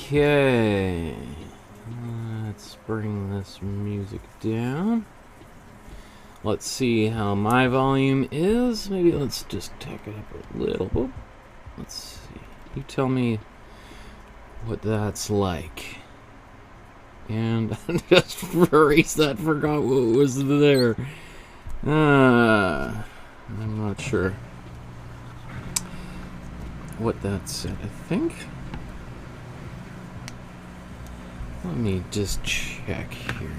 Okay, let's bring this music down. Let's see how my volume is. Maybe let's just take it up a little. Oh, let's see. You tell me what that's like. And just erase that, forgot what was there. I'm not sure what that said, I think. Let me just check here.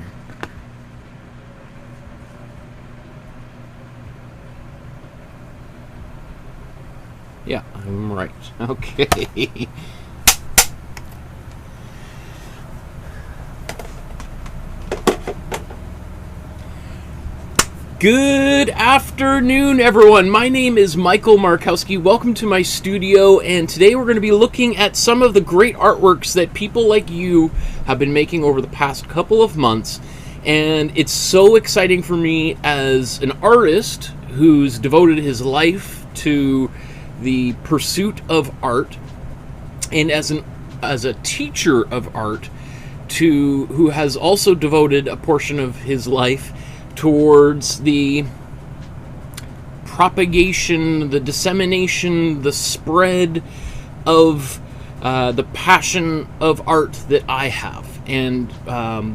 Yeah, I'm right. Okay. Good afternoon, everyone. My name is Michael Markowsky. Welcome to my studio, and today we're going to be looking at some of the great artworks that people like you have been making over the past couple of months. And it's so exciting for me as an artist who's devoted his life to the pursuit of art, and as a teacher of art who has also devoted a portion of his life towards the propagation, the dissemination, the spread of the passion of art that I have. And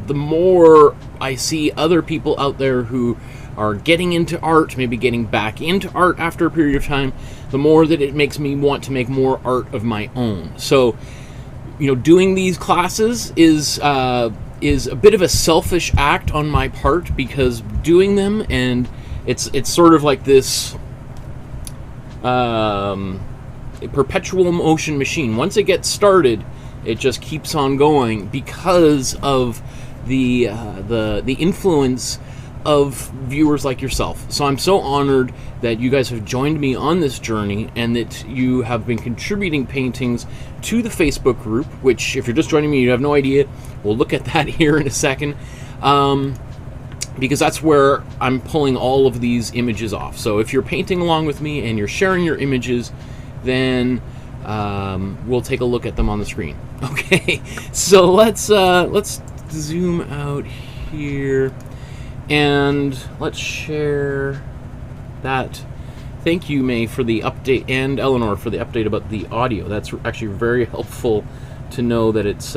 the more I see other people out there who are getting into art, maybe getting back into art after a period of time, the more that it makes me want to make more art of my own. So, doing these classes is a bit of a selfish act on my part, because doing them, and it's sort of like this perpetual motion machine. Once it gets started, it just keeps on going because of the influence of viewers like yourself. So I'm so honored that you guys have joined me on this journey, and that you have been contributing paintings to the Facebook group, which, if you're just joining me, you have no idea. We'll look at that here in a second, because that's where I'm pulling all of these images off. So if you're painting along with me and you're sharing your images, then we'll take a look at them on the screen. Okay, so let's zoom out here. And let's share that. Thank you, May, for the update, and Eleanor for the update about the audio. That's actually very helpful to know that it's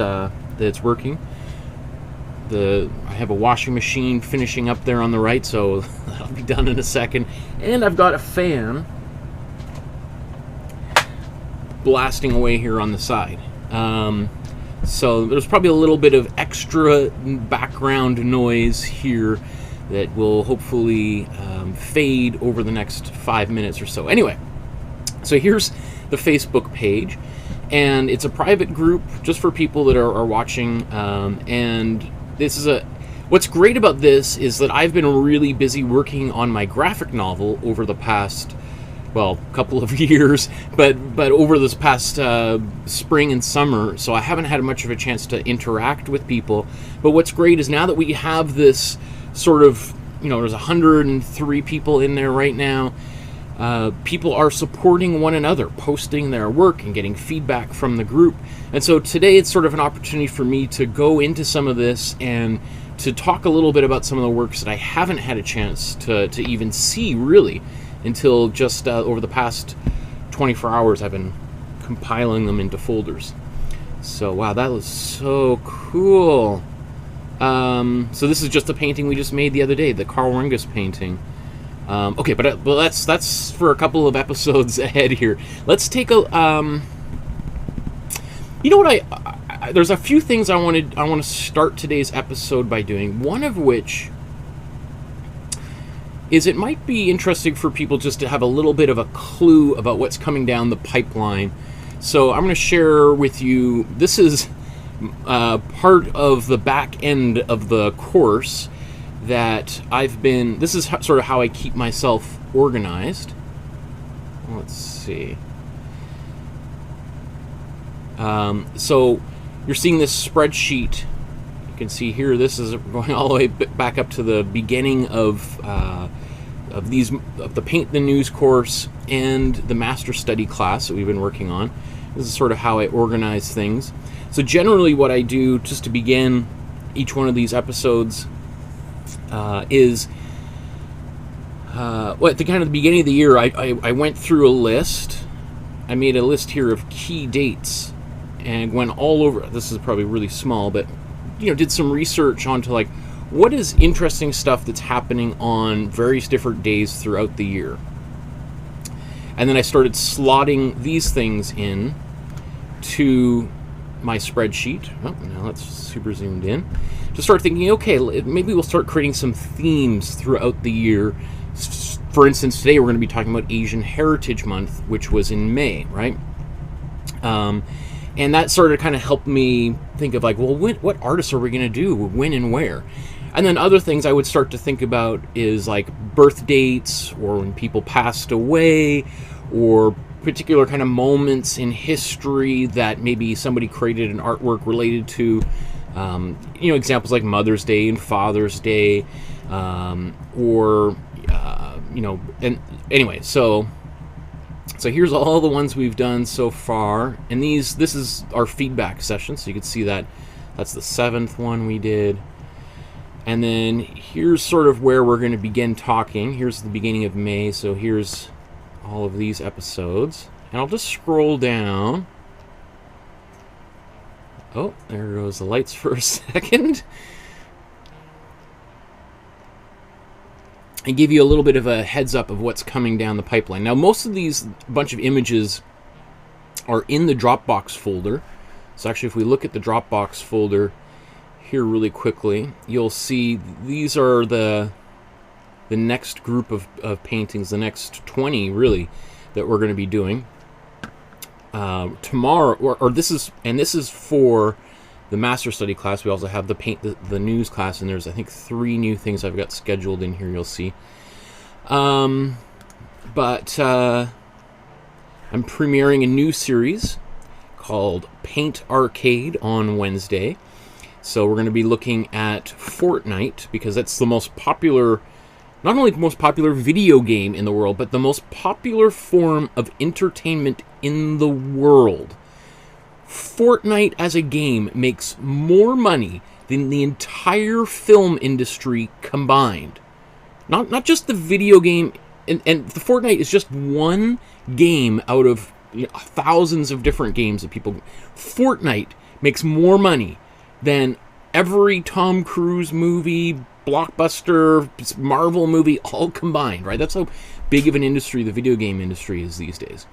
working. I have a washing machine finishing up there on the right, so that'll be done in a second. And I've got a fan blasting away here on the side. So there's probably a little bit of extra background noise here that will hopefully fade over the next 5 minutes or so. Anyway, so here's the Facebook page, and it's a private group just for people that are watching. And this is what's great about this is that I've been really busy working on my graphic novel over the past, couple of years, but over this past spring and summer, so I haven't had much of a chance to interact with people. But what's great is now that we have this sort of, there's 103 people in there right now, people are supporting one another, posting their work and getting feedback from the group. And so today it's sort of an opportunity for me to go into some of this and to talk a little bit about some of the works that I haven't had a chance to even see, really, until just over the past 24 hours. I've been compiling them into folders. So wow, that was so cool. So this is just a painting we just made the other day, the Carl Rungus painting. Okay, but that's for a couple of episodes ahead here. Let's take a there's a few things I want to start today's episode by doing. One of which is it might be interesting for people just to have a little bit of a clue about what's coming down the pipeline. So I'm going to share with you, this is part of the back end of the course that this is sort of how I keep myself organized. Let's see. So you're seeing this spreadsheet. You can see here, this is going all the way back up to the beginning of the Paint the News course and the Master Study class that we've been working on. This is sort of how I organize things. So generally what I do, just to begin each one of these episodes, is well, at the kind of the beginning of the year, I went through a list. I made a list here of key dates and went all over. This is probably really small, but did some research onto like what is interesting stuff that's happening on various different days throughout the year. And then I started slotting these things in to my spreadsheet. Oh, now that's super zoomed in. To start thinking, okay, maybe we'll start creating some themes throughout the year. For instance, today we're going to be talking about Asian Heritage Month, which was in May, right? And that sort of kind of helped me think of like, well, what artists are we going to do, when and where? And then other things I would start to think about is like birth dates, or when people passed away, or particular kind of moments in history that maybe somebody created an artwork related to, examples like Mother's Day and Father's Day, and anyway, so here's all the ones we've done so far, and this is our feedback session, so you can see that that's the 7th one we did. And then here's sort of where we're going to begin talking. Here's the beginning of May, so here's all of these episodes. And I'll just scroll down. Oh, there goes the lights for a second. And give you a little bit of a heads up of what's coming down the pipeline. Now, most of these bunch of images are in the Dropbox folder. So actually, if we look at the Dropbox folder here really quickly, you'll see these are the next group of paintings, the next 20 really, that we're going to be doing tomorrow. Or this is for the master study class. We also have the news class, and there's I think 3 new things I've got scheduled in here. You'll see. But I'm premiering a new series called Paint Arcade on Wednesday. So we're going to be looking at Fortnite, because that's the most popular, not only the most popular video game in the world, but the most popular form of entertainment in the world. Fortnite as a game makes more money than the entire film industry combined. Not just the video game, and the Fortnite is just one game out of thousands of different games that people. Fortnite makes more money than every Tom Cruise movie, blockbuster, Marvel movie, all combined, right? That's how big of an industry the video game industry is these days.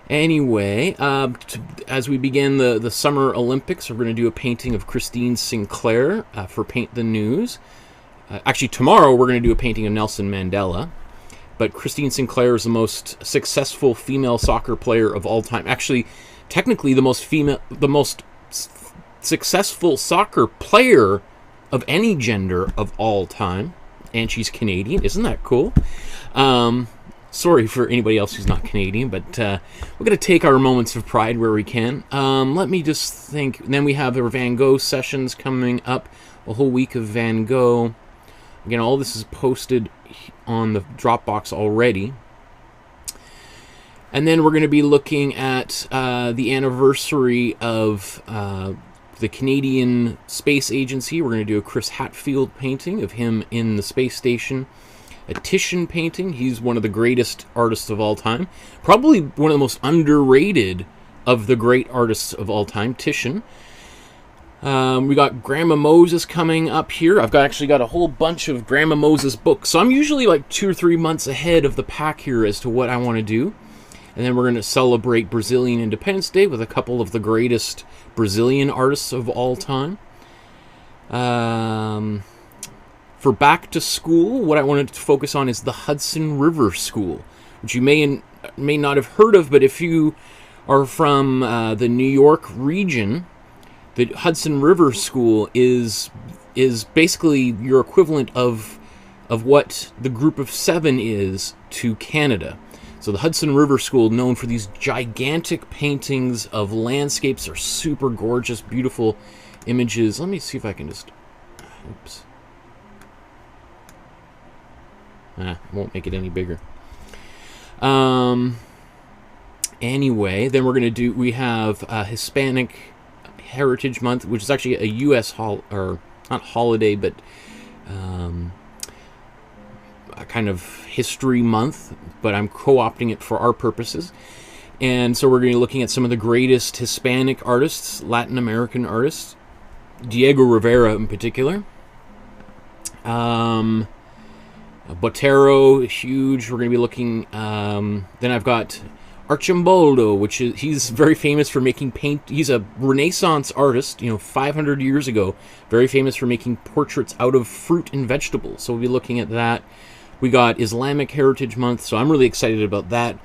Anyway, as we begin the Summer Olympics, we're going to do a painting of Christine Sinclair for Paint the News. Actually, tomorrow we're going to do a painting of Nelson Mandela. But Christine Sinclair is the most successful female soccer player of all time. Actually, technically the most successful soccer player of any gender of all time, and she's Canadian. Isn't that cool? Sorry for anybody else who's not Canadian, but we're going to take our moments of pride where we can. Let me just think. And then we have our Van Gogh sessions coming up, a whole week of Van Gogh. Again, all this is posted on the Dropbox already. And then we're going to be looking at the anniversary of the Canadian Space Agency. We're going to do a Chris Hadfield painting of him in the space station. A Titian painting. He's one of the greatest artists of all time. Probably one of the most underrated of the great artists of all time, Titian. We got Grandma Moses coming up here. I've actually got a whole bunch of Grandma Moses books. So I'm usually like 2 or 3 months ahead of the pack here as to what I want to do. And then we're going to celebrate Brazilian Independence Day with a couple of the greatest Brazilian artists of all time. For back to school, what I wanted to focus on is the Hudson River School, which you may not have heard of, but if you are from the New York region, the Hudson River School is basically your equivalent of what the Group of 7 is to Canada. So the Hudson River School, known for these gigantic paintings of landscapes, are super gorgeous, beautiful images. Let me see if I can just... Oops. Won't make it any bigger. Anyway, then we have Hispanic Heritage Month, which is actually a U.S. or not holiday, but a kind of history month, but I'm co-opting it for our purposes. And so we're going to be looking at some of the greatest Hispanic artists, Latin American artists, Diego Rivera in particular. Botero, huge. We're going to be looking, then I've got Arcimboldo, which is, he's very famous for making paint. He's a Renaissance artist, 500 years ago, very famous for making portraits out of fruit and vegetables. So we'll be looking at that. We got Islamic Heritage Month, so I'm really excited about that.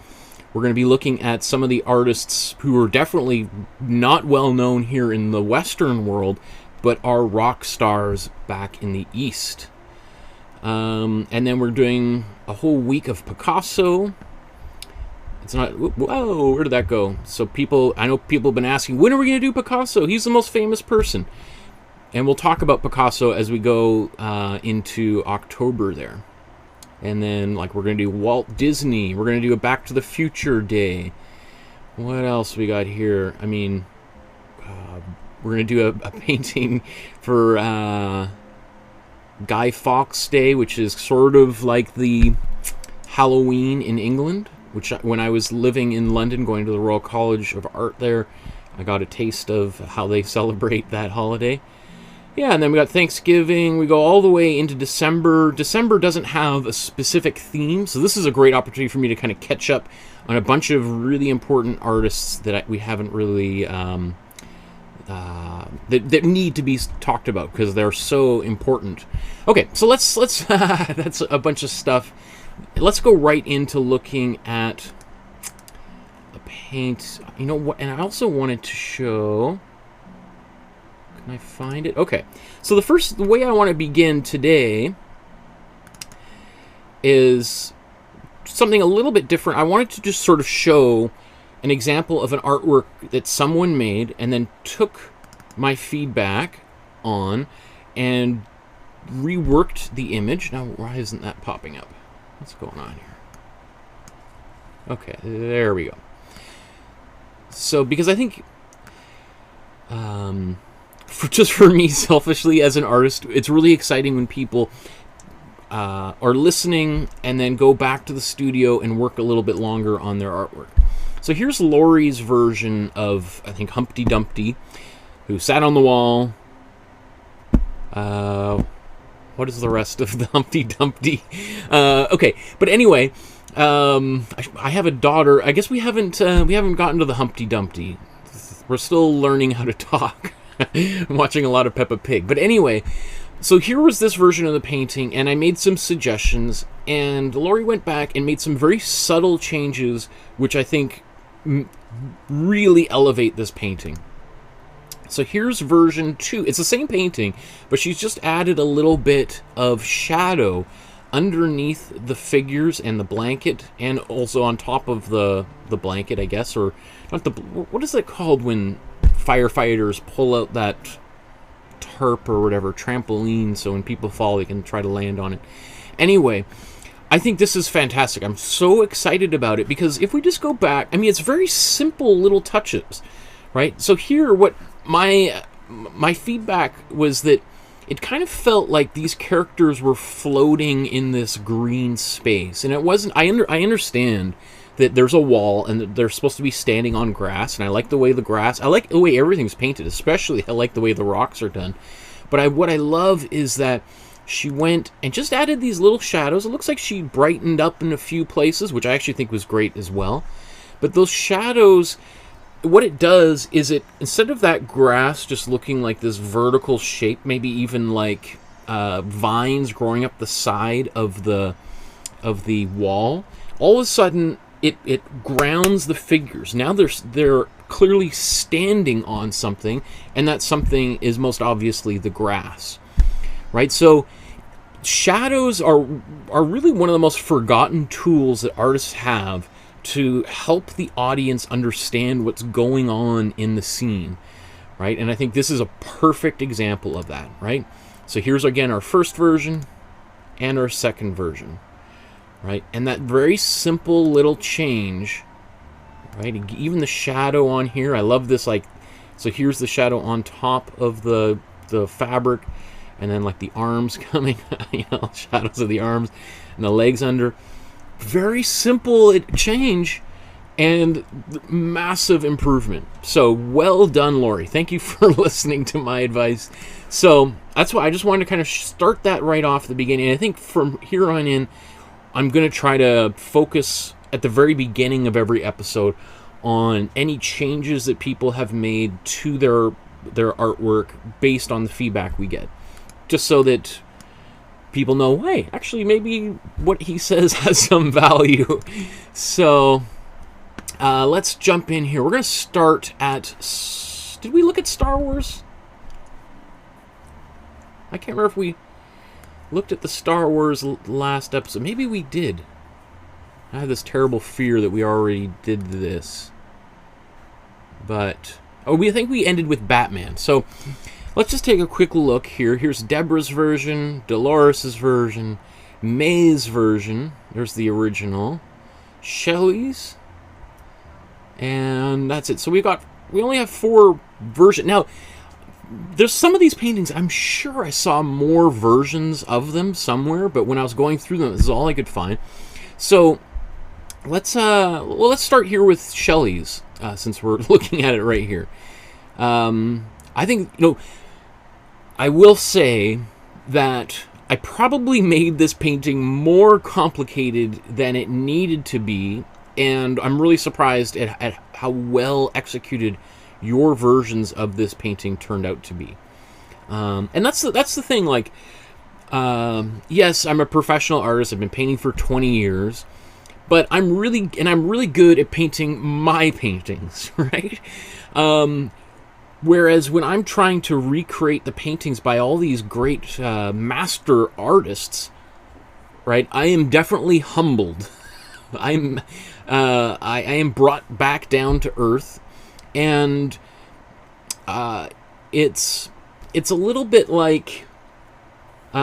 We're going to be looking at some of the artists who are definitely not well known here in the Western world, but are rock stars back in the East. And then we're doing a whole week of Picasso. It's not, whoa, where did that go? So I know people have been asking, when are we going to do Picasso? He's the most famous person. And we'll talk about Picasso as we go into October there. And then, we're going to do Walt Disney. We're going to do a Back to the Future day. What else we got here? I mean, we're going to do a painting for Guy Fawkes Day, which is sort of like the Halloween in England, which when I was living in London, going to the Royal College of Art there, I got a taste of how they celebrate that holiday. Yeah, and then we got Thanksgiving. We go all the way into December. December doesn't have a specific theme, so this is a great opportunity for me to kind of catch up on a bunch of really important artists that we haven't really that need to be talked about because they're so important. Okay, so let's that's a bunch of stuff. Let's go right into looking at a paint. You know what? And I also wanted to show. Can I find it? Okay. So the way I want to begin today is something a little bit different. I wanted to just sort of show an example of an artwork that someone made and then took my feedback on and reworked the image. Now, why isn't that popping up? What's going on here? Okay, there we go. So, because I think, just for me, selfishly, as an artist, it's really exciting when people are listening and then go back to the studio and work a little bit longer on their artwork. So here's Laurie's version of, I think, Humpty Dumpty, who sat on the wall. What is the rest of the Humpty Dumpty? Okay, but anyway, I have a daughter. I guess we haven't gotten to the Humpty Dumpty. We're still learning how to talk. I'm watching a lot of Peppa Pig. But anyway, so here was this version of the painting, and I made some suggestions, and Laurie went back and made some very subtle changes, which I think really elevate this painting. So here's version 2. It's the same painting, but she's just added a little bit of shadow underneath the figures and the blanket, and also on top of the blanket, I guess, or not the, what is it called when firefighters pull out that tarp or whatever, trampoline, so when people fall they can try to land on it. Anyway, I think this is fantastic. I'm so excited about it because if we just go back, I mean, it's very simple little touches, right? So here, what my feedback was that it kind of felt like these characters were floating in this green space, and it wasn't. I understand that there's a wall and that they're supposed to be standing on grass, and I like the way I like the way everything's painted, especially I like the way the rocks are done. But what I love is that she went and just added these little shadows. It looks like she brightened up in a few places, which I actually think was great as well. But those shadows, what it does is it, instead of that grass just looking like this vertical shape, maybe even like vines growing up the side of the wall, all of a sudden it grounds the figures. Now they're clearly standing on something, and that something is most obviously the grass, right? So shadows are really one of the most forgotten tools that artists have to help the audience understand what's going on in the scene, right? And I think this is a perfect example of that, right? So here's again our first version and our second version, right? And that very simple little change right? Even the shadow on here, I love this, like, so here's the shadow on top of the fabric, and then like the arms coming, you know, shadows of the arms and the legs under. Very simple change and massive improvement. So well done, Lori. Thank you for listening to my advice. So that's why I just wanted to kind of start that right off the beginning. I think from here on in, I'm going to try to focus at the very beginning of every episode on any changes that people have made to their artwork based on the feedback we get. Just so that people know, hey, actually maybe what he says has some value. So let's jump in here. We're going to start at... Did we look at Star Wars? I can't remember if we looked at the Star Wars last episode. Maybe we did. I have this terrible fear that we already did this. But... oh, I think we ended with Batman. So let's just take a quick look here. Here's Deborah's version, Dolores' version, May's version. There's the original. Shelley's. And that's it. So we only have 4 versions. Now, there's some of these paintings, I'm sure I saw more versions of them somewhere, but when I was going through them, this is all I could find. So let's start here with Shelley's, since we're looking at it right here. I think, you know, I will say that I probably made this painting more complicated than it needed to be, and I'm really surprised at how well executed your versions of this painting turned out to be. And that's the thing, like, yes, I'm a professional artist. I've been painting for 20 years, but I'm really good at painting my paintings, right? Whereas when I'm trying to recreate the paintings by all these great master artists, right, I am definitely humbled. I am brought back down to earth, and it's a little bit like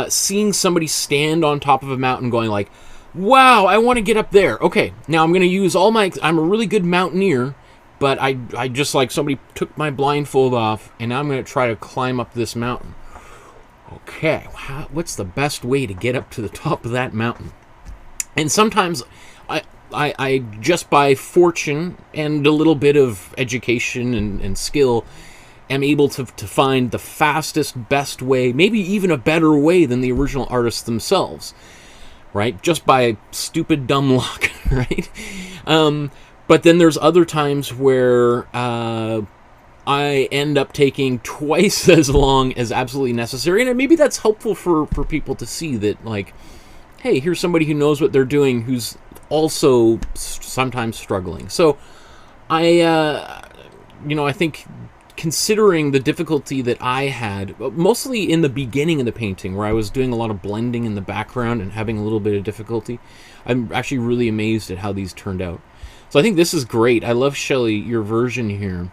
seeing somebody stand on top of a mountain going like, wow, I want to get up there. Okay, now I'm going to use all my... I'm a really good mountaineer, but I just, like, somebody took my blindfold off, and now I'm going to try to climb up this mountain. Okay, what's the best way to get up to the top of that mountain? And sometimes I just by fortune and a little bit of education and skill, am able to find the fastest, best way, maybe even a better way than the original artists themselves, right? Just by stupid, dumb luck, right? But then there's other times where I end up taking twice as long as absolutely necessary, and maybe that's helpful for people to see that, like, hey, here's somebody who knows what they're doing who's also sometimes struggling. So I think considering the difficulty that I had, mostly in the beginning of the painting, where I was doing a lot of blending in the background and having a little bit of difficulty, I'm actually really amazed at how these turned out. So I think this is great. I love, Shelley, your version here.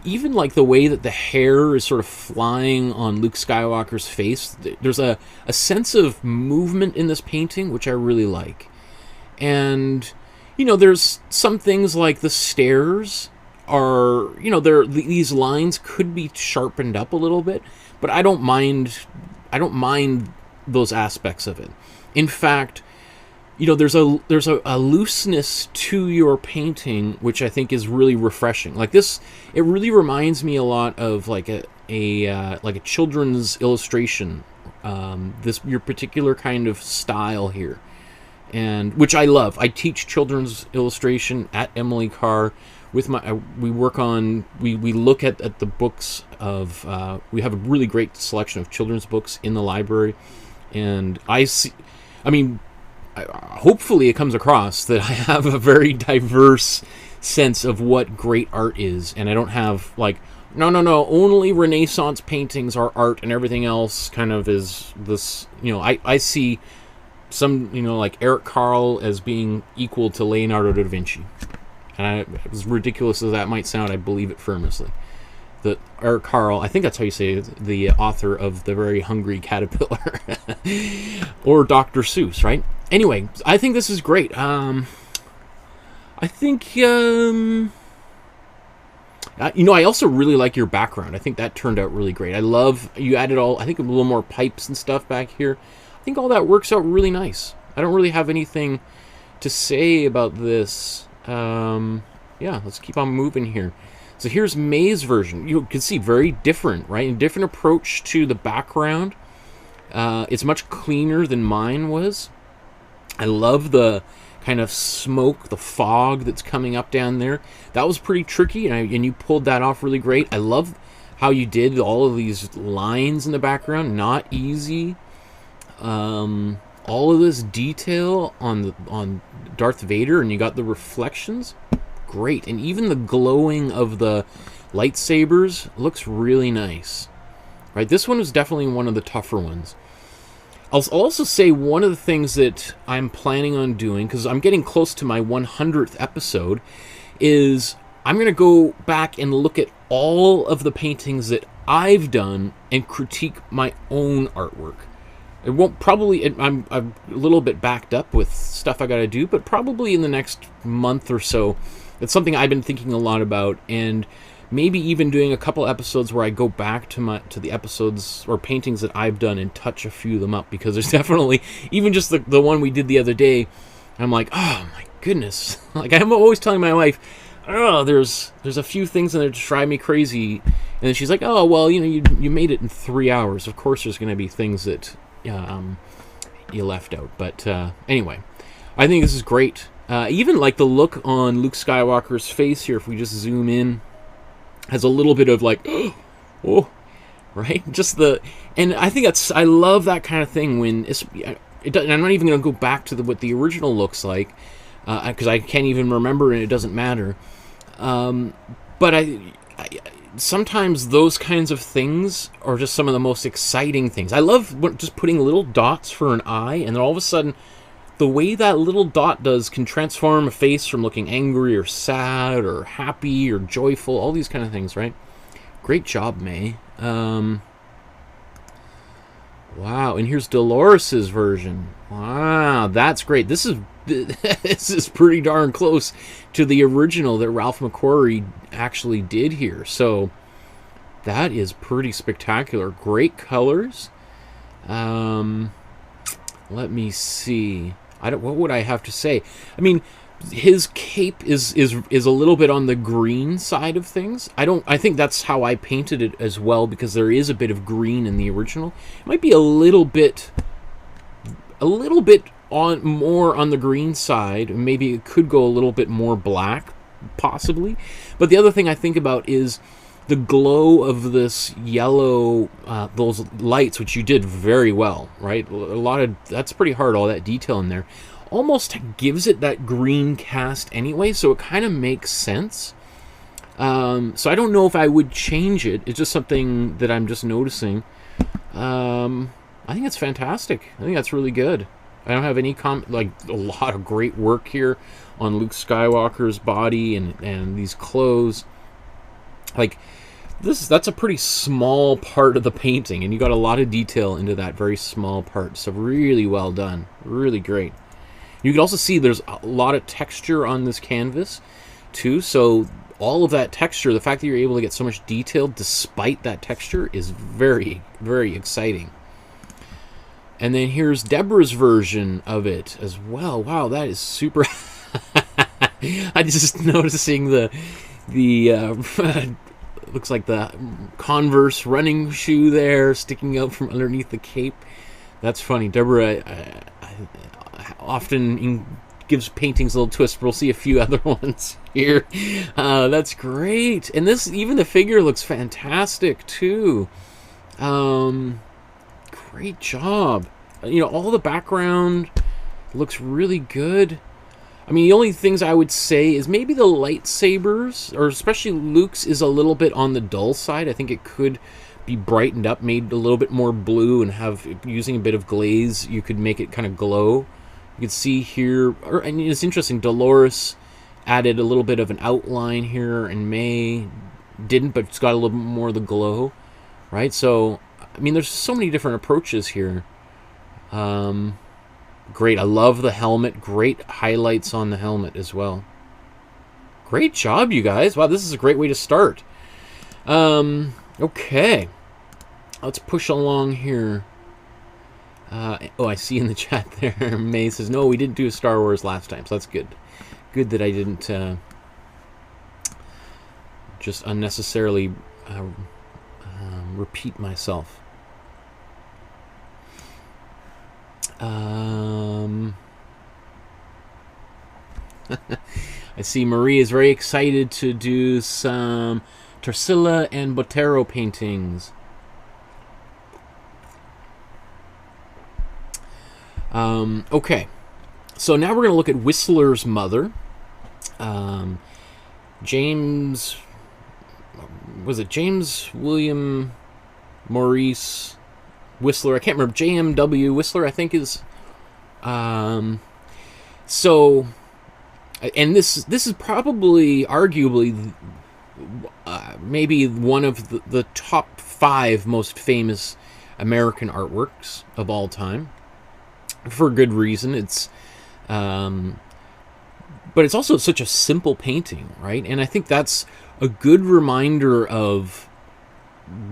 Even like the way that the hair is sort of flying on Luke Skywalker's face, there's a sense of movement in this painting, which I really like. And, you know, there's some things like the stairs are, you know, these lines could be sharpened up a little bit, but I don't mind those aspects of it. In fact, you know, there's a looseness to your painting which I think is really refreshing. Like this, it really reminds me a lot of like a children's illustration. Your particular kind of style here, and which I love. I teach children's illustration at Emily Carr. We look at the books of. We have a really great selection of children's books in the library, and hopefully it comes across that I have a very diverse sense of what great art is, and I don't have like, no, only Renaissance paintings are art and everything else kind of is this, you know, I see some, you know, like Eric Carle as being equal to Leonardo da Vinci. And as ridiculous as that might sound, I believe it firmly. That Eric Carle, I think that's how you say it, the author of The Very Hungry Caterpillar, or Dr. Seuss, right? Anyway, I think this is great. I think, I also really like your background. I think that turned out really great. I love, you added I think a little more pipes and stuff back here. I think all that works out really nice. I don't really have anything to say about this. Yeah, let's keep on moving here. So here's May's version. You can see very different, right? A different approach to the background. It's much cleaner than mine was. I love the kind of smoke, the fog that's coming up down there. That was pretty tricky, and you pulled that off really great. I love how you did all of these lines in the background. Not easy. All of this detail on Darth Vader, and you got the reflections. Great. And even the glowing of the lightsabers looks really nice. Right? This one was definitely one of the tougher ones. I'll also say one of the things that I'm planning on doing, because I'm getting close to my 100th episode, is I'm going to go back and look at all of the paintings that I've done and critique my own artwork. It won't probably, I'm a little bit backed up with stuff I got to do, but probably in the next month or so, it's something I've been thinking a lot about, and maybe even doing a couple episodes where I go back to the episodes or paintings that I've done and touch a few of them up, because there's definitely, even just the one we did the other day, I'm like, oh my goodness. Like, I'm always telling my wife, oh, there's a few things in there to drive me crazy, and then she's like, oh, well, you made it in 3 hours. Of course there's going to be things that you left out. But anyway, I think this is great. Even like the look on Luke Skywalker's face here, if we just zoom in, has a little bit of like, oh, right? And I think I love that kind of thing when I'm not even going to go back to what the original looks like, because I can't even remember and it doesn't matter. But sometimes those kinds of things are just some of the most exciting things. I love just putting little dots for an eye, and then all of a sudden, the way that little dot can transform a face from looking angry or sad or happy or joyful, all these kind of things, right? Great job, May. Wow, and here's Dolores's version. Wow, that's great. This is pretty darn close to the original that Ralph McQuarrie actually did here. So that is pretty spectacular. Great colors. Let me see. What would I have to say? I mean, his cape is a little bit on the green side of things. I think that's how I painted it as well, because there is a bit of green in the original. It might be a little bit more on the green side. Maybe it could go a little bit more black, possibly. But the other thing I think about is the glow of this yellow, those lights, which you did very well, right? That's pretty hard, all that detail in there. Almost gives it that green cast anyway, so it kind of makes sense. So I don't know if I would change it. It's just something that I'm just noticing. I think it's fantastic. I think that's really good. I don't have any a lot of great work here on Luke Skywalker's body and these clothes. Like, that's a pretty small part of the painting, and you got a lot of detail into that very small part. So really well done. Really great. You can also see there's a lot of texture on this canvas, too. So all of that texture, the fact that you're able to get so much detail despite that texture is very, very exciting. And then here's Deborah's version of it as well. Wow, that is super... I'm just noticing the looks like the Converse running shoe there sticking out from underneath the cape. That's funny. Deborah often gives paintings a little twist. We'll see a few other ones here. That's great. And even the figure looks fantastic too. Great job. All the background looks really good. I mean, the only things I would say is maybe the lightsabers, or especially Luke's, is a little bit on the dull side. I think it could be brightened up, made a little bit more blue, and using a bit of glaze, you could make it kind of glow. You can see here, and it's interesting, Dolores added a little bit of an outline here, and May didn't, but it's got a little bit more of the glow, right? So, I mean, there's so many different approaches here. Great. I love the helmet. Great highlights on the helmet as well. Great job, you guys. Wow, this is a great way to start. Okay. Let's push along here. Oh, I see in the chat there, May says, no, we didn't do Star Wars last time, so that's good. Good that I didn't just unnecessarily repeat myself. I see Marie is very excited to do some Tarsila and Botero paintings. Okay, so now we're going to look at Whistler's mother. James, was it James William Maurice Whistler? I can't remember. JMW Whistler, I think is. So, and this is probably, arguably, maybe one of the top 5 most famous American artworks of all time. For good reason. It's, but it's also such a simple painting, right? And I think that's a good reminder of,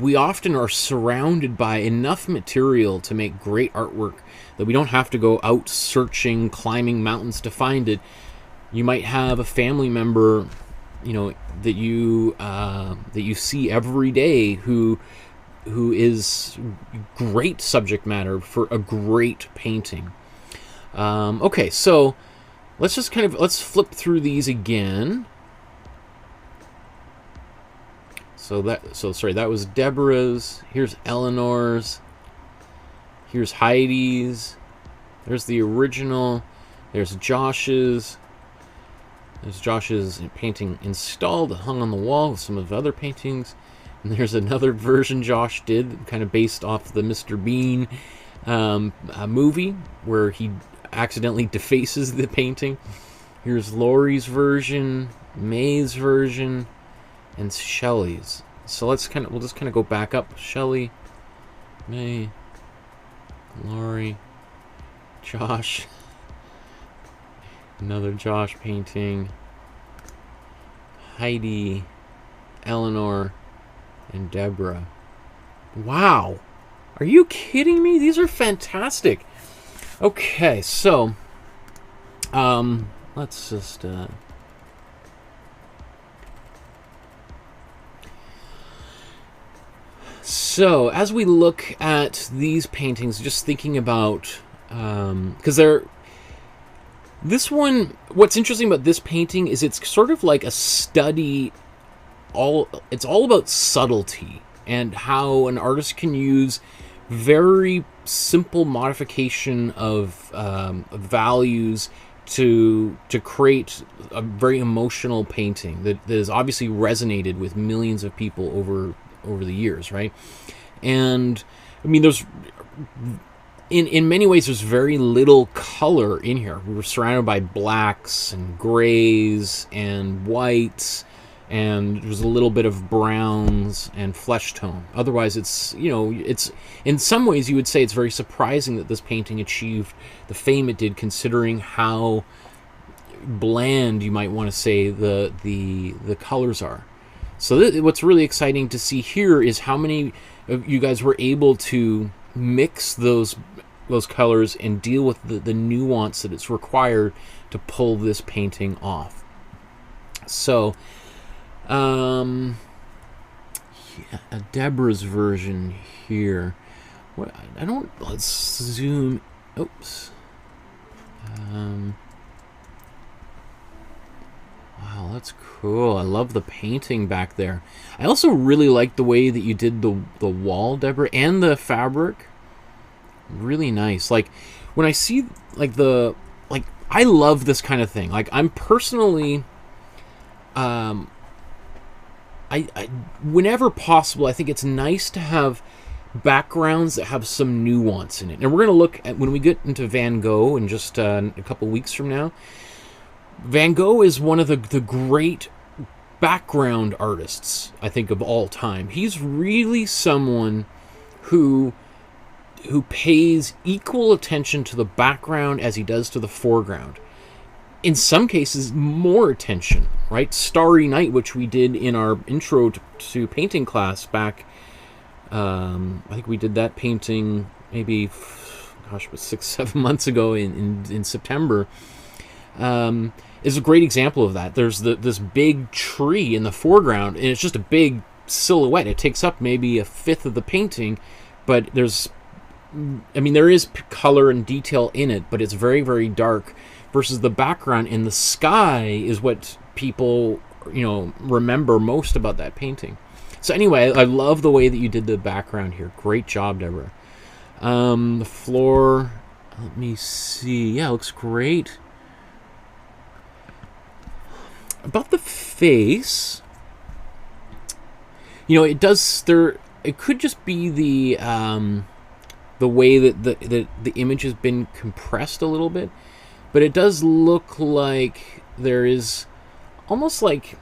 we often are surrounded by enough material to make great artwork that we don't have to go out searching, climbing mountains to find it. You might have a family member, you know, that you see every day who is great subject matter for a great painting. Okay, so let's flip through these again. Sorry, that was Deborah's. Here's Eleanor's. Here's Heidi's. There's the original. There's Josh's. There's Josh's painting installed, hung on the wall with some of the other paintings. And there's another version Josh did, kind of based off the Mr. Bean movie, where he accidentally defaces the painting. Here's Lori's version, May's version, and Shelley's. So we'll just kind of go back up. Shelley, May, Lori, Josh, another Josh painting, Heidi, Eleanor, and Deborah. Wow, are you kidding me? These are fantastic. Okay, so let's just so as we look at these paintings, just thinking about, because this one, what's interesting about this painting is it's sort of like a study. It's all about subtlety and how an artist can use very simple modification of values to create a very emotional painting that has obviously resonated with millions of people over the years, right? And I mean, there's in many ways there's very little color in here. We were surrounded by blacks and grays and whites, and there's a little bit of browns and flesh tone. Otherwise, it's, you know, it's, in some ways you would say it's very surprising that this painting achieved the fame it did, considering how bland, you might want to say, the colors are. So what's really exciting to see here is how many of you guys were able to mix those colors and deal with the nuance that it's required to pull this painting off. So yeah, Deborah's version here. What I don't, let's zoom. Oops. Wow, that's cool. I love the painting back there. I also really like the way that you did the wall, Deborah, and the fabric. Really nice. Like when I see like I love this kind of thing. Like I'm personally, whenever possible, I think it's nice to have backgrounds that have some nuance in it. And we're going to look at, when we get into Van Gogh in just a couple weeks from now, Van Gogh is one of the great background artists, I think, of all time. He's really someone who pays equal attention to the background as he does to the foreground. In some cases, more attention, right? Starry Night, which we did in our intro to painting class back. I think we did that painting maybe, gosh, it was 6-7 months ago in September. Is a great example of that. There's this big tree in the foreground, and it's just a big silhouette. It takes up maybe a fifth of the painting, but there is color and detail in it, but it's very, very dark, versus the background in the sky is what people, remember most about that painting. So anyway, I love the way that you did the background here. Great job, Deborah. The floor, let me see. Yeah, it looks great. About the face, it does. It could just be the way that the image has been compressed a little bit, but it does look like there is almost like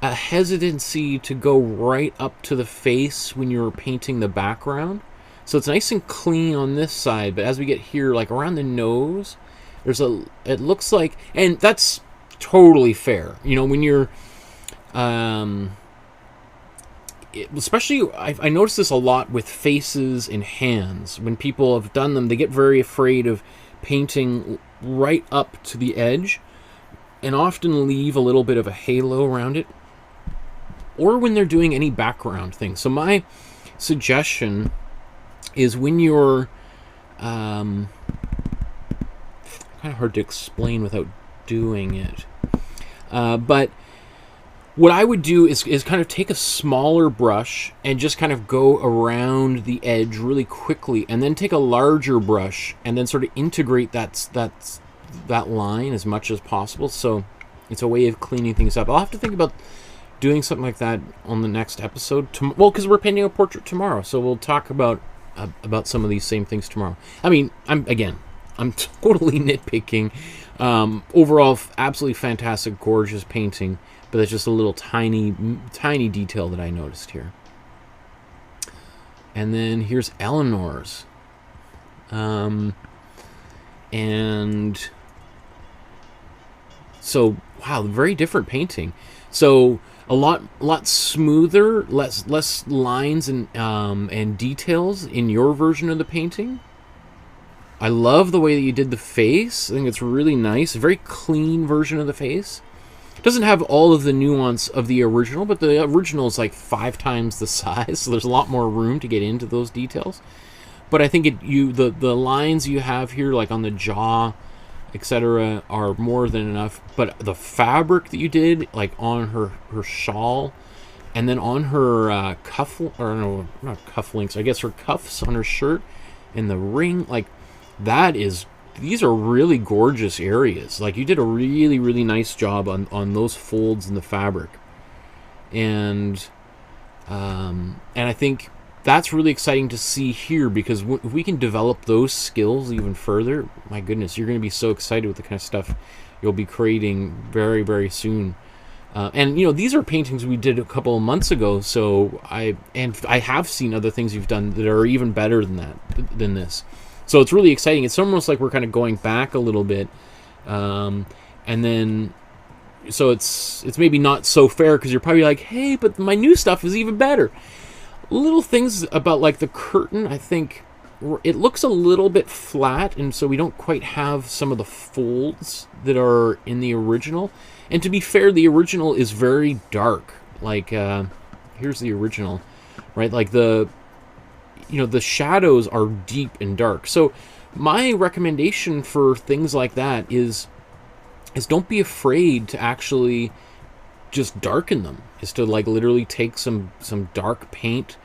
a hesitancy to go right up to the face when you're painting the background. So it's nice and clean on this side, but as we get here, like around the nose, it looks like, and that's totally fair. When you're, especially, I notice this a lot with faces and hands. When people have done them, they get very afraid of painting right up to the edge, and often leave a little bit of a halo around it, or when they're doing any background thing. So my suggestion is, when you're, kind of hard to explain without doing it, but what I would do is kind of take a smaller brush and just kind of go around the edge really quickly, and then take a larger brush and then sort of integrate that line as much as possible. So it's a way of cleaning things up. I'll have to think about doing something like that on the next episode. Well, because we're painting a portrait tomorrow, so we'll talk about some of these same things tomorrow. I mean, I'm totally nitpicking. Overall, absolutely fantastic, gorgeous painting, but there's just a little tiny detail that I noticed here. And then here's Eleanor's. And so, wow, very different painting. So a lot smoother, less lines and details in your version of the painting. I love the way that you did the face. I think it's really nice. A very clean version of the face. It doesn't have all of the nuance of the original, but the original is like 5 times the size, so there's a lot more room to get into those details. But I think the lines you have here, like on the jaw, etc., are more than enough. But the fabric that you did, like on her shawl, and then on her not cufflinks, I guess her cuffs on her shirt, and the ring, like these are really gorgeous areas. Like, you did a really, really nice job on those folds in the fabric, and I think that's really exciting to see here, because if we can develop those skills even further, my goodness, you're going to be so excited with the kind of stuff you'll be creating very, very soon. And these are paintings we did a couple of months ago, so I have seen other things you've done that are even better than this. So it's really exciting. It's almost like we're kind of going back a little bit, and then so it's maybe not so fair, because you're probably like, hey, but my new stuff is even better. Little things about, like, the curtain, I think it looks a little bit flat, and so we don't quite have some of the folds that are in the original. And to be fair, the original is very dark. Like, here's the original, right? Like, the shadows are deep and dark. So my recommendation for things like that is don't be afraid to actually just darken them. Is to, like, literally take some dark paint,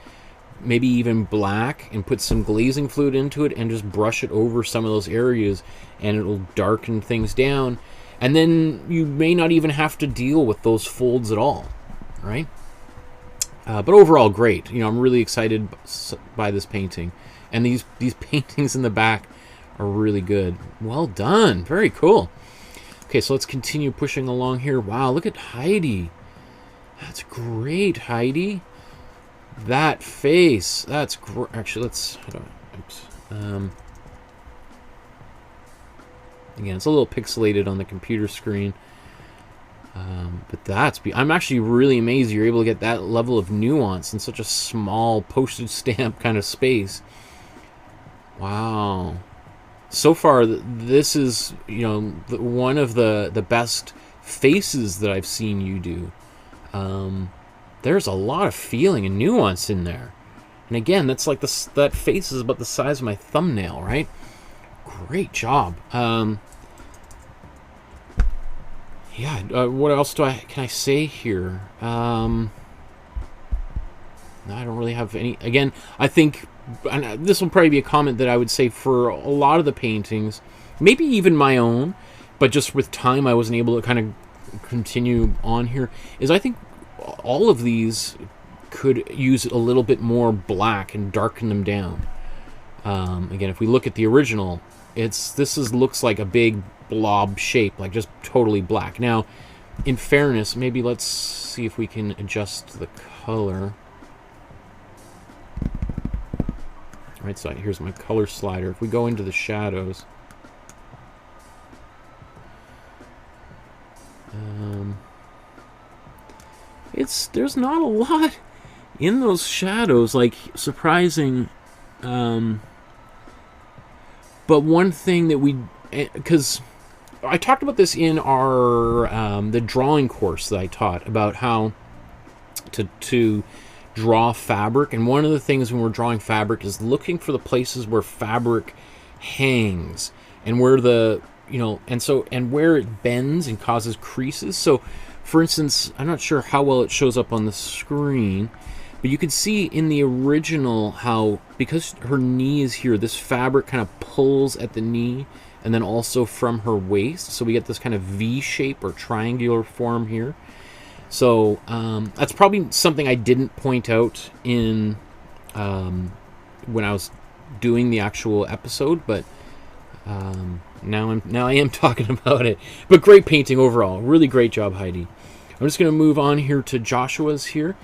maybe even black, and put some glazing fluid into it, and just brush it over some of those areas, and it'll darken things down. And then you may not even have to deal with those folds at all, right? But overall, great. I'm really excited by this painting, and these paintings in the back are really good. Well done. Very cool. Okay, so let's continue pushing along here. Wow, look at Heidi. That's great, Heidi. That face. That's great. Actually, let's... Oops. Again, it's a little pixelated on the computer screen. But I'm actually really amazed you're able to get that level of nuance in such a small postage stamp kind of space. Wow. So far, this is, one of the best faces that I've seen you do. There's a lot of feeling and nuance in there. And again, that's like that face is about the size of my thumbnail, right? Great job. Yeah, what else can I say here? No, I don't really have any. Again, I think, and this will probably be a comment that I would say for a lot of the paintings, maybe even my own, but just with time I wasn't able to kind of continue on here, is I think all of these could use a little bit more black and darken them down. Again, if we look at the original, looks like a big blob shape, like just totally black. Now, in fairness, maybe let's see if we can adjust the color. Right, so here's my color slider. If we go into the shadows, there's not a lot in those shadows, like surprising. But one thing that because I talked about this in our the drawing course that I taught about how to draw fabric, and one of the things when we're drawing fabric is looking for the places where fabric hangs and where and where it bends and causes creases. So for instance, I'm not sure how well it shows up on the screen, but you can see in the original how, because her knee is here, this fabric kind of pulls at the knee and then also from her waist, so we get this kind of V shape or triangular form here. So that's probably something I didn't point out in when I was doing the actual episode, but now I am talking about it. But great painting overall, really great job, Heidi. I'm just going to move on here to Joshua's here,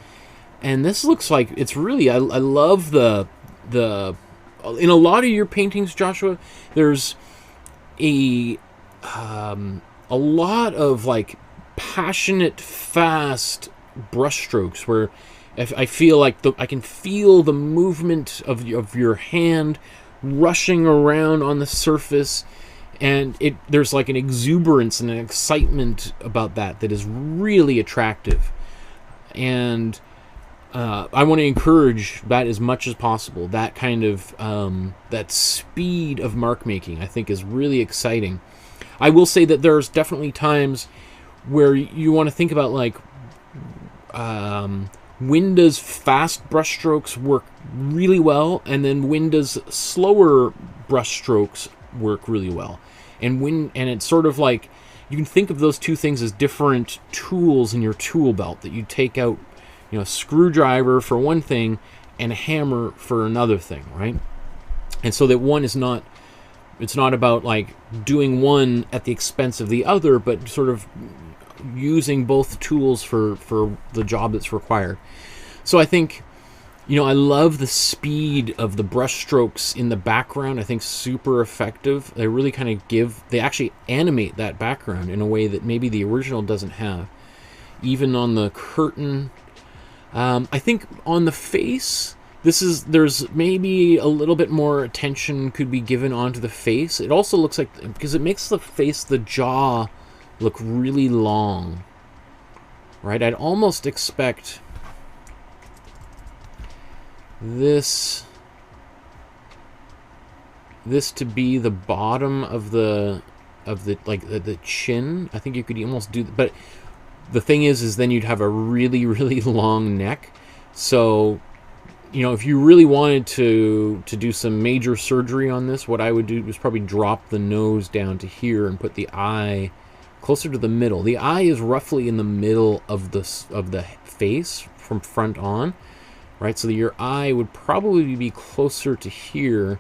and this looks like it's really I love the in a lot of your paintings, Joshua, there's a lot of like passionate, fast brushstrokes where I feel like I can feel the movement of your hand rushing around on the surface, and there's like an exuberance and an excitement about that is really attractive. And I want to encourage that as much as possible. That kind of that speed of mark making, I think, is really exciting. I will say that there's definitely times where you want to think about, like, when does fast brushstrokes work really well, and then when does slower brushstrokes work really well. And it's sort of like, you can think of those two things as different tools in your tool belt that you take out, a screwdriver for one thing and a hammer for another thing, right? And so that one is not, it's not about like doing one at the expense of the other, but sort of using both tools for the job that's required. So I think, I love the speed of the brush strokes in the background. I think super effective. They really kind of they actually animate that background in a way that maybe the original doesn't have. Even on the curtain, I think on the face, there's maybe a little bit more attention could be given onto the face. It also looks like, because it makes the jaw look really long, right? I'd almost expect this to be the bottom of the chin. I think you could almost do, but the thing is then you'd have a really, really long neck. So, if you really wanted to do some major surgery on this, what I would do is probably drop the nose down to here and put the eye closer to the middle. The eye is roughly in the middle of the face from front on, right? So your eye would probably be closer to here,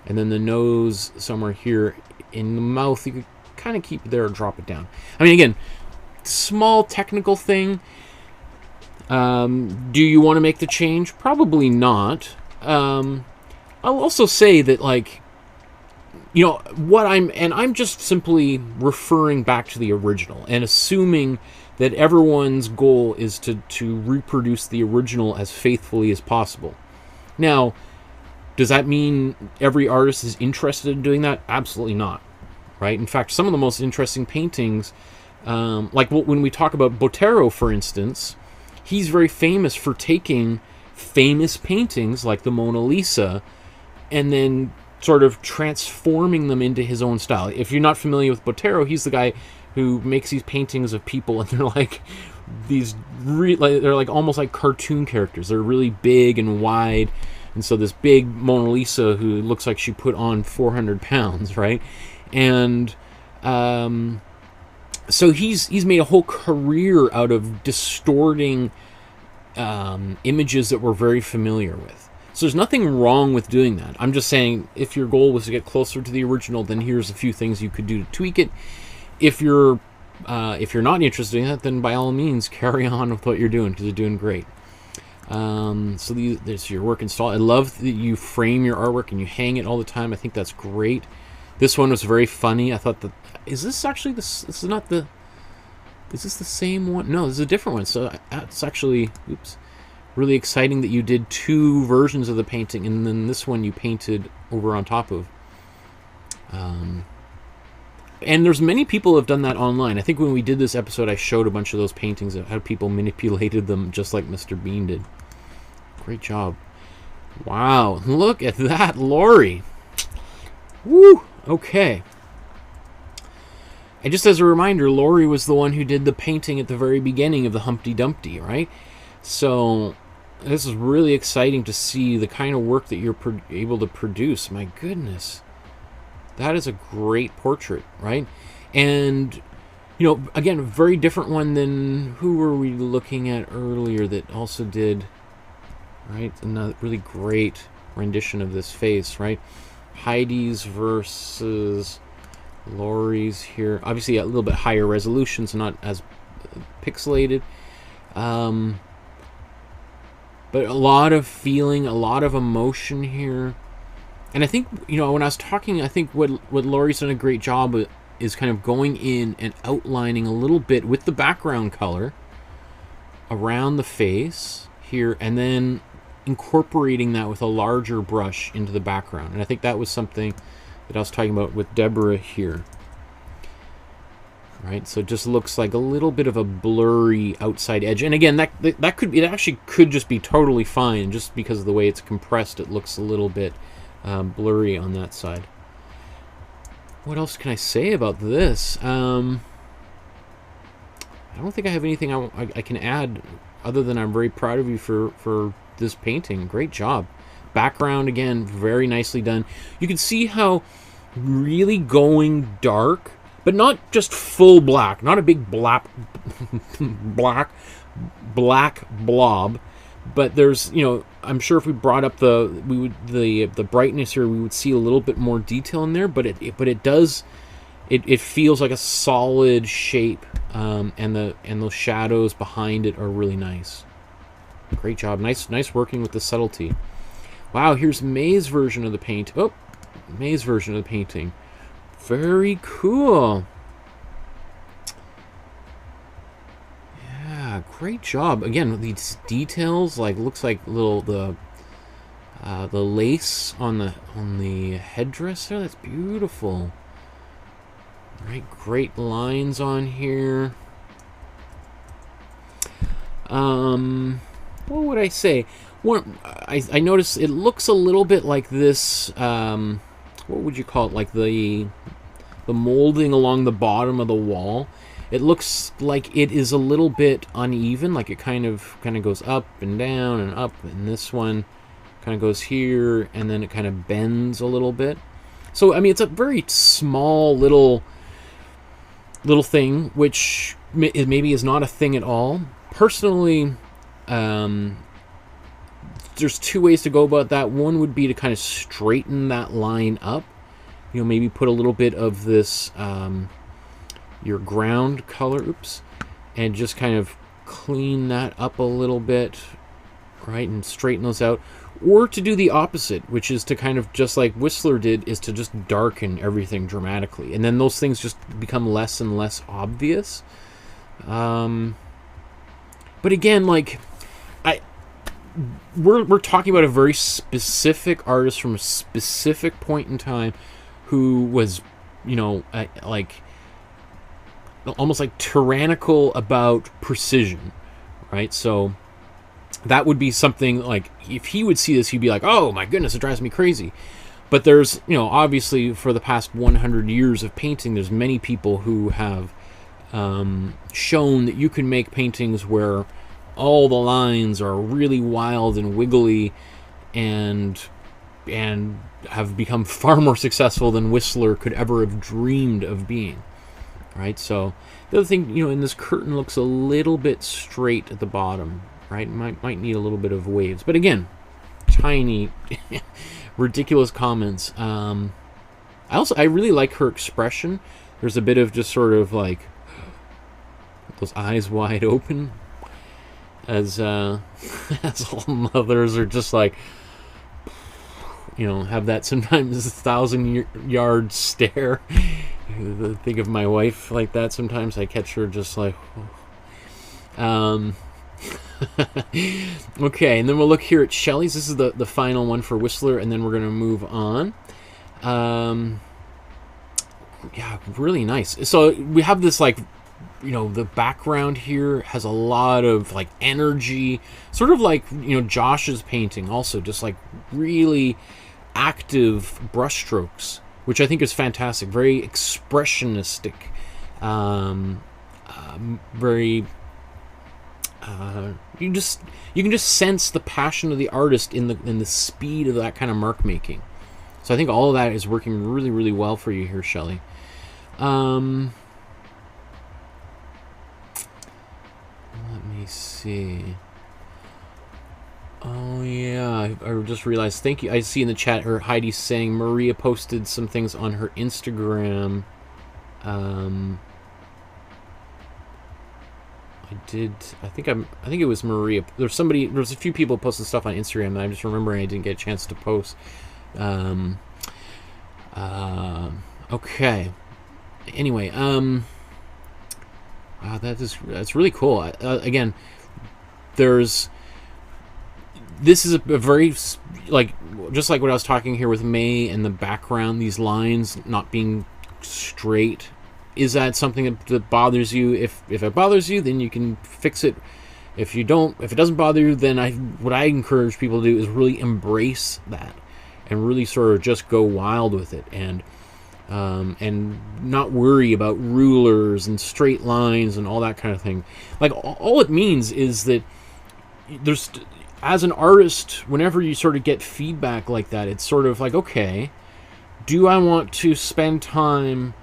and then the nose somewhere here. In the mouth, you could kind of keep it there or drop it down. I mean, again, small technical thing. Do you want to make the change? Probably not. I'll also say that, like, you know, I'm just simply referring back to the original and assuming that everyone's goal is to reproduce the original as faithfully as possible. Now, does that mean every artist is interested in doing that? Absolutely not, right? In fact, some of the most interesting paintings, like when we talk about Botero, for instance, he's very famous for taking famous paintings like the Mona Lisa and then sort of transforming them into his own style. If you're not familiar with Botero, he's the guy who makes these paintings of people, and they're like they're like almost like cartoon characters. They're really big and wide, and so this big Mona Lisa who looks like she put on 400 pounds, right? And so he's made a whole career out of distorting images that we're very familiar with. So there's nothing wrong with doing that. I'm just saying, if your goal was to get closer to the original, then here's a few things you could do to tweak it. If you're not interested in that, then by all means carry on with what you're doing, because you're doing great. So there's your work installed. I love that you frame your artwork and you hang it all the time. I think that's great. This one was very funny. I thought is this actually this is not the is this the same one? No, this is a different one. So it's actually really exciting that you did two versions of the painting, and then this one you painted over on top of. And there's many people who have done that online. I think when we did this episode, I showed a bunch of those paintings of how people manipulated them just like Mr. Bean did. Great job. Wow, look at that, Lori. Woo, okay. And just as a reminder, Lori was the one who did the painting at the very beginning of the Humpty Dumpty, right? So this is really exciting to see the kind of work that you're able to produce. My goodness. That is a great portrait, right? And, you know, again, a very different one than who were we looking at earlier that also did, right? Another really great rendition of this face, right? Heidi's versus Lori's here. Obviously a little bit higher resolution, so not as pixelated. But a lot of feeling, a lot of emotion here. And I think, you know, when I was talking, I think what Lori's done a great job with is kind of going in and outlining a little bit with the background color around the face here, and then incorporating that with a larger brush into the background. And I think that was something that I was talking about with Deborah here. Right, so it just looks like a little bit of a blurry outside edge, and again, it actually could just be totally fine, just because of the way it's compressed. It looks a little bit blurry on that side. What else can I say about this? I don't think I have anything I can add other than I'm very proud of you for this painting. Great job. Background again, very nicely done. You can see how really going dark. But not just full black, not a big black blob, but there's, you know, I'm sure if we brought up the brightness here, we would see a little bit more detail in there, but it feels like a solid shape, and those shadows behind it are really nice. Great job, nice working with the subtlety. Wow, here's May's version of the paint. Oh, May's version of the painting. Very cool. Yeah, great job. Again, these details, like, looks like the lace on the headdress there. That's beautiful. Right, great lines on here. What would I say? I noticed it looks a little bit like this. What would you call it? Like the molding along the bottom of the wall. It looks like it is a little bit uneven, like it kind of goes up and down and up, and this one kind of goes here, and then it kind of bends a little bit. So I mean, it's a very small little thing, which maybe is not a thing at all. Personally, there's two ways to go about that. One would be to kind of straighten that line up. You know, maybe put a little bit of this, your ground color, and just kind of clean that up a little bit, right, and straighten those out. or to do the opposite, which is to kind of, just like Whistler did, is to just darken everything dramatically, and then those things just become less and less obvious. But again, like, we're talking about a very specific artist from a specific point in time who was, you know, like, almost like tyrannical about precision, right? So that would be something like, if he would see this, he'd be like, oh my goodness, it drives me crazy. But there's, you know, obviously for the past 100 years of painting, there's many people who have shown that you can make paintings where all the lines are really wild and wiggly, and have become far more successful than Whistler could ever have dreamed of being. Right? So the other thing, you know, in this curtain looks a little bit straight at the bottom, right? Might need a little bit of waves. But again, tiny, ridiculous comments. I really like her expression. There's a bit of just sort of like those eyes wide open, as all mothers are just like, you know, have that sometimes 1,000-yard stare. Think of my wife like that sometimes. I catch her just like, okay, and then we'll look here at Shelley's. This is the final one for Whistler, and then we're going to move on. Yeah, really nice. So we have this, like, you know, the background here has a lot of like energy, sort of like, you know, Josh's painting also, just like really active brushstrokes, which I think is fantastic. Very expressionistic, very you can just sense the passion of the artist in the speed of that kind of mark making. So I think all of that is working really, really well for you here, Shelley. Let me see. Oh yeah, I just realized. Thank you. I see in the chat her Heidi's saying Maria posted some things on her Instagram. I think it was Maria. There's a few people posting stuff on Instagram, and I'm just remembering I didn't get a chance to post. Okay. Anyway, wow, that's really cool. Again, this is a very, like, just like what I was talking here with May and the background, these lines not being straight. Is that something that bothers you? If it bothers you, then you can fix it. If it doesn't bother you, then what I encourage people to do is really embrace that and really sort of just go wild with it, and not worry about rulers and straight lines and all that kind of thing. Like, all it means is that there's, as an artist, whenever you sort of get feedback like that, it's sort of like, okay, do I want to spend time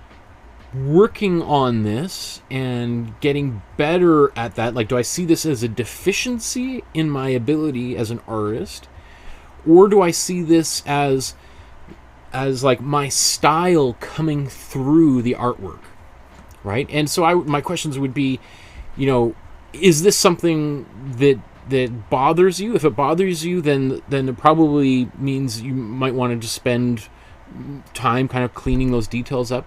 working on this and getting better at that? Like, do I see this as a deficiency in my ability as an artist, or do I see this as like my style coming through the artwork, right? And so my questions would be, you know, is this something that bothers you? If it bothers you, then it probably means you might want to just spend time kind of cleaning those details up.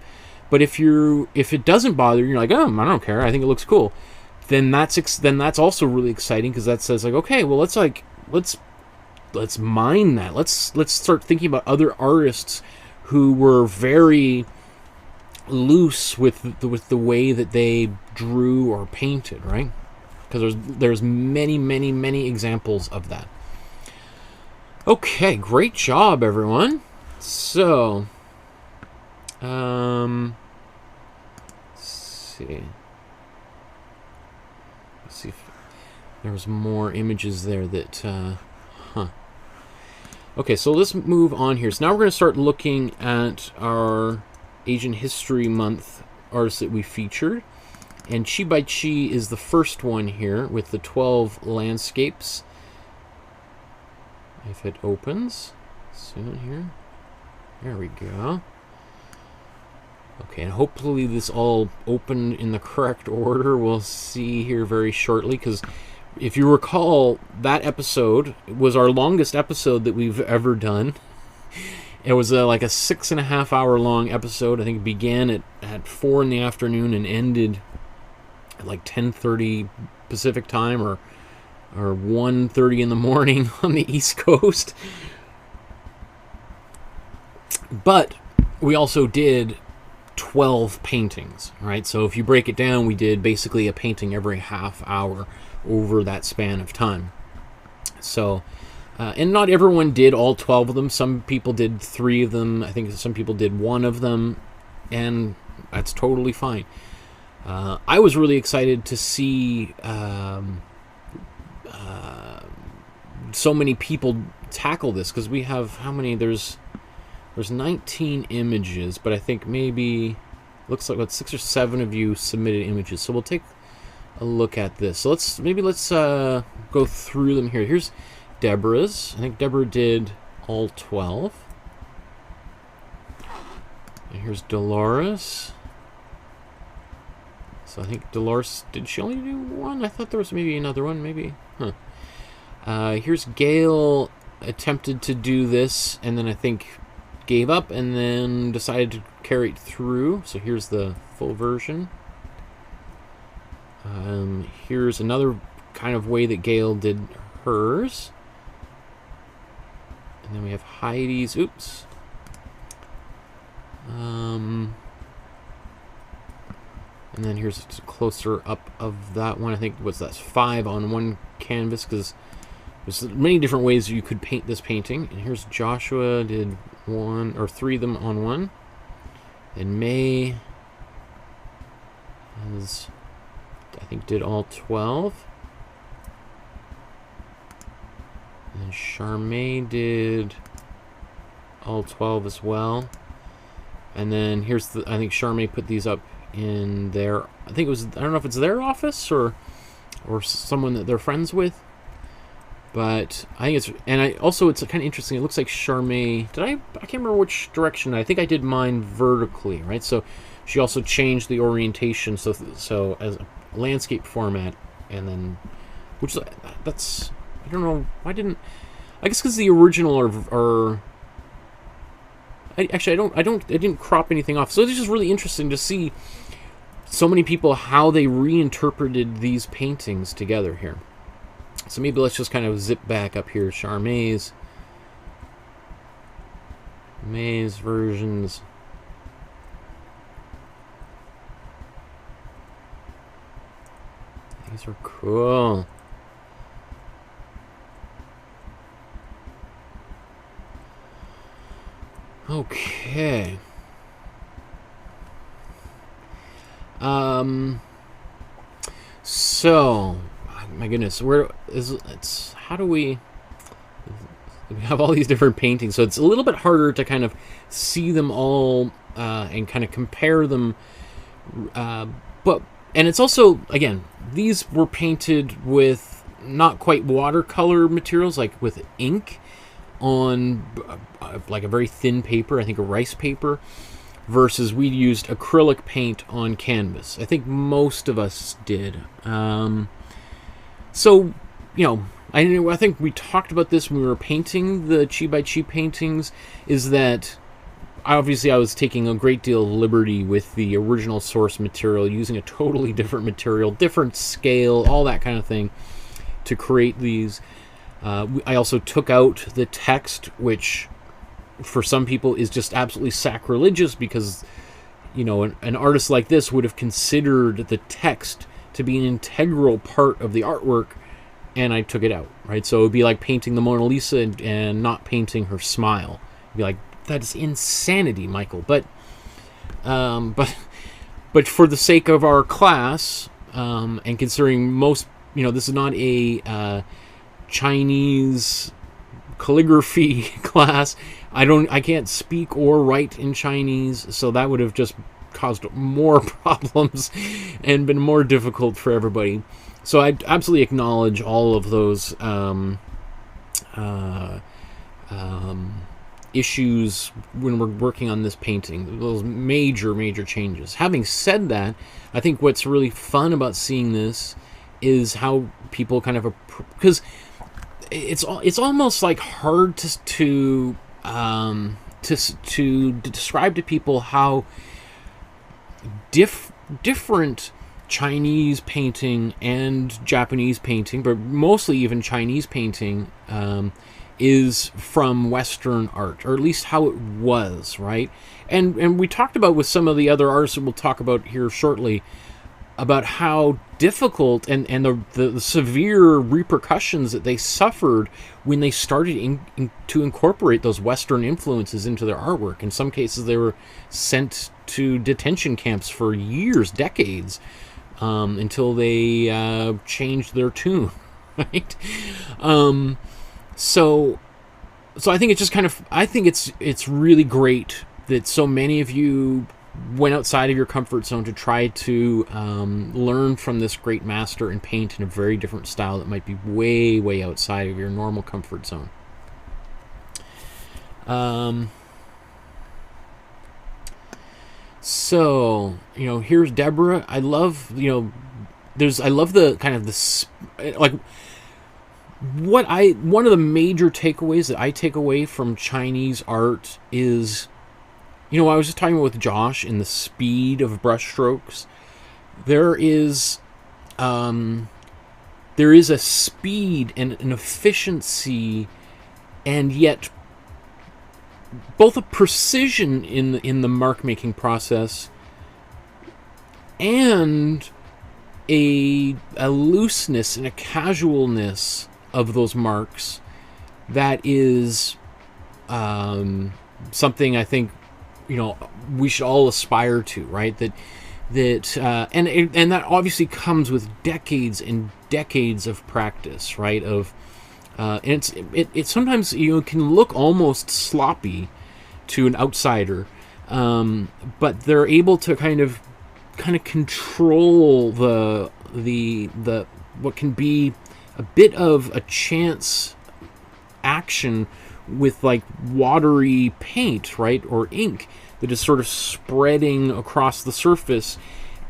But if it doesn't bother you, you're like, oh, I don't care, I think it looks cool, then that's also really exciting, because that says, like, okay, well, let's mine that. Let's start thinking about other artists who were very loose with the way that they drew or painted, right? Because there's many examples of that. Okay, great job, everyone. So, let's see if there's more images there that, Okay, so let's move on here. So now we're going to start looking at our Asian History Month artists that we featured. And Chi by Chi is the first one here with the 12 landscapes. If it opens soon here. There we go. Okay, and hopefully this all opened in the correct order. We'll see here very shortly, because If you recall, that episode was our longest episode that we've ever done. It was like a 6.5 hour long episode. I think it began at 4 in the afternoon and ended at like 10:30 Pacific time, or 1:30 in the morning on the East Coast. But we also did 12 paintings, right? So if you break it down, we did basically a painting every half hour over that span of time. So, and not everyone did all 12 of them. Some people did 3 of them. I think some people did 1 of them, and that's totally fine. I was really excited to see so many people tackle this, because we have, how many? There's 19 images, but I think maybe, looks like about 6 or 7 of you submitted images. So we'll take a look at this. So let's go through them here. Here's Deborah's. I think Deborah did all 12. And here's Dolores. So I think Dolores, did she only do 1? I thought there was maybe another one, maybe. Here's Gail, attempted to do this, and then I think gave up, and then decided to carry it through. So here's the full version. Here's another kind of way that Gail did hers. And then we have Heidi's. Oops. And then here's a closer up of that one. I think that's 5 on one canvas, because there's many different ways you could paint this painting. And here's Joshua, did 1 or 3 of them on one. And May has, I think, did all 12. And Charmaine did all 12 as well. And then here's the, I think Charmaine put these up in their, I think it was, I don't know if it's their office or someone that they're friends with. But I think it's, and it's kind of interesting. It looks like Charmaine, I can't remember which direction. I think I did mine vertically, right? So she also changed the orientation, so as a landscape format, and then, which, that's, I don't know, why didn't, I guess because the original are I didn't crop anything off. So it's just really interesting to see so many people, how they reinterpreted these paintings together here. So maybe let's just kind of zip back up here. Charmaine's versions. These are cool. Okay. So, my goodness, how do we have all these different paintings? So it's a little bit harder to kind of see them all and kind of compare them. And it's also, again, these were painted with not quite watercolor materials, like with ink on like a very thin paper, I think a rice paper, versus we used acrylic paint on canvas. I think most of us did. So, I think we talked about this when we were painting the Chi by Chi paintings, is that obviously I was taking a great deal of liberty with the original source material, using a totally different material, different scale, all that kind of thing to create these. I also took out the text, which for some people is just absolutely sacrilegious, because an artist like this would have considered the text to be an integral part of the artwork, and I took it out, right? So it would be like painting the Mona Lisa and not painting her smile. It'd be like, that is insanity, Michael. But for the sake of our class, and considering most, this is not a Chinese calligraphy class. I can't speak or write in Chinese, so that would have just caused more problems and been more difficult for everybody. So I absolutely acknowledge all of those issues when we're working on this painting, those major changes. Having said that, I think what's really fun about seeing this is how people kind of, because it's almost like hard to describe to people how different Chinese painting and Japanese painting, but mostly even Chinese painting, is from Western art, or at least how it was, right? And we talked about with some of the other artists that we'll talk about here shortly, about how difficult and the severe repercussions that they suffered when they started to incorporate those Western influences into their artwork. In some cases, they were sent to detention camps for years, decades, until they changed their tune, right? So I think it's just kind of, I think it's really great that so many of you went outside of your comfort zone to try to learn from this great master and paint in a very different style that might be way, way outside of your normal comfort zone. So, here's Deborah. I love, I love the kind of this, like, one of the major takeaways that I take away from Chinese art is, I was just talking with Josh in the speed of brushstrokes. There is a speed and an efficiency, and yet both a precision in the mark making process and a looseness and a casualness of those marks that is something I think we should all aspire to, right? And that obviously comes with decades and decades of practice, right? And it sometimes can look almost sloppy to an outsider, but they're able to kind of control the what can be a bit of a chance action with like watery paint, right, or ink that is sort of spreading across the surface,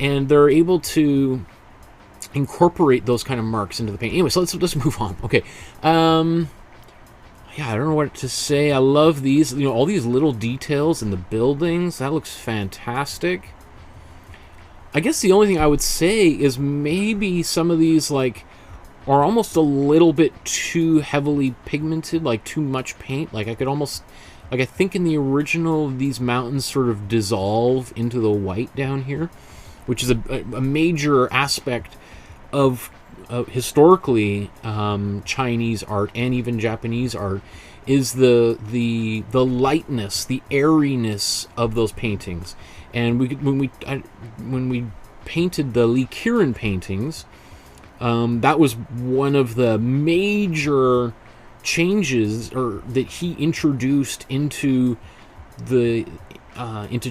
and they're able to incorporate those kind of marks into the paint. Anyway, so let's move on. Okay, yeah, I don't know what to say. I love these, all these little details in the buildings. That looks fantastic. I guess the only thing I would say is maybe some of these are almost a little bit too heavily pigmented, like too much paint. Like I think in the original, these mountains sort of dissolve into the white down here, which is a major aspect of historically Chinese art and even Japanese art, is the lightness, the airiness of those paintings. And when we painted the Lee Kieran paintings, that was one of the major changes that he introduced into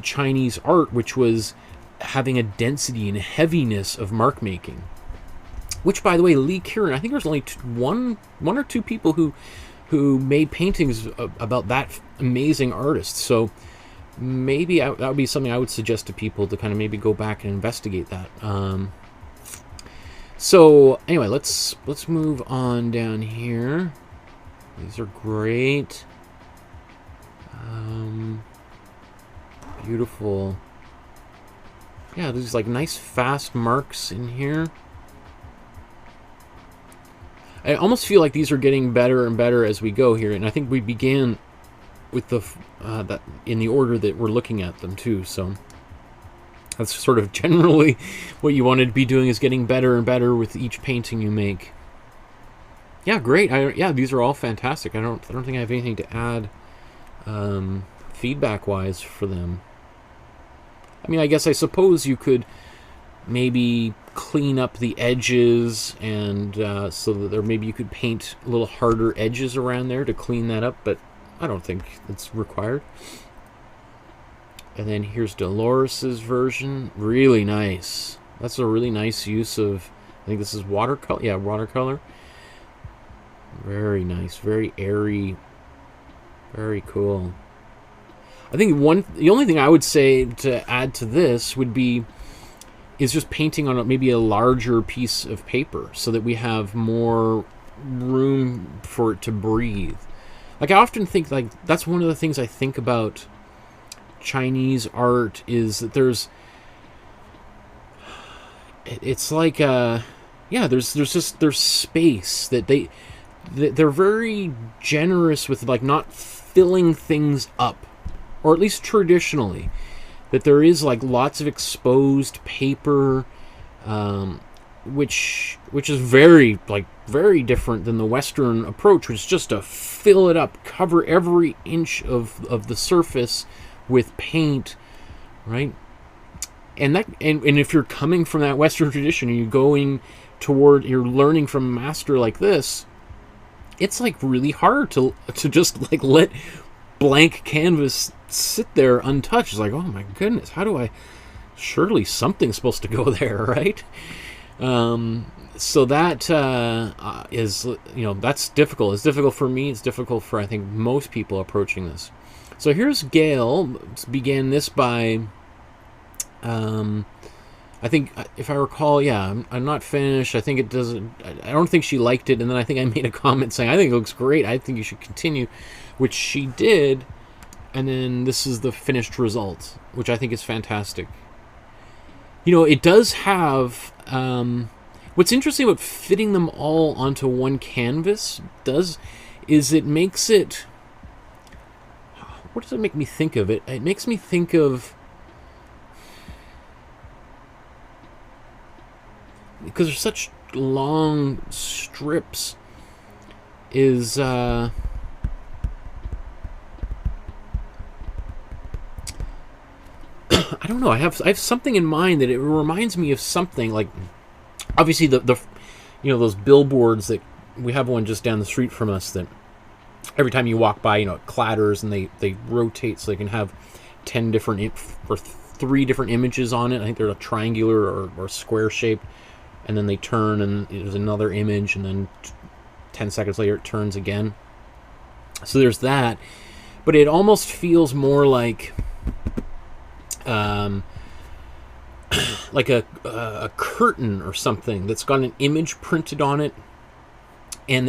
Chinese art, which was having a density and heaviness of mark making. Which, by the way, Lee Kieran, I think there's only one or two people who made paintings about that amazing artist. So maybe that would be something I would suggest to people to kind of maybe go back and investigate that. So anyway, let's move on down here. These are great. Beautiful. Yeah, there's like nice fast marks in here. I almost feel like these are getting better and better as we go here, and I think we began with that in the order that we're looking at them too. So that's sort of generally what you wanted to be doing, is getting better and better with each painting you make. Yeah, great. Yeah, these are all fantastic. I don't think I have anything to add feedback-wise for them. I mean, I suppose you could maybe clean up the edges, and so that maybe you could paint a little harder edges around there to clean that up, but I don't think it's required. And then here's Dolores's version. Really nice. That's a really nice use of, I think this is watercolor. Yeah, watercolor. Very nice. Very airy. Very cool. I think the only thing I would say to add to this would be, is just painting on maybe a larger piece of paper so that we have more room for it to breathe. Like, I often think, like, that's one of the things I think about Chinese art, is that there's like there's space, that they're very generous with, like, not filling things up, or at least traditionally, that there is, like, lots of exposed paper, which is very different than the Western approach, which is just to fill it up, cover every inch of the surface with paint, right? And if you're coming from that Western tradition and you're learning from a master like this, it's, like, really hard to just, like, let blank canvas sit there untouched. It's like, oh my goodness, surely something's supposed to go there, right? So that is, that's difficult. It's difficult for me. It's difficult for, I think, most people approaching this. So here's Gail. Began this by, I think, if I recall, yeah, I'm not finished. I think it doesn't, I don't think she liked it. And then I think I made a comment saying, I think it looks great. I think you should continue, which she did. And then this is the finished result, which I think is fantastic. It does have, what's interesting about fitting them all onto one canvas is it makes it, what does it make me think of it? It makes me think of, because there's such long strips, is, I don't know. I have something in mind that it reminds me of something, like, obviously the those billboards that we have, one just down the street from us, that every time you walk by, it clatters and they rotate so they can have 10 different or 3 different images on it. I think they're a triangular or square shaped, and then they turn and there's another image, and then 10 seconds later it turns again. So there's that, but it almost feels more like a curtain or something that's got an image printed on it, and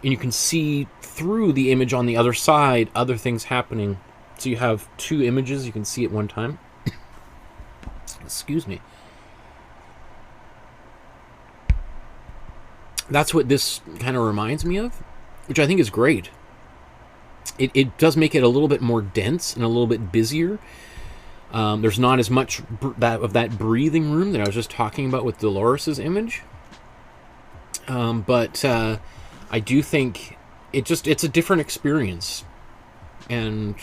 you can see through the image on the other side other things happening. So you have 2 images you can see at one time. Excuse me. That's what this kind of reminds me of, which I think is great. It does make it a little bit more dense and a little bit busier. There's not as much of that breathing room that I was just talking about with Dolores's image. But I do think it's a different experience. And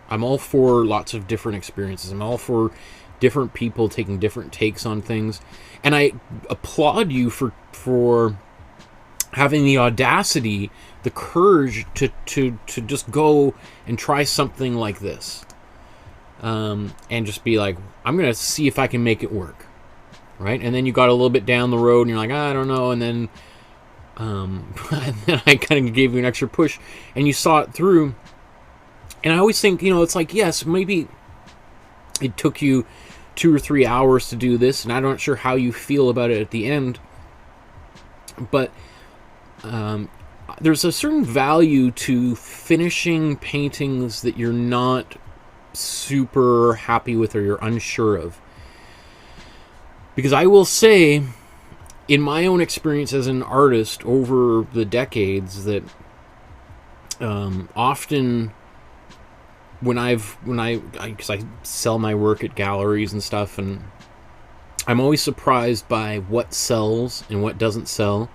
I'm all for lots of different experiences. I'm all for different people taking different takes on things. And I applaud you for having the audacity, the courage to just go and try something like this. And just be like, I'm going to see if I can make it work. Right? And then you got a little bit down the road and you're like, I don't know. And then, and then I kind of gave you an extra push and you saw it through. And I always think, it's like, yes, maybe it took you 2 or 3 hours to do this, and I'm not sure how you feel about it at the end. But there's a certain value to finishing paintings that you're not super happy with or you're unsure of. Because I will say, in my own experience as an artist over the decades, that often because I sell my work at galleries and stuff, and I'm always surprised by what sells and what doesn't sell.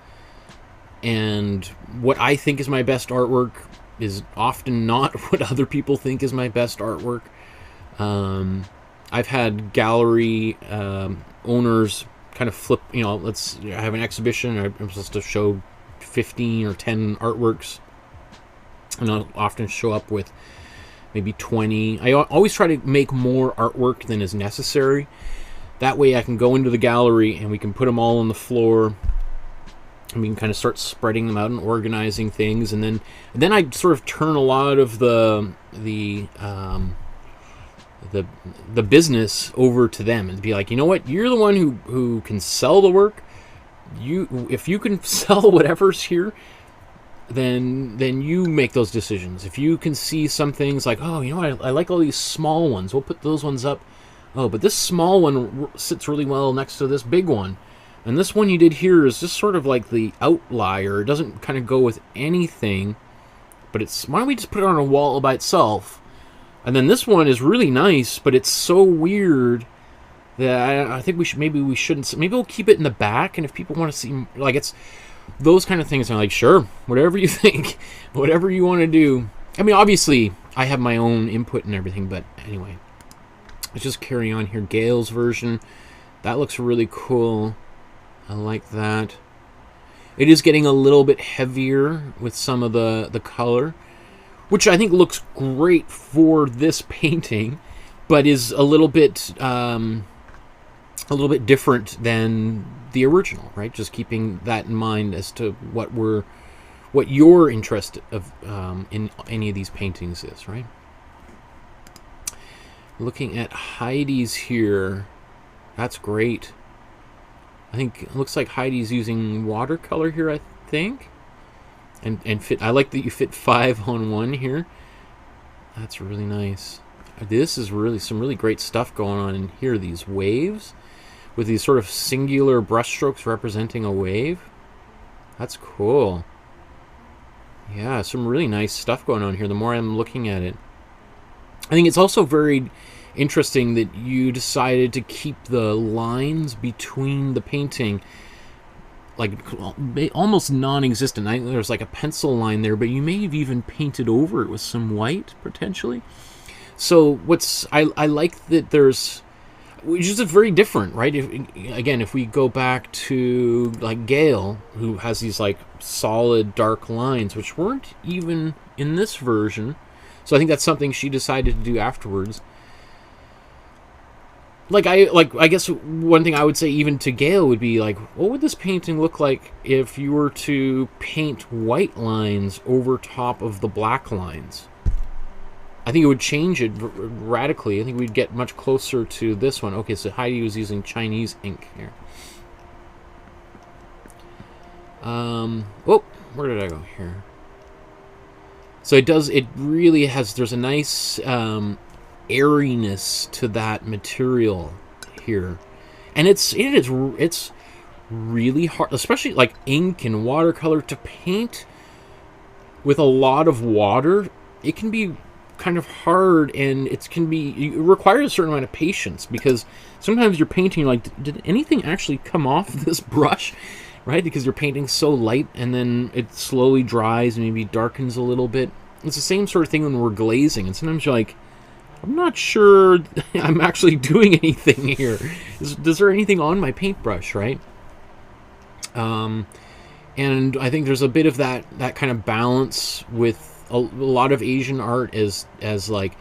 And what I think is my best artwork is often not what other people think is my best artwork. I've had gallery owners kind of flip, I have an exhibition, I'm supposed to show 15 or 10 artworks, and I'll often show up with maybe 20. I always try to make more artwork than is necessary. That way I can go into the gallery and we can put them all on the floor, and we can kind of start spreading them out and organizing things. And then I sort of turn a lot of the the business over to them and be like, you know what, you're the one who can sell the work. If you can sell whatever's here, then you make those decisions. If you can see some things like, oh, you know what, I like all these small ones, we'll put those ones up. Oh, but this small one sits really well next to this big one. And this one you did here is just sort of like the outlier. It doesn't kind of go with anything. But why don't we just put it on a wall by itself? And then this one is really nice, but it's so weird that I think maybe we shouldn't. Maybe we'll keep it in the back, and if people want to see, like, it's those kind of things. I'm like, sure, whatever you think, whatever you want to do. I mean, obviously, I have my own input and everything, but anyway, let's just carry on here. Gail's version, that looks really cool. I like that. It is getting a little bit heavier with some of the color, which I think looks great for this painting, but is a little bit different than the original, right? Just keeping that in mind as to what your interest of in any of these paintings is, right? Looking at Heidi's here, that's great. I think it looks like Heidi's using watercolor here, I think. And fit. I like that you fit 5 on 1 here. That's really nice. This is really some really great stuff going on in here. These waves with these sort of singular brushstrokes representing a wave. That's cool. Yeah, some really nice stuff going on here the more I'm looking at it. I think it's also very interesting that you decided to keep the lines between the painting like almost non-existent. There's like a pencil line there, but you may have even painted over it with some white potentially. So I like that there's, which is very different, right? If we go back to like Gail, who has these like solid dark lines, which weren't even in this version. So I think that's something she decided to do afterwards. I guess one thing I would say even to Gail would be like, what would this painting look like if you were to paint white lines over top of the black lines? I think it would change it radically. I think we'd get much closer to this one. Okay, so Heidi was using Chinese ink here. Oh, where did I go here? So it really has, there's a nice airiness to that material here, and it's really hard, especially like ink and watercolor, to paint with a lot of water. It can be kind of hard, and it requires a certain amount of patience, because sometimes you're painting like, did anything actually come off this brush, right? Because you're painting so light, and then it slowly dries and maybe darkens a little bit. It's the same sort of thing when we're glazing, and sometimes you're like, I'm not sure I'm actually doing anything here. Is there anything on my paintbrush, right? And I think there's a bit of that kind of balance with a lot of Asian art as like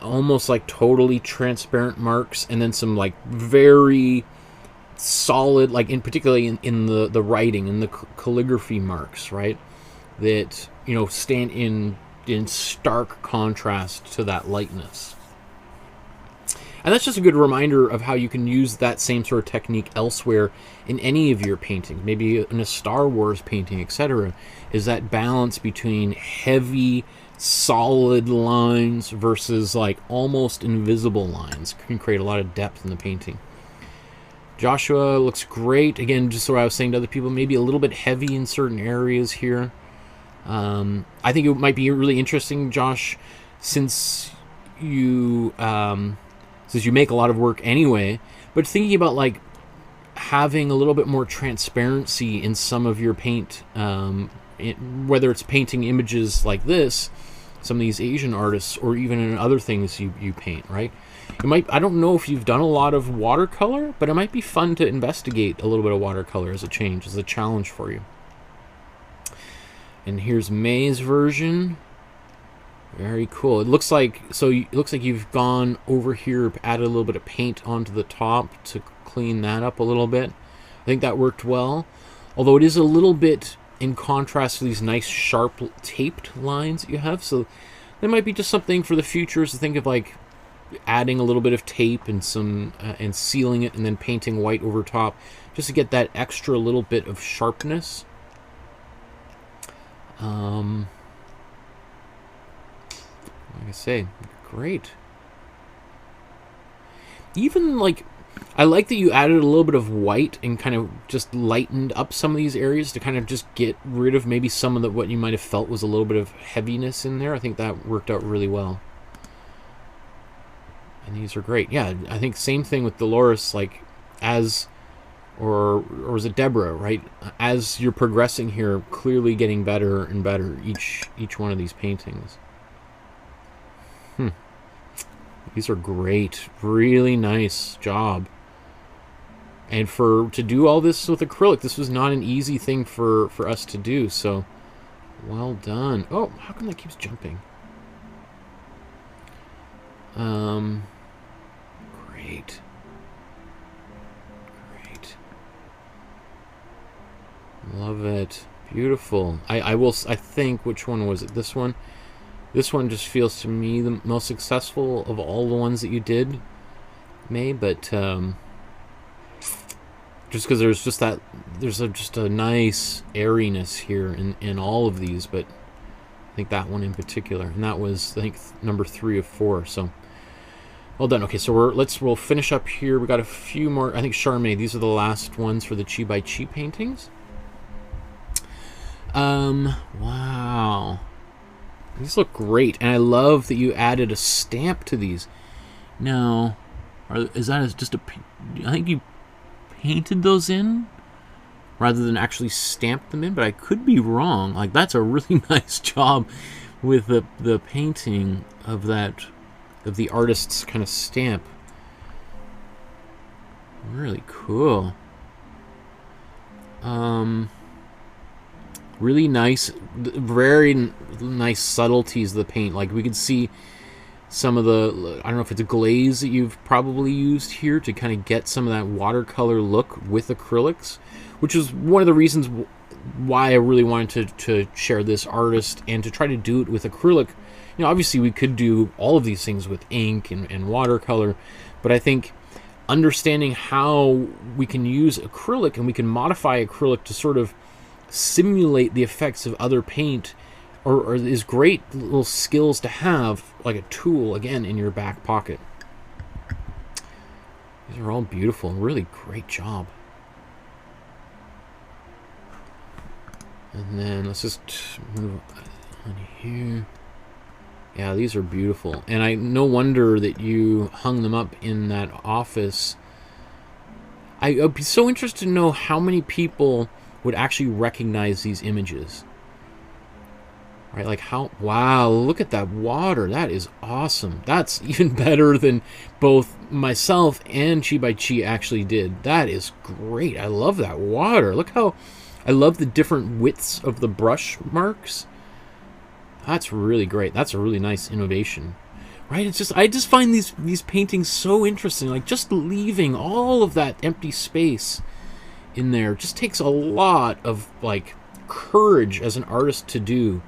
almost like totally transparent marks, and then some like very solid, like particularly in the writing and the calligraphy marks, right? That, you know, stand in stark contrast to that lightness. And that's just a good reminder of how you can use that same sort of technique elsewhere in any of your paintings, maybe in a Star Wars painting, etc. Is that balance between heavy, solid lines versus like almost invisible lines can create a lot of depth in the painting. Joshua looks great. Again, just what I was saying to other people, maybe a little bit heavy in certain areas here. I think it might be really interesting, Josh, since you make a lot of work anyway, but thinking about like having a little bit more transparency in some of your paint, whether it's painting images like this, some of these Asian artists, or even in other things you paint, right? I don't know if you've done a lot of watercolor, but it might be fun to investigate a little bit of watercolor as a change, as a challenge for you. And here's May's version. Very cool. It looks like you've gone over here, added a little bit of paint onto the top to clean that up a little bit. I think that worked well. Although it is a little bit in contrast to these nice sharp taped lines that you have. So there might be just something for the future, is to think of like adding a little bit of tape and some and sealing it, and then painting white over top, just to get that extra little bit of sharpness. Like I say, great. Even like, I like that you added a little bit of white and kind of just lightened up some of these areas to kind of just get rid of maybe some of the, what you might have felt was a little bit of heaviness in there. I think that worked out really well. And these are great. Yeah, I think same thing with Dolores, like as, or was it Deborah, right? As you're progressing here, clearly getting better and better each one of these paintings. These are great. Really nice job. And to do all this with acrylic, this was not an easy thing for us to do, so well done. Oh, how come that keeps jumping? Great. Great. Love it. Beautiful. I think, which one was it? This one? This one just feels to me the most successful of all the ones that you did, May, but just because there's just that, there's just a nice airiness here in all of these, but I think that one in particular, and that was, I think, number 3 of 4, so well done. Okay, so we'll finish up here. We got a few more, I think, Charmaine, these are the last ones for the Chi by Chi paintings. Wow. These look great, and I love that you added a stamp to these. Now, is that just a... I think you painted those in rather than actually stamped them in, but I could be wrong. Like, that's a really nice job with the painting of that, of the artist's kind of stamp. Really cool. Really nice, very nice subtleties of the paint. Like, we could see some of the, I don't know if it's a glaze that you've probably used here to kind of get some of that watercolor look with acrylics, which is one of the reasons why I really wanted to share this artist and to try to do it with acrylic. You know, obviously we could do all of these things with ink and watercolor, but I think understanding how we can use acrylic and we can modify acrylic to sort of simulate the effects of other paint or is great little skills to have, like a tool, again, in your back pocket. These are all beautiful. Really great job. And then let's just move on here. Yeah, these are beautiful. And no wonder that you hung them up in that office. I'd be so interested to know how many people would actually recognize these images. Right, like how, wow, look at that water. That is awesome. That's even better than both myself and Chi by Chi actually did. That is great. I love that water. Look how, I love the different widths of the brush marks. That's really great. That's a really nice innovation. Right, it's just, I just find these paintings so interesting. Like, just leaving all of that empty space in there just takes a lot of, like, courage as an artist to do.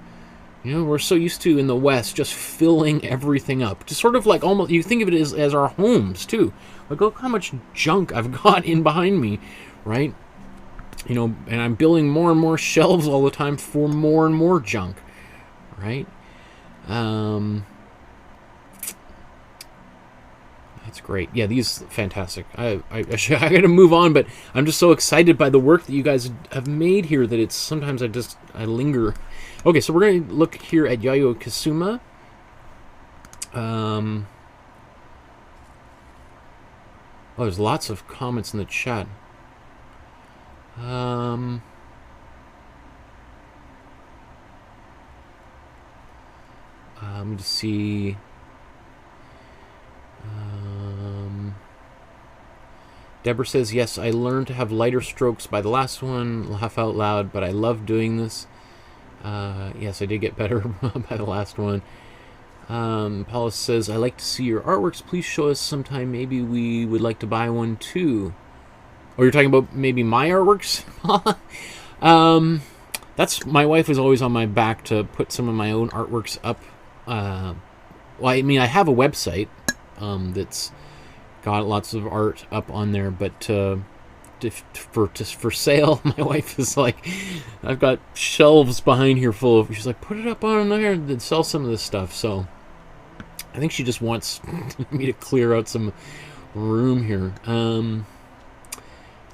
You know, we're so used to, in the West, just filling everything up. Just sort of like, almost, you think of it as our homes, too. Like, look how much junk I've got in behind me, right? You know, and I'm building more and more shelves all the time for more and more junk, right? That's great. Yeah, these fantastic. I got to move on, but I'm just so excited by the work that you guys have made here that it's sometimes I linger. Okay, so we're going to look here at Yayoi Kusama. Oh, there's lots of comments in the chat. Let me just see. Deborah says, yes, I learned to have lighter strokes by the last one. Laugh out loud, but I love doing this. Yes, I did get better by the last one. Paula says, I like to see your artworks. Please show us sometime. Maybe we would like to buy one too. Oh, you're talking about maybe my artworks? That's, my wife is always on my back to put some of my own artworks up. Well, I mean, I have a website. that's got lots of art up on there, but for sale, my wife is like, I've got shelves behind here full of, she's like, put it up on there and sell some of this stuff. So I think she just wants me to clear out some room here.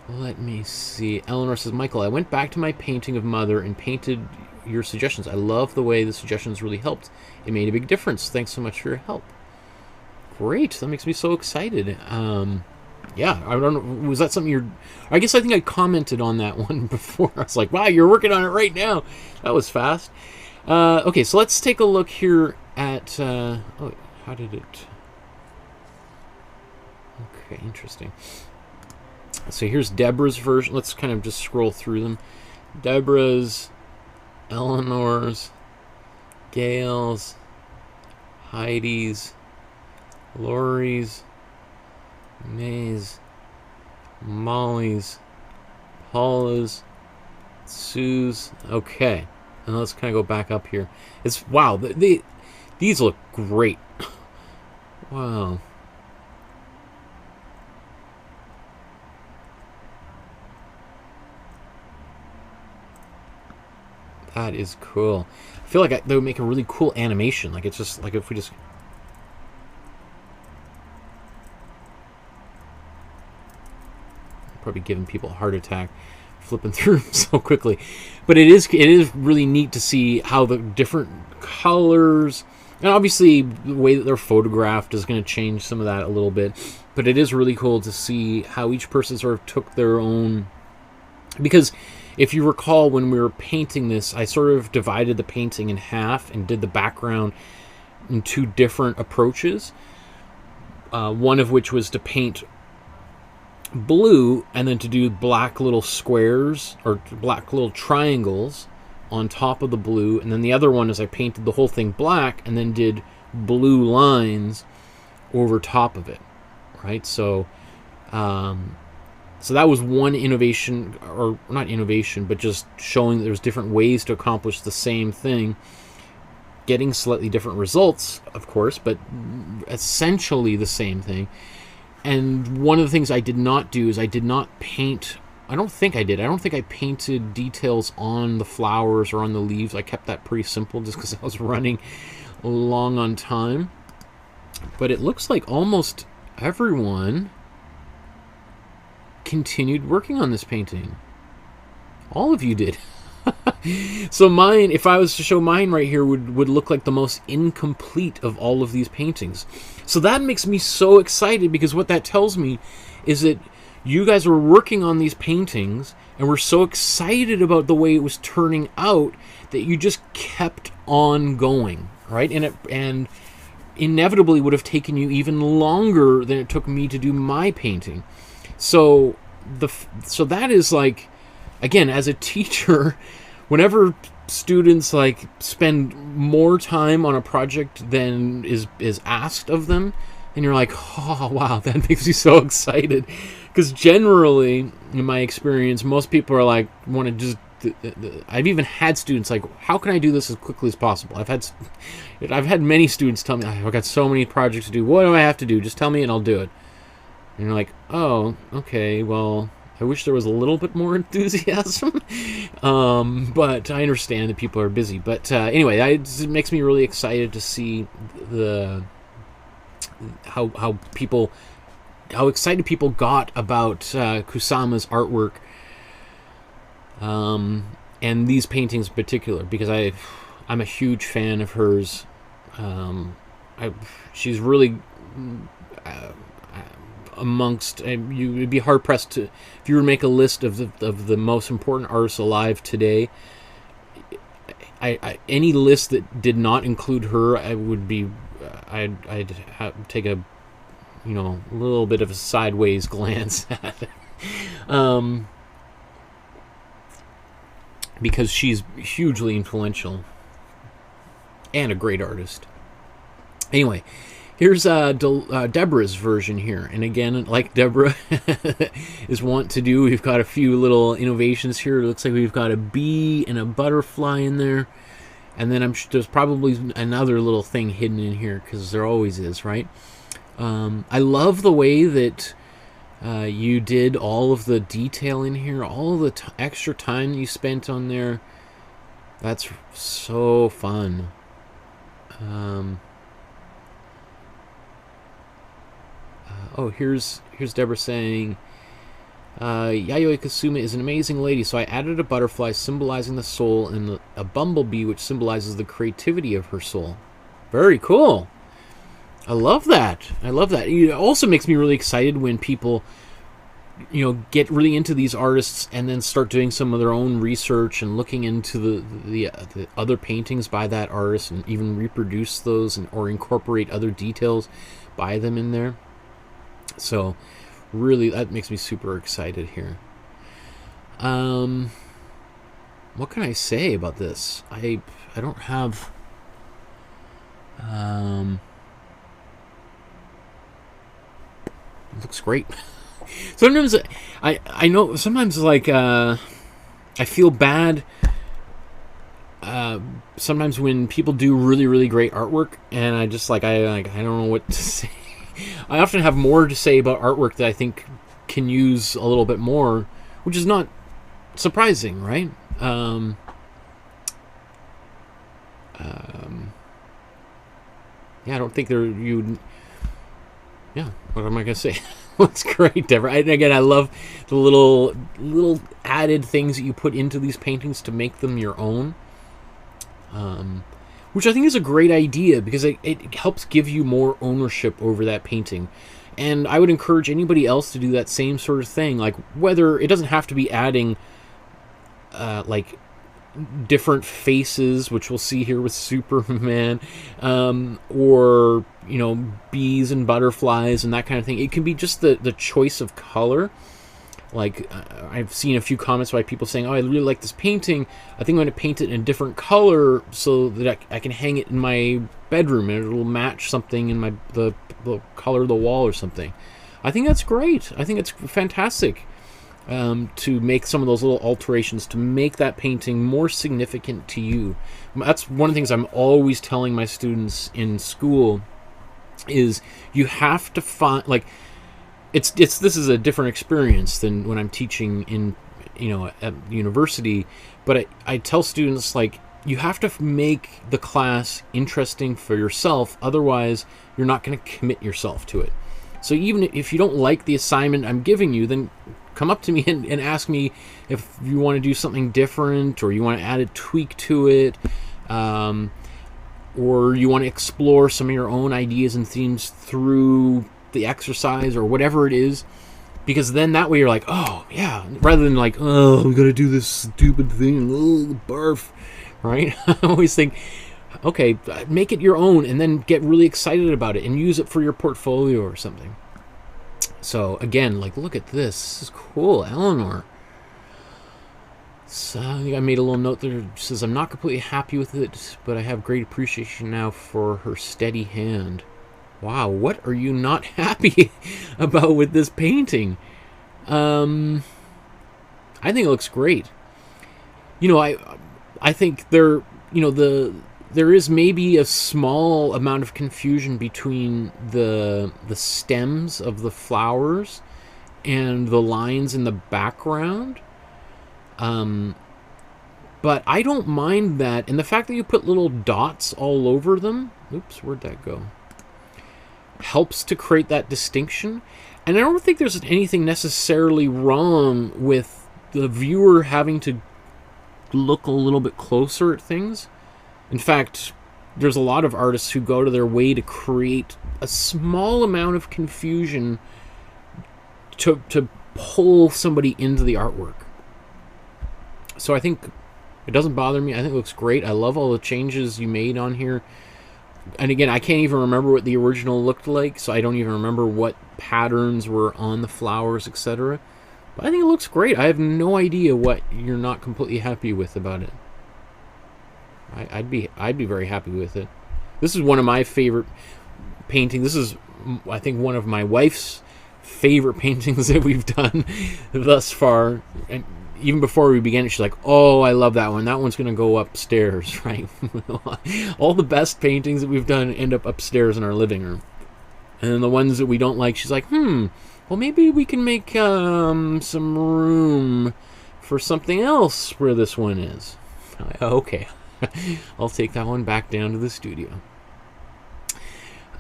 Let me see. Eleanor says, Michael, I went back to my painting of Mother and painted your suggestions. I love the way the suggestions really helped. It made a big difference. Thanks so much for your help. Great. That makes me so excited. Yeah, I don't know. Was that something you're... I guess I think I commented on that one before. I was like, wow, you're working on it right now. That was fast. Okay, so let's take a look here at... oh, how did it... Okay, interesting. So here's Deborah's version. Let's kind of just scroll through them. Deborah's, Eleanor's, Gail's, Heidi's, Lori's, May's, Molly's, Paula's, Sue's. Okay, and let's kind of go back up here. It's wow. These look great. Wow. That is cool. I feel like they would make a really cool animation. Like it's just like if we just... Probably giving people a heart attack flipping through so quickly. But it is really neat to see how the different colors, and obviously the way that they're photographed is going to change some of that a little bit. But it is really cool to see how each person sort of took their own... Because if you recall, when we were painting this, I sort of divided the painting in half and did the background in two different approaches. One of which was to paint blue and then to do black little squares or black little triangles on top of the blue. And then the other one is I painted the whole thing black and then did blue lines over top of it. Right? So... So that was one innovation, or not innovation, but just showing that there's different ways to accomplish the same thing. Getting slightly different results, of course, but essentially the same thing. And one of the things I did not do is I did not paint... I don't think I did. I don't think I painted details on the flowers or on the leaves. I kept that pretty simple just because I was running long on time. But it looks like almost everyone... continued working on this painting. All of you did. So mine, if I was to show mine right here, would look like the most incomplete of all of these paintings. So that makes me so excited, because what that tells me is that you guys were working on these paintings and were so excited about the way it was turning out that you just kept on going, right? And inevitably would have taken you even longer than it took me to do my painting. So that is like, again, as a teacher, whenever students like spend more time on a project than is asked of them, and you're like, oh wow, that makes me so excited, because generally in my experience most people are like, want to just... I've even had students like, how can I do this as quickly as possible? I've had many students tell me, I've got so many projects to do, what do I have to do? Just tell me and I'll do it. And you're like, oh, okay, well, I wish there was a little bit more enthusiasm. But I understand that people are busy. But anyway, it makes me really excited to see how excited people got about Kusama's artwork, and these paintings in particular, because I'm a huge fan of hers. She's really... amongst, you'd be hard pressed to, if you were to make a list of the most important artists alive today, any list that did not include her, I'd take a little bit of a sideways glance at it. Because she's hugely influential and a great artist. Anyway, here's Deborah's version here. And again, like Deborah is wont to do, we've got a few little innovations here. It looks like we've got a bee and a butterfly in there. And then I'm sure there's probably another little thing hidden in here, because there always is, right? I love the way that you did all of the detail in here, all the extra time you spent on there. That's so fun. Oh, here's Deborah saying, Yayoi Kusama is an amazing lady, so I added a butterfly symbolizing the soul and a bumblebee which symbolizes the creativity of her soul. Very cool. I love that. I love that. It also makes me really excited when people, get really into these artists and then start doing some of their own research and looking into the other paintings by that artist and even reproduce those or incorporate other details by them in there. So really, that makes me super excited here. What can I say about this? I don't have... It looks great. Sometimes I know sometimes like I feel bad sometimes when people do really, really great artwork, and I just I don't know what to say. I often have more to say about artwork that I think can use a little bit more, which is not surprising, right? Yeah, I don't think yeah, what am I going to say? That's great, Deborah. And again, I love the little added things that you put into these paintings to make them your own. Which I think is a great idea because it helps give you more ownership over that painting. And I would encourage anybody else to do that same sort of thing. Like, whether it doesn't have to be adding like different faces, which we'll see here with Superman, or bees and butterflies and that kind of thing. It can be just the choice of color. Like, I've seen a few comments by people saying, oh, I really like this painting. I think I'm going to paint it in a different color so that I can hang it in my bedroom and it'll match something in the color of the wall or something. I think that's great. I think it's fantastic to make some of those little alterations to make that painting more significant to you. That's one of the things I'm always telling my students in school is you have to find, like, this is a different experience than when I'm teaching in at university, but I tell students, like, you have to make the class interesting for yourself, otherwise you're not going to commit yourself to it. So even if you don't like the assignment I'm giving you, then come up to me and ask me if you want to do something different, or you want to add a tweak to it, or you want to explore some of your own ideas and themes through the exercise or whatever it is, because then that way you're like, oh yeah, rather than like, oh, we gotta do this stupid thing, oh, barf, right? I always think, okay, make it your own and then get really excited about it and use it for your portfolio or something. So again, like, look at this. This is cool, Eleanor. So I think I made a little note there. It says, I'm not completely happy with it, but I have great appreciation now for her steady hand. Wow, what are you not happy about with this painting? I think it looks great. I think there is maybe a small amount of confusion between the stems of the flowers and the lines in the background. But I don't mind that, and the fact that you put little dots all over them. Oops, where'd that go? Helps to create that distinction. And I don't think there's anything necessarily wrong with the viewer having to look a little bit closer at things. In fact, there's a lot of artists who go to their way to create a small amount of confusion to pull somebody into the artwork. So I think it doesn't bother me. I think it looks great. I love all the changes you made on here. And again, I can't even remember what the original looked like, so I don't even remember what patterns were on the flowers, etc. But I think it looks great. I have no idea what you're not completely happy with about it. I'd be very happy with it. This is one of my favorite paintings. This is, I think, one of my wife's favorite paintings that we've done thus far. And even before we began it, she's like, oh, I love that one. That one's going to go upstairs, right? All the best paintings that we've done end up upstairs in our living room. And then the ones that we don't like, she's like, well, maybe we can make some room for something else where this one is. Okay. I'll take that one back down to the studio.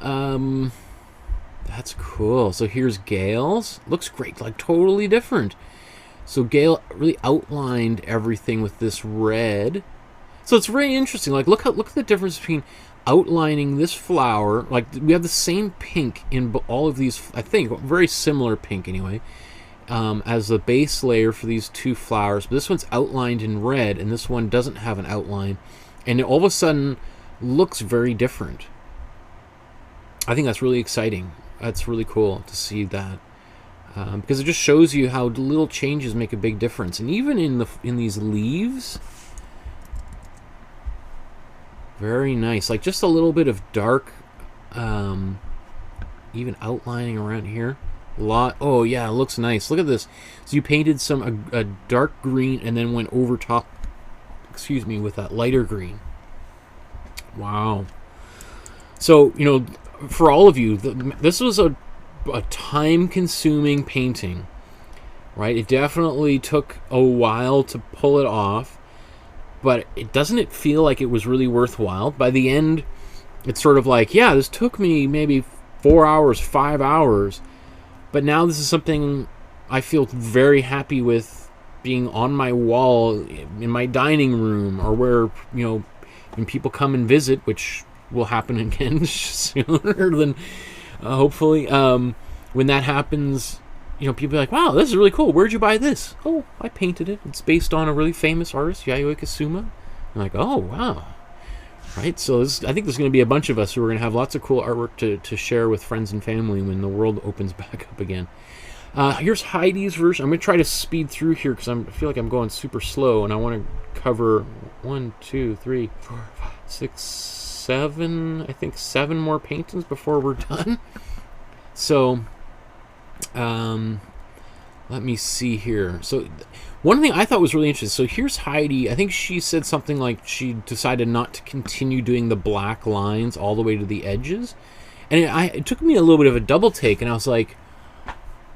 That's cool. So here's Gail's. Looks great, like totally different. So Gail really outlined everything with this red. So it's very interesting. Like look at the difference between outlining this flower. Like we have the same pink in all of these, I think, very similar pink anyway, as the base layer for these two flowers. But this one's outlined in red, and this one doesn't have an outline. And it all of a sudden looks very different. I think that's really exciting. That's really cool to see that. Because it just shows you how little changes make a big difference. And even in these leaves, very nice. Like just a little bit of dark, even outlining around here. Oh yeah, it looks nice. Look at this. So you painted a dark green and then went over top, excuse me, with that lighter green. Wow. So, you know, for all of you, this was a time-consuming painting, right? It definitely took a while to pull it off, but doesn't it feel like it was really worthwhile? By the end, it's sort of like, yeah, this took me maybe 4 hours, 5 hours, but now this is something I feel very happy with being on my wall in my dining room, or where, you know, when people come and visit, which will happen again sooner than hopefully. When that happens, you know, people are like, wow, this is really cool. Where'd you buy this? Oh, I painted it. It's based on a really famous artist, Yayoi Kusama. I'm like, oh, wow. Right? So I think there's going to be a bunch of us who are going to have lots of cool artwork to share with friends and family when the world opens back up again. Here's Heidi's version. I'm going to try to speed through here because I feel like I'm going super slow, and I want to cover 1, 2, 3, 4, 5, 6, 7, I think 7 more paintings before we're done. So, let me see here. So, one thing I thought was really interesting. So here's Heidi. I think she said something like she decided not to continue doing the black lines all the way to the edges. And it took me a little bit of a double take, and I was like,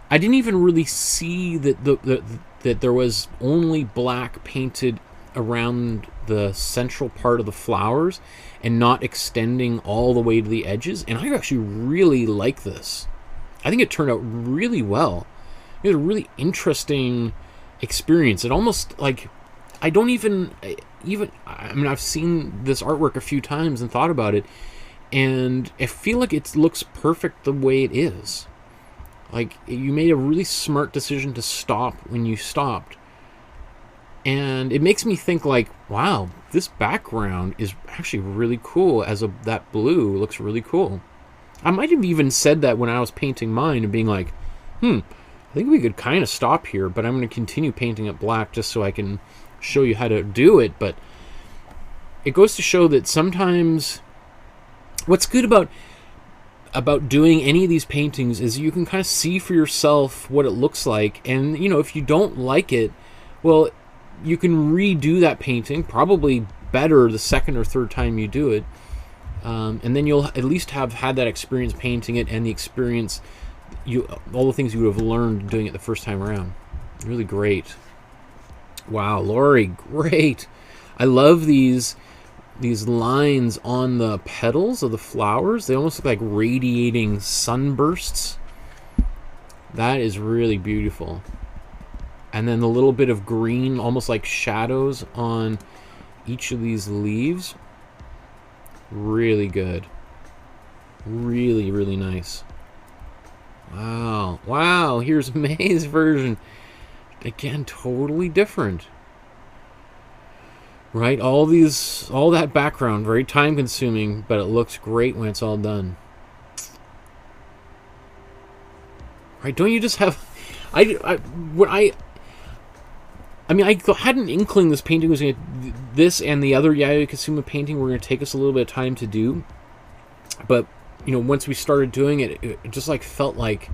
I didn't even really see that there was only black painted around the central part of the flowers and not extending all the way to the edges. And I actually really like this. I think it turned out really well. It was a really interesting experience. It almost, like, I don't even I mean, I've seen this artwork a few times and thought about it, and I feel like it looks perfect the way it is. Like, you made a really smart decision to stop when you stopped. And it makes me think, like, wow, this background is actually really cool. That blue looks really cool. I might have even said that when I was painting mine and being like, I think we could kind of stop here, but I'm going to continue painting it black just so I can show you how to do it. But it goes to show that sometimes what's good about doing any of these paintings is you can kind of see for yourself what it looks like. And, you know, if you don't like it, well, you can redo that painting, probably better the second or third time you do it. And then you'll at least have had that experience painting it, and the experience, all the things you would have learned doing it the first time around. Really great. Wow, Lori, great. I love these lines on the petals of the flowers. They almost look like radiating sunbursts. That is really beautiful. And then the little bit of green, almost like shadows on each of these leaves. Really good. Really, really nice. Wow. Wow, here's May's version. Again, totally different. Right? All that background, very time consuming, but it looks great when it's all done. Right? Don't you just have... I had an inkling this painting was going to... This and the other Yayoi Kusama painting were going to take us a little bit of time to do. But, you know, once we started doing it, it just, like, felt like...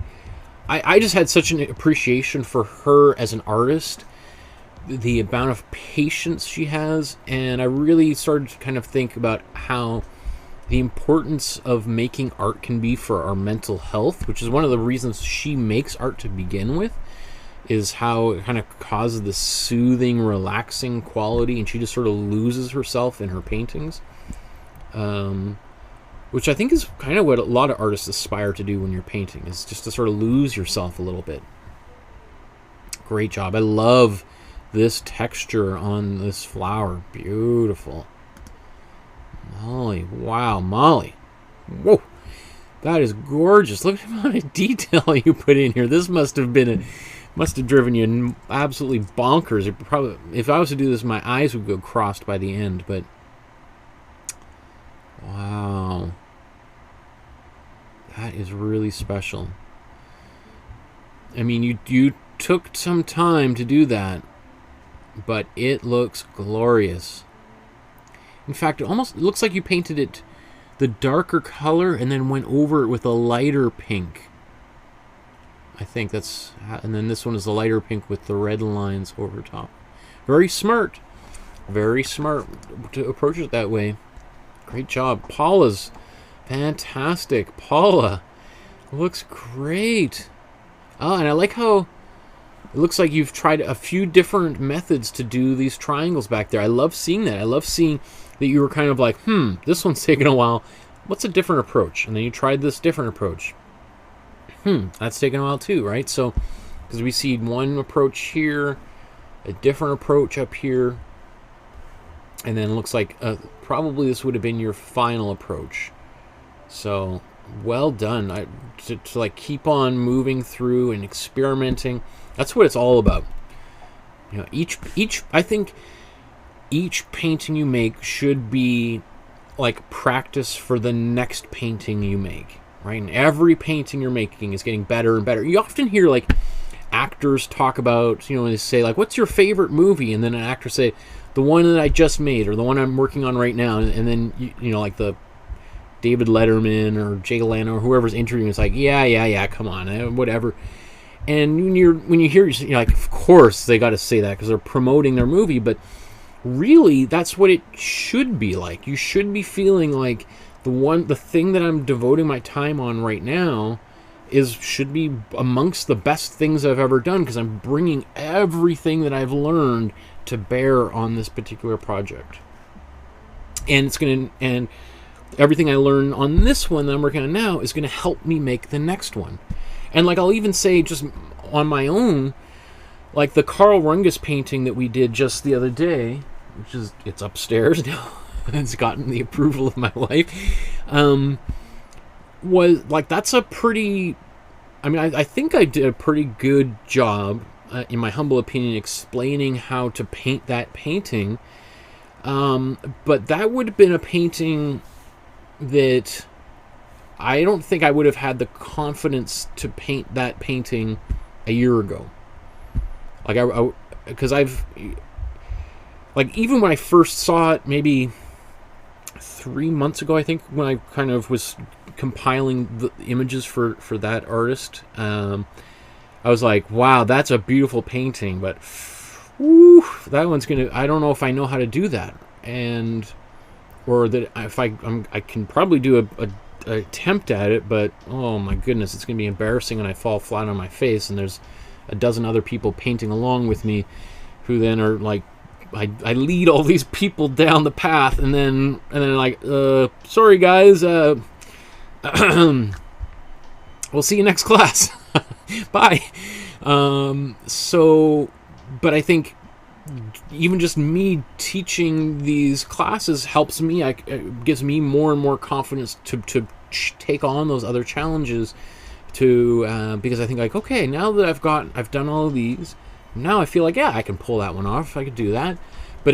I just had such an appreciation for her as an artist, the amount of patience she has, and I really started to kind of think about how the importance of making art can be for our mental health, which is one of the reasons she makes art to begin with, is how it kind of causes this soothing, relaxing quality, and she just sort of loses herself in her paintings. Which I think is kind of what a lot of artists aspire to do when you're painting, is just to sort of lose yourself a little bit. Great job. I love this texture on this flower. Beautiful. Molly. Wow, Molly. Whoa. That is gorgeous. Look at the amount of detail you put in here. This must have driven you absolutely bonkers. It probably, if I was to do this, my eyes would go crossed by the end, but wow. That is really special. I mean, you took some time to do that, but it looks glorious. In fact, it almost looks like you painted it the darker color and then went over it with a lighter pink. I think that's, and then this one is the lighter pink with the red lines over top. Very smart. Very smart to approach it that way. Great job. Paula's fantastic. Paula looks great. Oh, and I like how it looks like you've tried a few different methods to do these triangles back there. I love seeing that. I love seeing that you were kind of like, this one's taking a while. What's a different approach? And then you tried this different approach. That's taking a while too, right? So, because we see one approach here, a different approach up here, and then it looks like probably this would have been your final approach. So, well done. To like keep on moving through and experimenting. That's what it's all about. You know, I think each painting you make should be like practice for the next painting you make, right? And every painting you're making is getting better and better. You often hear like actors talk about, you know, they say like, what's your favorite movie? And then an actor say, the one that I just made, or the one I'm working on right now. And then, you know, like the David Letterman or Jay Leno or whoever's interviewing, it's like, yeah, come on, whatever. And when you hear, you're like, of course they got to say that because they're promoting their movie, but really that's what it should be like. You should be feeling like the thing that I'm devoting my time on right now should be amongst the best things I've ever done, because I'm bringing everything that I've learned to bear on this particular project. And everything I learn on this one that I'm working on now is going to help me make the next one. And like I'll even say, just on my own, like the Carl Rungus painting that we did just the other day, it's upstairs now. It's gotten the approval of my wife. Was like, that's a pretty, I mean, I think I did a pretty good job, in my humble opinion, explaining how to paint that painting. But that would have been a painting that I don't think I would have had the confidence to paint that painting a year ago. Like because like even when I first saw it, maybe 3 months ago, I think, when I kind of was compiling the images for that artist, I was like, wow, that's a beautiful painting, but whew, that one's gonna, I don't know if I know how to do that, or that if I can probably do a attempt at it, but oh my goodness, it's gonna be embarrassing when I fall flat on my face and there's a dozen other people painting along with me, who then are like, I lead all these people down the path, and then like, sorry guys, we'll see you next class. Bye. So, but I think even just me teaching these classes helps me. It gives me more and more confidence to take on those other challenges. Because I think like, okay, now that I've done all of these, now I feel like, yeah, I can pull that one off. I could do that. But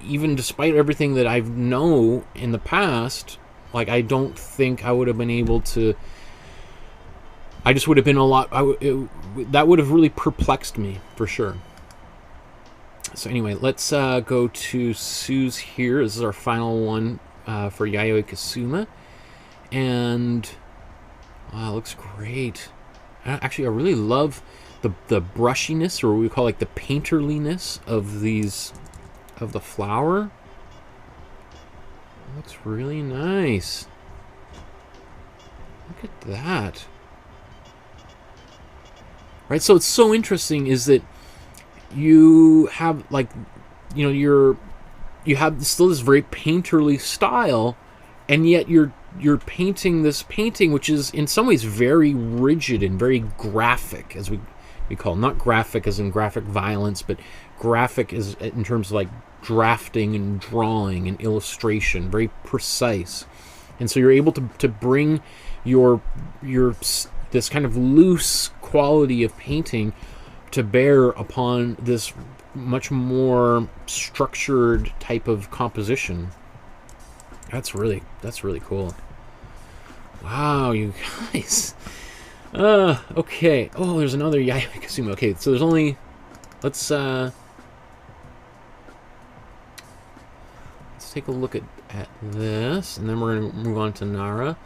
even despite everything that I know in the past, like, I don't think I would have been able to. I just would have been a lot. That would have really perplexed me for sure. So anyway, let's go to Sue's here. This is our final one for Yayoi Kusama, and wow, it looks great. Actually, I really love the brushiness, or what we call like the painterliness of the flower. Looks really nice. Look at that. Right, so it's so interesting is that you have, like, you know, you have still this very painterly style, and yet you're painting this painting which is in some ways very rigid and very graphic, as we call it. Not graphic as in graphic violence, but graphic as in terms of like drafting and drawing and illustration, very precise. And so you're able to bring your this kind of loose quality of painting to bear upon this much more structured type of composition. That's really cool. Wow, you guys. Okay. Oh, there's another Yayoi Kusama. Okay, so there's only, let's take a look at this, and then we're gonna move on to Nara.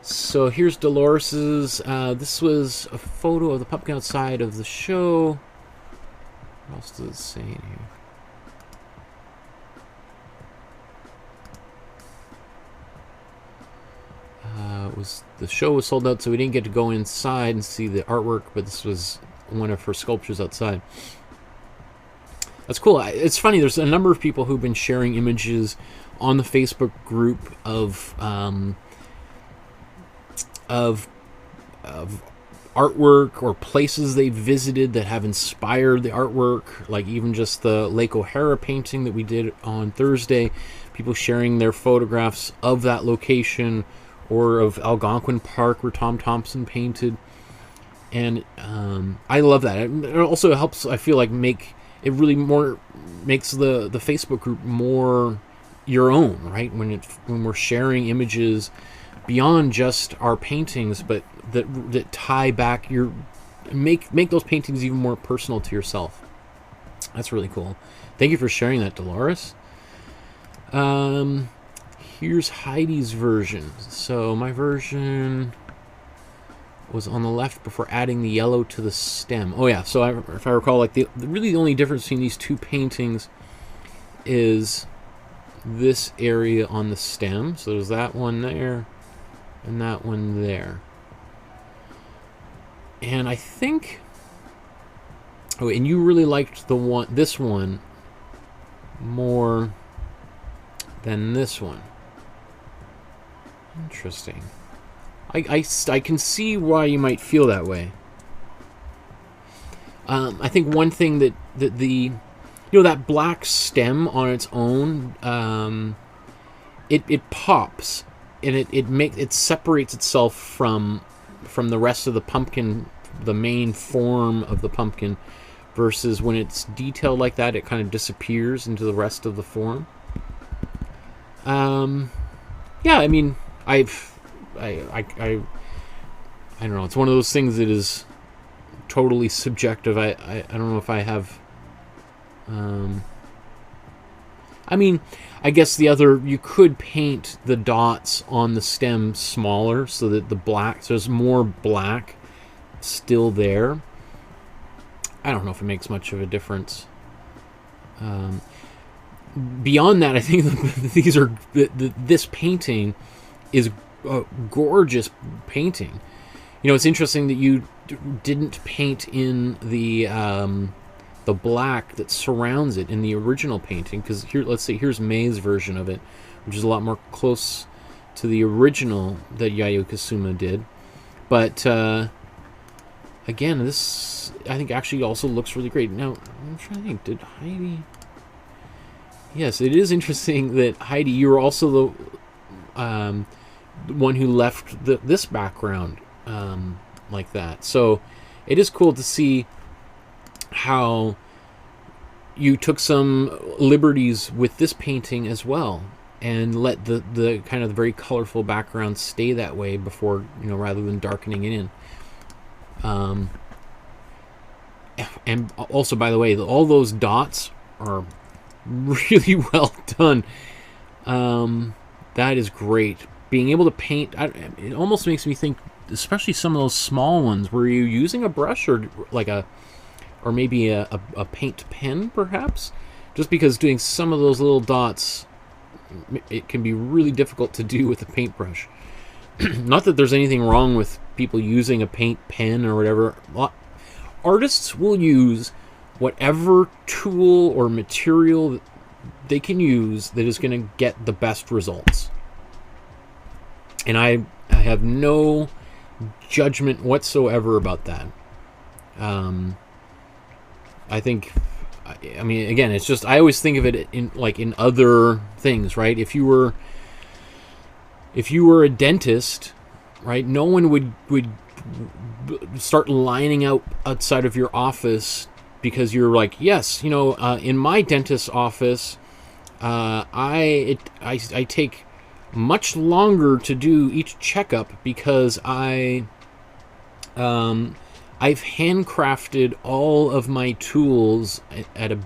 So here's Dolores's. This was a photo of the pumpkin outside of the show. What else does it say in here? The show was sold out, so we didn't get to go inside and see the artwork, but this was one of her sculptures outside. That's cool. It's funny, there's a number of people who've been sharing images on the Facebook group of artwork or places they visited that have inspired the artwork, like even just the Lake O'Hara painting that we did on Thursday. People sharing their photographs of that location, or of Algonquin Park where Tom Thompson painted. And I love that. It also helps, I feel like, makes the Facebook group more your own, right? When we're sharing images beyond just our paintings, but that tie back make those paintings even more personal to yourself. That's really cool. Thank you for sharing that, Dolores. Here's Heidi's version. So my version was on the left before adding the yellow to the stem. Oh yeah, so if I recall, like really the only difference between these two paintings is this area on the stem. So there's that one there and that one there. And I think, oh, and you really liked this one more than this one. Interesting. I can see why you might feel that way. I think one thing that that black stem on its own, it pops, and it separates itself from the rest of the pumpkin, the main form of the pumpkin, versus when it's detailed like that, it kind of disappears into the rest of the form. Yeah, I mean, I don't know. It's one of those things that is totally subjective. I don't know if I have. I mean, I guess you could paint the dots on the stem smaller so that so there's more black still there. I don't know if it makes much of a difference. Beyond that, I think this painting is a gorgeous painting. You know, it's interesting that you didn't paint in the black that surrounds it in the original painting, because here, let's see, here's May's version of it, which is a lot more close to the original that Yayoi Kusama did. But again, this I think actually also looks really great. Now I'm trying to think, did Heidi? Yes, it is interesting that Heidi, you were also the one who left this background like that. So it is cool to see how you took some liberties with this painting as well, and let the kind of very colorful background stay that way before, rather than darkening it in. And also, by the way, all those dots are really well done. That is great. Being able to paint, it almost makes me think, especially some of those small ones, were you using a brush or maybe a paint pen, perhaps? Just because doing some of those little dots it can be really difficult to do with a paintbrush. Not that there's anything wrong with people using a paint pen or whatever. Artists will use whatever tool or material they can use that is going to get the best results. And I have no judgment whatsoever about that. I think, I mean, again, it's just, I always think of it in like in other things, right? If you were a dentist, right, no one would start lining out outside of your office because you're like, yes, you know, in my dentist's office, I take much longer to do each checkup because I've handcrafted all of my tools at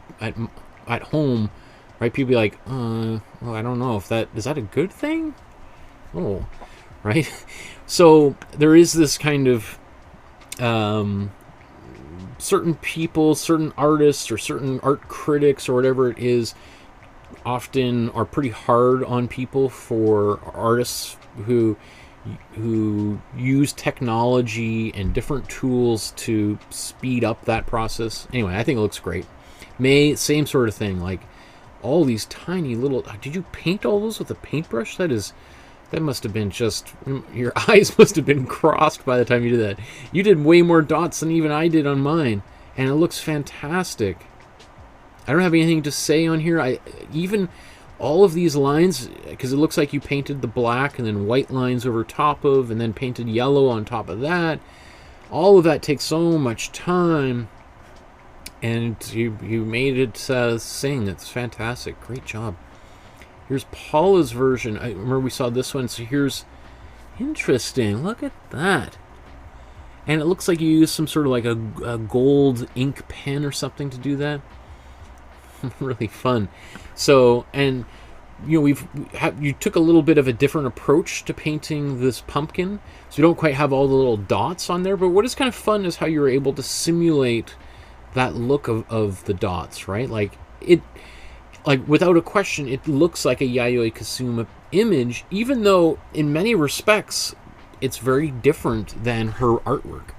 home, right? People be like, well, I don't know if is that a good thing? Oh, right. So there is this kind of certain people, certain artists, or certain art critics, or whatever it is, often are pretty hard on people for artists who use technology and different tools to speed up that process. Anyway, I think it looks great. May, same sort of thing, like all these tiny little, did you paint all those with a paintbrush? That must have been just, your eyes must have been crossed by the time you did that. You did way more dots than even I did on mine, and it looks fantastic. I don't have anything to say on here. Even all of these lines, because it looks like you painted the black and then white lines over top of, and then painted yellow on top of that. All of that takes so much time, and you made it sing. It's fantastic. Great job. Here's Paula's version. I remember we saw this one, so here's, interesting. Look at that. And it looks like you used some sort of like a gold ink pen or something to do that. Really fun. So, and you know, you took a little bit of a different approach to painting this pumpkin, so you don't quite have all the little dots on there, but what is kind of fun is how you were able to simulate that look of the dots, right? Like without a question, it looks like a Yayoi Kusama image, even though in many respects it's very different than her artwork.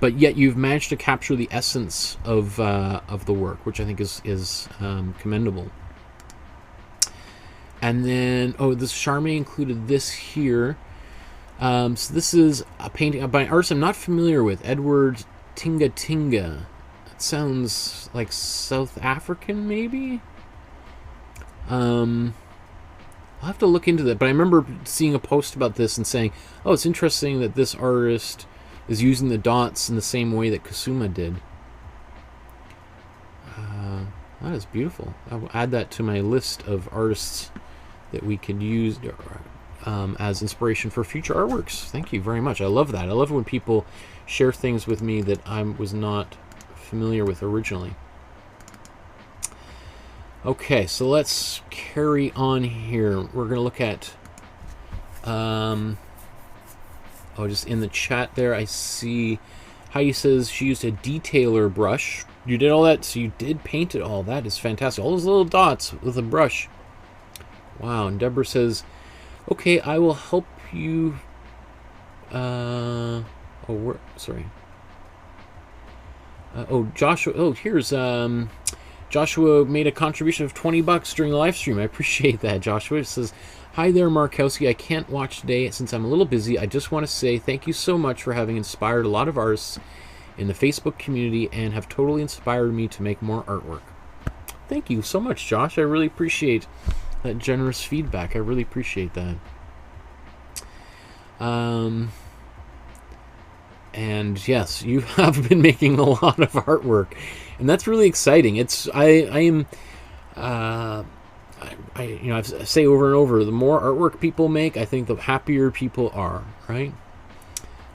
But yet you've managed to capture the essence of the work, which I think is commendable. And then, this Charmaine included this here. So this is a painting by an artist I'm not familiar with, Edward Tinga Tinga. It sounds like South African, maybe? I'll have to look into that. But I remember seeing a post about this and saying, oh, it's interesting that this artist is using the dots in the same way that Kusama did. That is beautiful. I will add that to my list of artists that we could use as inspiration for future artworks. Thank you very much. I love that. I love when people share things with me that I was not familiar with originally. Okay, so let's carry on here. We're going to look at... just in the chat there, I see Heidi says she used a detailer brush. You did all that, so you did paint it all. That is fantastic. All those little dots with a brush. Wow, and Deborah says, okay, I will help you... sorry. Joshua, here's... Joshua made a contribution of $20 during the live stream. I appreciate that, Joshua. It says, hi there, Markowsky. I can't watch today since I'm a little busy. I just want to say thank you so much for having inspired a lot of artists in the Facebook community and have totally inspired me to make more artwork. Thank you so much, Josh. I really appreciate that generous feedback. I really appreciate that. And yes, you have been making a lot of artwork, and that's really exciting. It's I say over and over, the more artwork people make, I think the happier people are, right?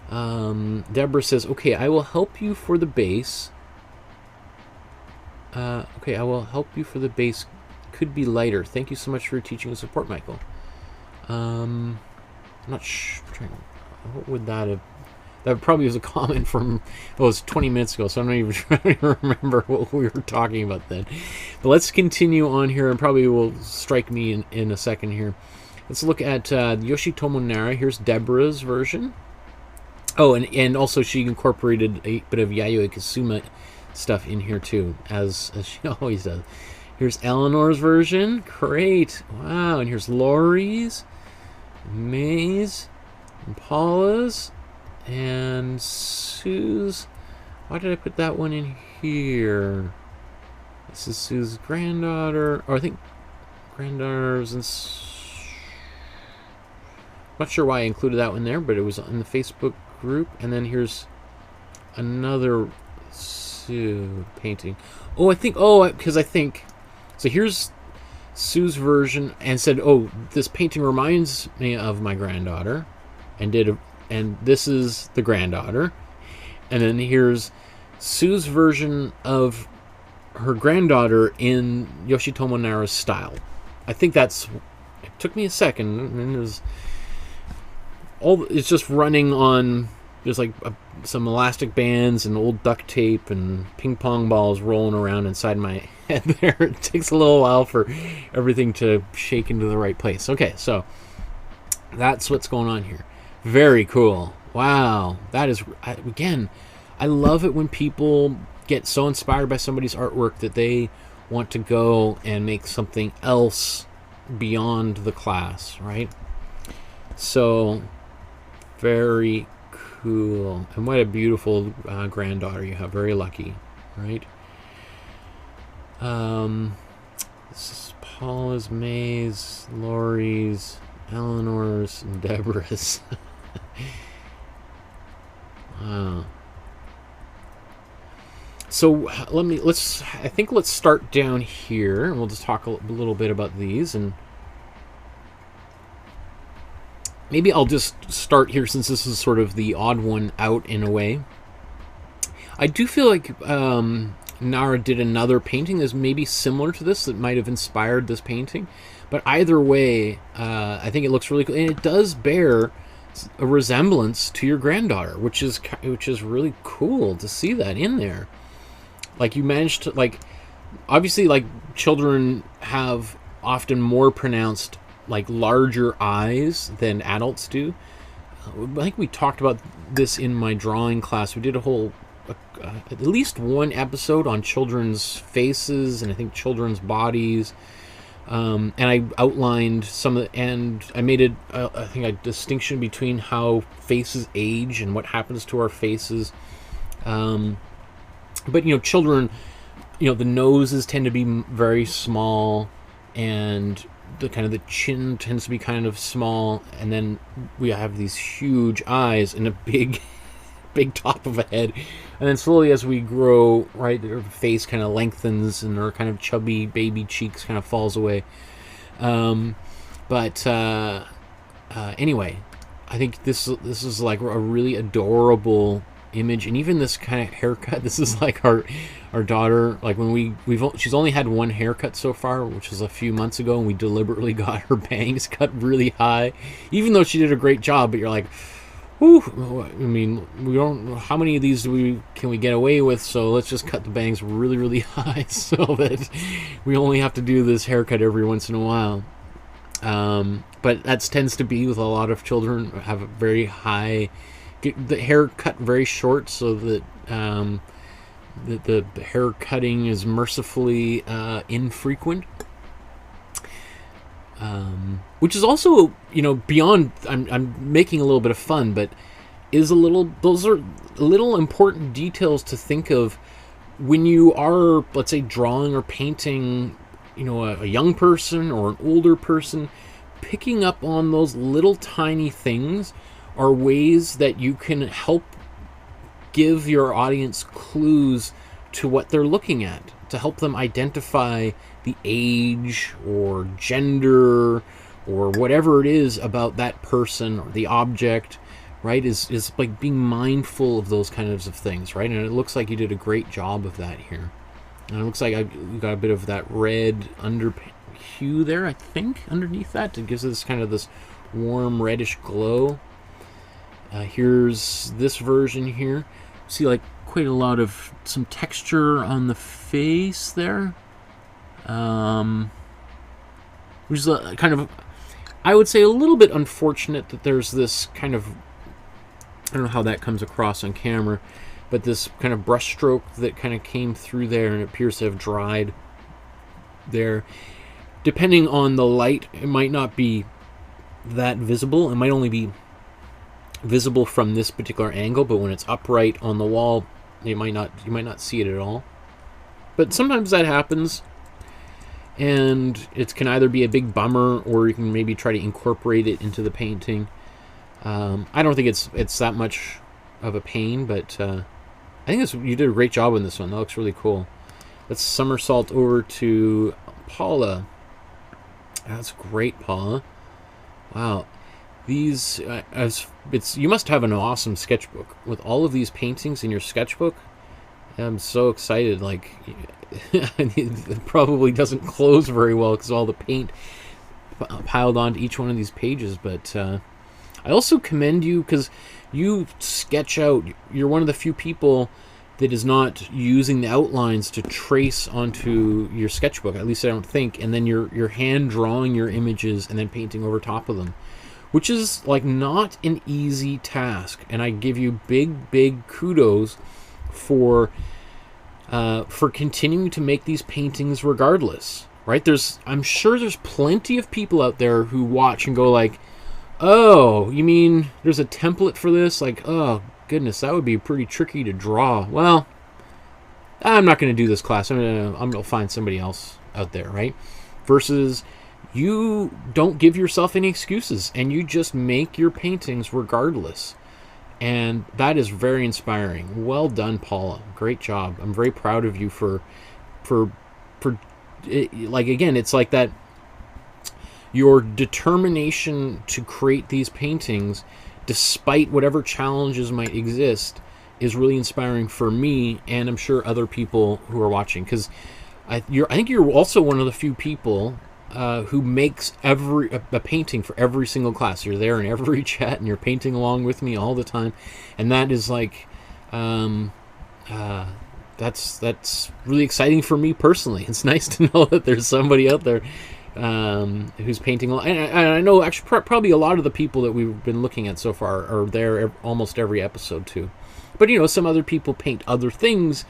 Deborah says, okay, I will help you for the base. Okay, I will help you for the base. Could be lighter. Thank you so much for your teaching and support, Michael. I'm not sure. What would that have... That probably was a comment from, oh, it was 20 minutes ago, so I don't even, I don't even remember what we were talking about then. But let's continue on here, and probably will strike me in a second here. Let's look at Yoshitomo Nara. Here's Deborah's version. Oh, and also she incorporated a bit of Yayoi Kusama stuff in here too, as she always does. Here's Eleanor's version. Great. Wow. And here's Lori's, May's, and Paula's, and Sue's. Why did I put that one in here? This is Sue's granddaughter. Or I think granddaughter's and... Not sure why I included that one there, but it was in the Facebook group. And then here's another Sue painting. Oh, I think... Oh, because I think... So here's Sue's version, and said, "Oh, this painting reminds me of my granddaughter," and this is the granddaughter, and then here's Sue's version of her granddaughter in Yoshitomo Nara's style. I think that's. It took me a second, and it was all. It's just running on. There's like some elastic bands and old duct tape and ping pong balls rolling around inside my head there. It takes a little while for everything to shake into the right place. Okay, so that's what's going on here. Very cool. Wow. That is, again, I love it when people get so inspired by somebody's artwork that they want to go and make something else beyond the class, right? So, very cool. And what a beautiful granddaughter you have. Very lucky, right? This is Paula's, May's, Lori's, Eleanor's, and Deborah's. Wow. So I think let's start down here, and we'll just talk a little bit about these, and maybe I'll just start here since this is sort of the odd one out in a way. I do feel like Nara did another painting that's maybe similar to this that might have inspired this painting, but either way, I think it looks really cool, and it does bear a resemblance to your granddaughter, which is really cool to see that in there. Like, you managed to, like, obviously, like, children have often more pronounced, like, larger eyes than adults do. I think we talked about this in my drawing class. We did a whole, at least one episode on children's faces and I think children's bodies. And I outlined some of the, and I made I think a distinction between how faces age and what happens to our faces. But, you know, children, you know, the noses tend to be very small, and the chin tends to be kind of small, and then we have these huge eyes and a big top of a head, and then slowly as we grow, right, their face kind of lengthens and their kind of chubby baby cheeks kind of falls away. Anyway, I think this is like a really adorable image, and even this kind of haircut. This is like our daughter, like when she's only had one haircut so far, which was a few months ago, and we deliberately got her bangs cut really high, even though she did a great job. But you're like, whew, I mean, we don't, how many of these can we get away with, so let's just cut the bangs really, really high so that we only have to do this haircut every once in a while. But that tends to be with a lot of children, have a very high, get the hair cut very short so that the hair cutting is mercifully infrequent. Which is also, you know, beyond, I'm making a little bit of fun, but those are little important details to think of when you are, let's say, drawing or painting, you know, a young person or an older person. Picking up on those little tiny things are ways that you can help give your audience clues to what they're looking at, to help them identify the age or gender or whatever it is about that person or the object, right? Is like being mindful of those kinds of things, right? And it looks like you did a great job of that here. And it looks like you got a bit of that red under hue there, I think, underneath that. It gives us kind of this warm reddish glow. Here's this version here. See, like, quite a lot of some texture on the face there. Which is kind of, I would say, a little bit unfortunate that there's this kind of, I don't know how that comes across on camera, but this kind of brush stroke that kind of came through there and it appears to have dried there. Depending on the light, it might not be that visible. It might only be visible from this particular angle, but when it's upright on the wall, you might not see it at all. But sometimes that happens, and it can either be a big bummer, or you can maybe try to incorporate it into the painting. I don't think it's that much of a pain, but I think you did a great job on this one. That looks really cool. Let's somersault over to Paula. That's great, Paula. Wow. These, you must have an awesome sketchbook with all of these paintings in your sketchbook. I'm so excited. Like, it probably doesn't close very well because all the paint piled onto each one of these pages. But I also commend you because you sketch out. You're one of the few people that is not using the outlines to trace onto your sketchbook. At least I don't think. And then you're hand drawing your images and then painting over top of them, which is like not an easy task. And I give you big kudos for continuing to make these paintings regardless, right? I'm sure there's plenty of people out there who watch and go like, oh, you mean there's a template for this? Like, oh goodness, that would be pretty tricky to draw. Well, I'm not going to do this class. I'm going to find somebody else out there, right? Versus you don't give yourself any excuses and you just make your paintings regardless. And that is very inspiring. Well done, Paula. Great job. I'm very proud of you for like, again, it's like that, your determination to create these paintings despite whatever challenges might exist is really inspiring for me, and I'm sure other people who are watching, because I think you're also one of the few people who makes a painting for every single class. You're there in every chat and you're painting along with me all the time, and that is like that's really exciting for me personally. It's nice to know that there's somebody out there who's painting, and I know actually probably a lot of the people that we've been looking at so far are there almost every episode too. But you know, some other people paint other things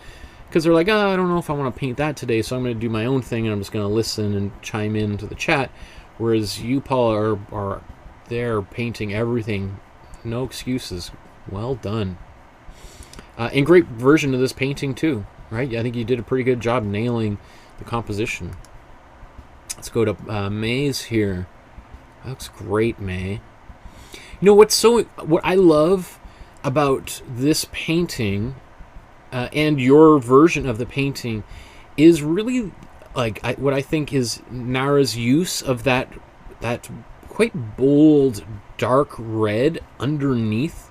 because they're like, oh, I don't know if I want to paint that today, so I'm going to do my own thing and I'm just going to listen and chime in to the chat. Whereas you, Paula, are there painting everything, no excuses. Well done. And great version of this painting too, right? I think you did a pretty good job nailing the composition. Let's go to May's here. That looks great, May. You know what I love about this painting and your version of the painting is really like what I think is Nara's use of that quite bold dark red underneath,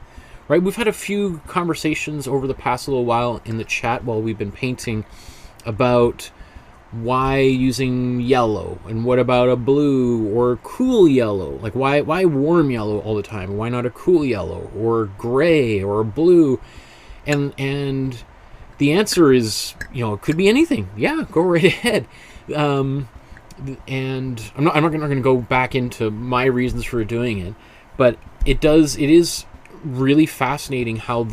right? We've had a few conversations over the past little while in the chat while we've been painting about why using yellow, and what about a blue or cool yellow? Like why warm yellow all the time? Why not a cool yellow or gray or a blue? And the answer is, you know, it could be anything. Yeah, go right ahead. And I'm not going to go back into my reasons for doing it, but it is really fascinating how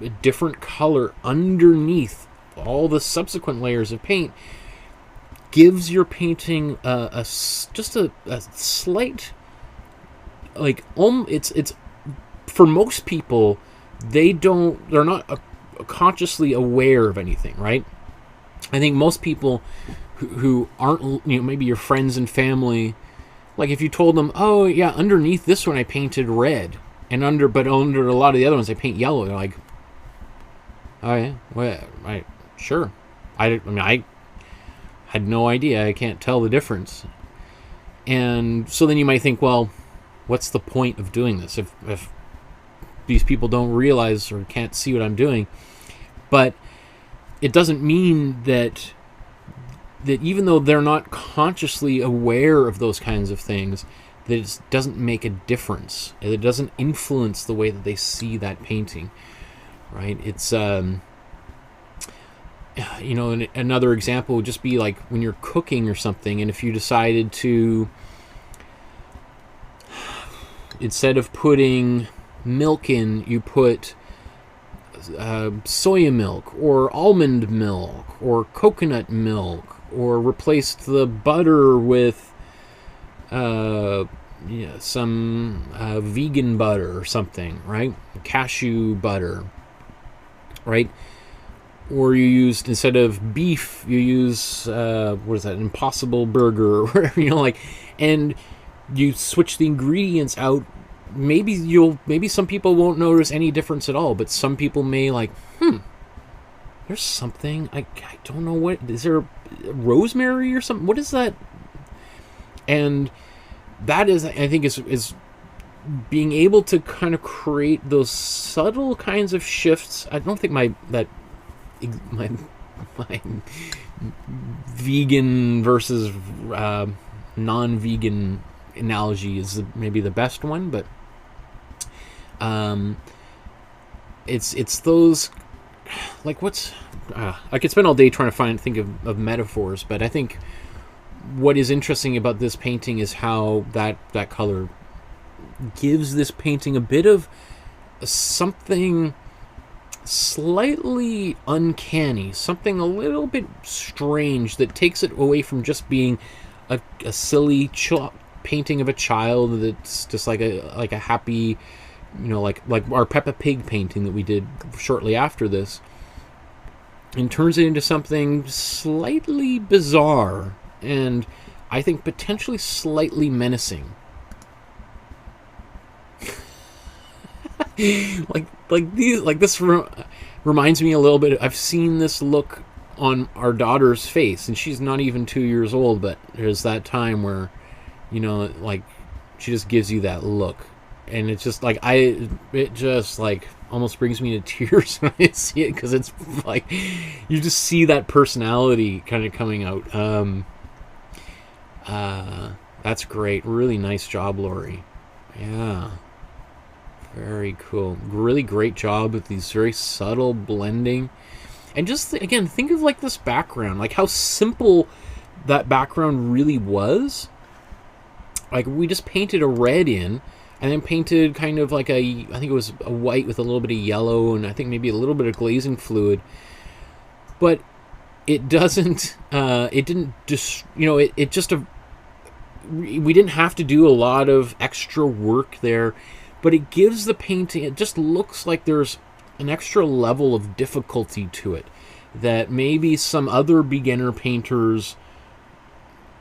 a different color underneath all the subsequent layers of paint gives your painting just a slight, like, it's for most people, they're not consciously aware of anything, right? I think most people who aren't, you know, maybe your friends and family, like if you told them, oh yeah, underneath this one I painted red, and under a lot of the other ones I paint yellow, they're like, oh yeah, well, sure. I had no idea. I can't tell the difference. And so then you might think, well, what's the point of doing this if these people don't realize or can't see what I'm doing? But it doesn't mean that even though they're not consciously aware of those kinds of things, that it doesn't make a difference. It doesn't influence the way that they see that painting, right? It's you know, another example would just be like when you're cooking or something, and if you decided to, instead of putting milk in, you put soya milk or almond milk or coconut milk, or replaced the butter with some vegan butter or something, right? Cashew butter, right? Or you used, instead of beef, you use what is that, Impossible Burger or whatever, you know, like, and you switch the ingredients out. Maybe some people won't notice any difference at all, but some people may, like, there's something, I don't know, what is there, rosemary or something, what is that? And that is, I think, is being able to kind of create those subtle kinds of shifts. I don't think my vegan versus non-vegan analogy is maybe the best one, but it's those, like, what's I could spend all day trying to think of metaphors, but I think what is interesting about this painting is how that color gives this painting a bit of something slightly uncanny, something a little bit strange that takes it away from just being a silly painting of a child that's just like a happy, you know, like our Peppa Pig painting that we did shortly after this, and turns it into something slightly bizarre and I think potentially slightly menacing. This reminds me a little bit. I've seen this look on our daughter's face, and she's not even 2 years old, but there's that time where, you know, like, she just gives you that look, and it's just like, it just like almost brings me to tears when I see it, because it's like you just see that personality kind of coming out. That's great. Really nice job, Lori. Yeah. Very cool. Really great job with these very subtle blending. And just, again, think of like this background, like how simple that background really was. Like, we just painted a red in, and then painted kind of like I think it was a white with a little bit of yellow, and I think maybe a little bit of glazing fluid. But it doesn't, it didn't just, you know, it just, we didn't have to do a lot of extra work there. But it gives the painting, it just looks like there's an extra level of difficulty to it that maybe some other beginner painters,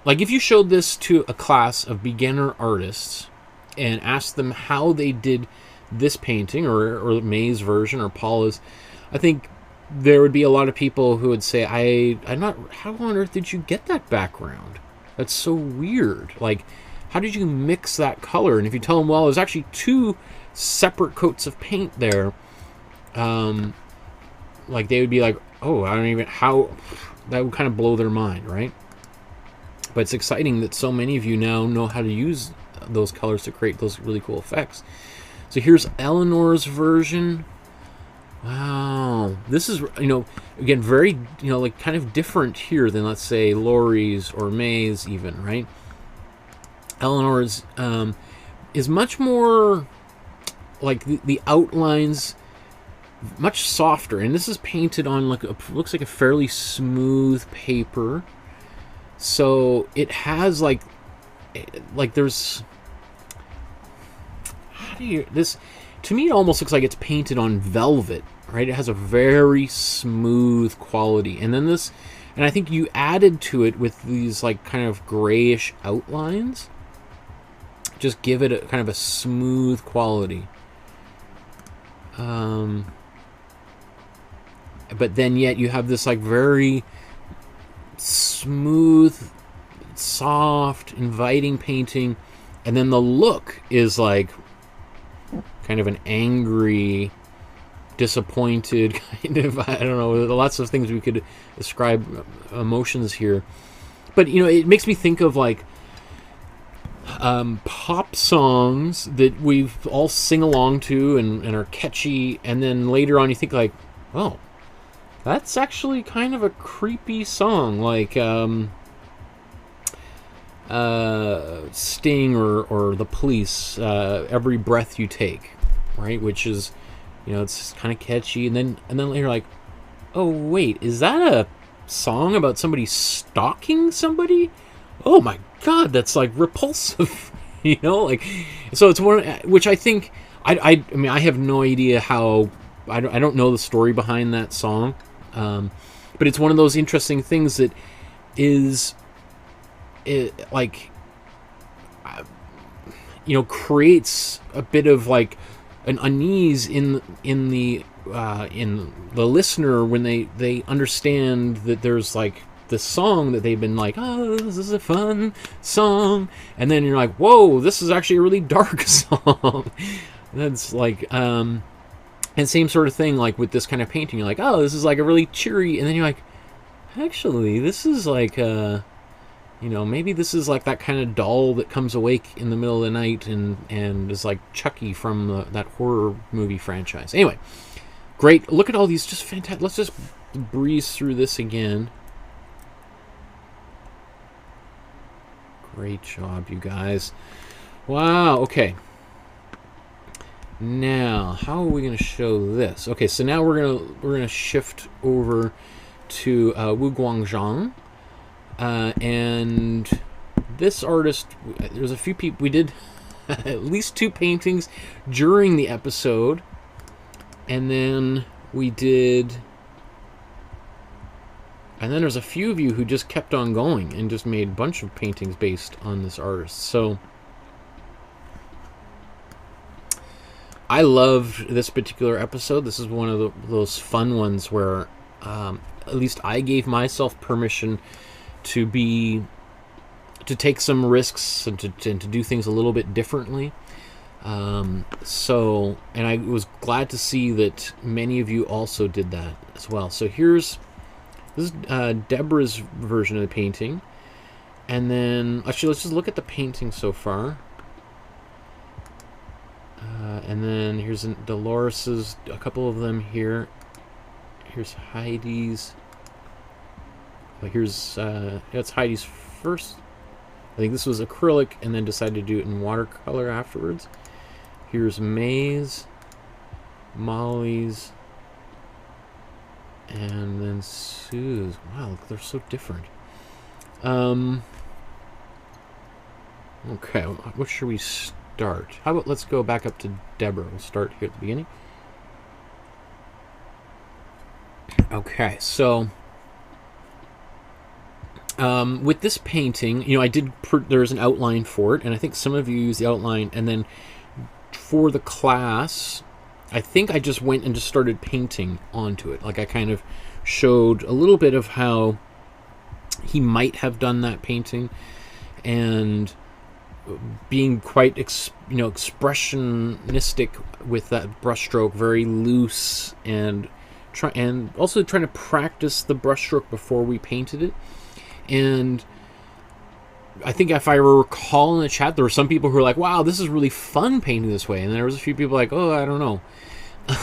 like if you showed this to a class of beginner artists and asked them how they did this painting, or May's version or Paula's, I think there would be a lot of people who would say, I'm not, how on earth did you get that background? That's so weird. Like, how did you mix that color? And if you tell them, well, there's actually two separate coats of paint there, like, they would be like, oh, I don't even, how, that would kind of blow their mind, right? But it's exciting that so many of you now know how to use those colors to create those really cool effects. So here's Eleanor's version. Wow. This is, you know, again, very, you know, like kind of different here than, let's say, Lori's or May's even, right? Eleanor's is much more like the outlines much softer, and this is painted on like looks like a fairly smooth paper, so it has like there's, how do you, this, to me it almost looks like it's painted on velvet, right? It has a very smooth quality, and then this, and I think you added to it with these like kind of grayish outlines, just give it a kind of a smooth quality. But then yet you have this like very smooth, soft, inviting painting, and then the look is like kind of an angry, disappointed kind of, I don't know, lots of things we could describe emotions here. But, you know, it makes me think of like, pop songs that we've all sing along to and are catchy, and then later on you think like, oh, that's actually kind of a creepy song, like Sting or The Police, Every Breath You Take, right? Which is, you know, it's kind of catchy, and then later like, oh wait, is that a song about somebody stalking somebody? Oh my god, that's like repulsive. You know, like, so it's one which I think I mean, I have no idea how, I don't know the story behind that song, but it's one of those interesting things that is, like, you know, creates a bit of like an unease in the listener when they understand that there's like the song that they've been like, oh, this is a fun song, and then you're like, whoa, this is actually a really dark song. That's like, and same sort of thing like with this kind of painting. You're like, oh, this is like a really cheery, and then you're like, actually, this is like, you know, maybe this is like that kind of doll that comes awake in the middle of the night and is like Chucky from that horror movie franchise. Anyway, great. Look at all these, just fantastic. Let's just breeze through this again. Great job, you guys. Wow, okay. Now, how are we going to show this? Okay, so now we're gonna shift over to Guangzhong. And this artist, there's a few people, we did at least 2 paintings during the episode, and then there's a few of you who just kept on going and just made a bunch of paintings based on this artist. So I loved this particular episode. This is one of those fun ones where at least I gave myself permission to take some risks and to do things a little bit differently. So, and I was glad to see that many of you also did that as well. So this is Deborah's version of the painting, and then actually let's just look at the painting so far. And then here's Dolores's, a couple of them here. Here's Heidi's. Here's it's Heidi's first. I think this was acrylic, and then decided to do it in watercolor afterwards. Here's May's, Molly's, and then Sue's. Wow, look, they're so different. Okay, what should we start? How about let's go back up to Deborah. We'll start here at the beginning. Okay, so with this painting, you know, there's an outline for it, and I think some of you use the outline, and then for the class, I think I just went and just started painting onto it. Like, I kind of showed a little bit of how he might have done that painting, and being quite expressionistic with that brushstroke, very loose, and also trying to practice the brushstroke before we painted it. And I think if I recall in the chat, there were some people who were like, wow, this is really fun painting this way, and there was a few people like, oh, I don't know.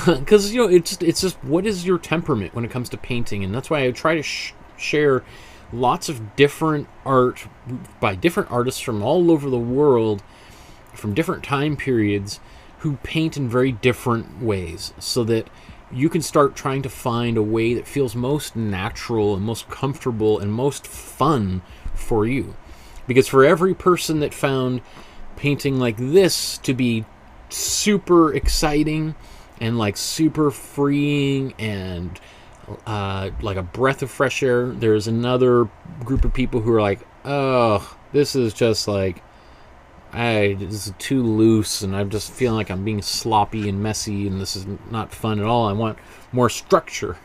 Because, you know, it's just what is your temperament when it comes to painting, and that's why I try to share lots of different art by different artists from all over the world, from different time periods, who paint in very different ways, so that you can start trying to find a way that feels most natural and most comfortable and most fun for you. Because for every person that found painting like this to be super exciting and like super freeing and like a breath of fresh air, there's another group of people who are like, oh, this is just like, this is too loose, and I'm just feeling like I'm being sloppy and messy, and this is not fun at all. I want more structure.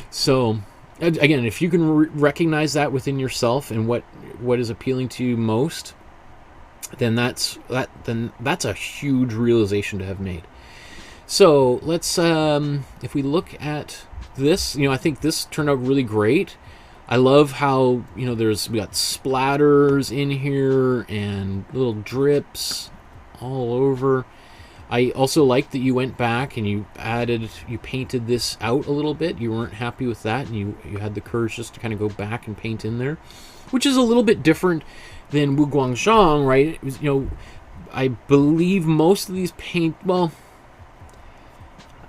So, again, if you can recognize that within yourself and what is appealing to you most, then that's a huge realization to have made. So let's, if we look at this, you know, I think this turned out really great. I love how, we got splatters in here and little drips all over. I also like that you went back and you painted this out a little bit. You weren't happy with that, and you had the courage just to kind of go back and paint in there, which is a little bit different than Guangzhong, right? It was, I believe most of these well,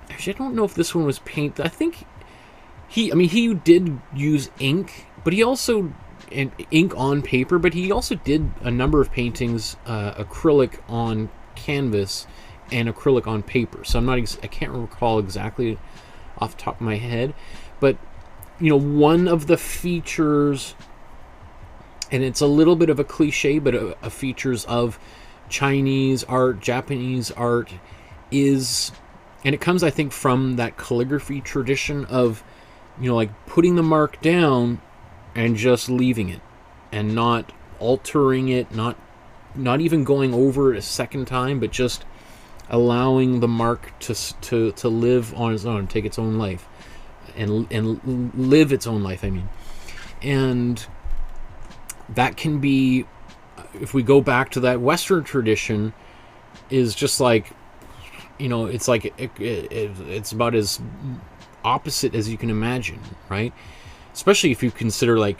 actually, I don't know if this one was paint. I think he did use ink, but he also ink on paper, but he also did a number of paintings, acrylic on canvas and acrylic on paper. So I can't recall exactly off the top of my head, but one of the features, and it's a little bit of a cliche, but a features of Chinese art, Japanese art is, and it comes, I think, from that calligraphy tradition of, like putting the mark down and just leaving it and not altering it, not even going over it a second time, but just allowing the mark to live on its own, take its own life, and live its own life, and that can be, if we go back to that Western tradition, is just like, it's like it's about as opposite as you can imagine, right? Especially if you consider, like,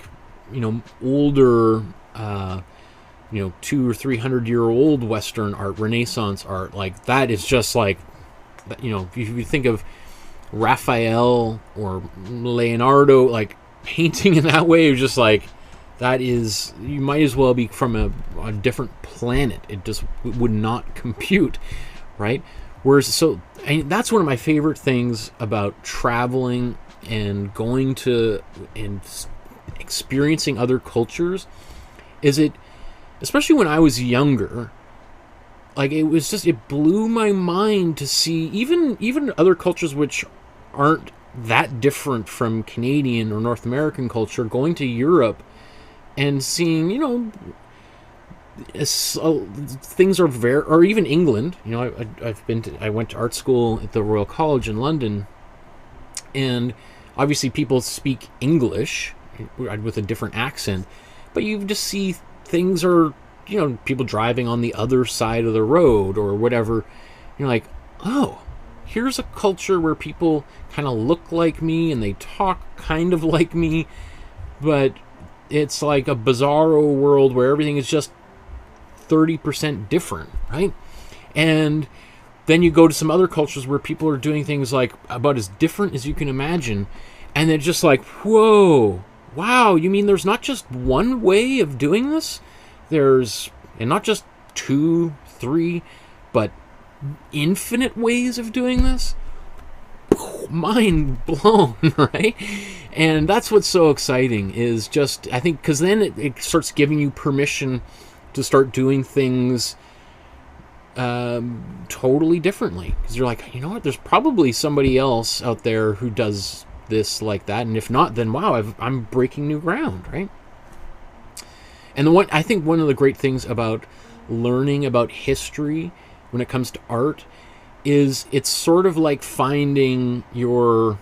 older 200 or 300-year-old Western art, Renaissance art, like that is just like, if you think of Raphael or Leonardo, like painting in that way, it's just like, that is, you might as well be from a different planet. It just would not compute, right? Whereas, that's one of my favorite things about traveling and going to and experiencing other cultures, is it, especially when I was younger, like it blew my mind to see even other cultures which aren't that different from Canadian or North American culture, going to Europe and seeing, things are very, or even England. I went to art school at the Royal College in London, and obviously people speak English with a different accent, but you just see things are, people driving on the other side of the road or whatever. You're like, oh, here's a culture where people kind of look like me and they talk kind of like me, but it's like a bizarro world where everything is just 30% different, right? And then you go to some other cultures where people are doing things like about as different as you can imagine, and they're just like, whoa, wow, you mean there's not just one way of doing this? There's, and not just 2, 3, but infinite ways of doing this? Mind blown, right? And that's what's so exciting, is just, I think, because then it starts giving you permission to start doing things totally differently, because you're like, you know what, there's probably somebody else out there who does this like that, and if not, then wow, I'm breaking new ground, right? And I think one of the great things about learning about history when it comes to art is it's sort of like finding your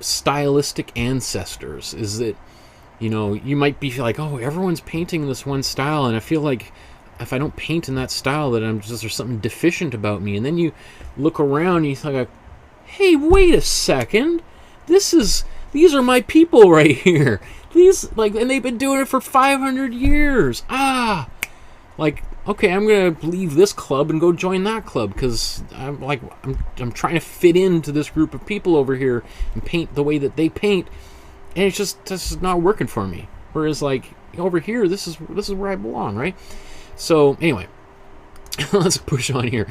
stylistic ancestors. Is that, you might be like, oh, everyone's painting this one style, and I feel like if I don't paint in that style, that there's something deficient about me. And then you look around and you think, hey, wait a second, these are my people right here. And they've been doing it for 500 years. Like, okay, I'm gonna leave this club and go join that club, because I'm trying to fit into this group of people over here and paint the way that they paint, and it's just, this is not working for me. Whereas, like, over here, this is where I belong, right? So anyway, let's push on here.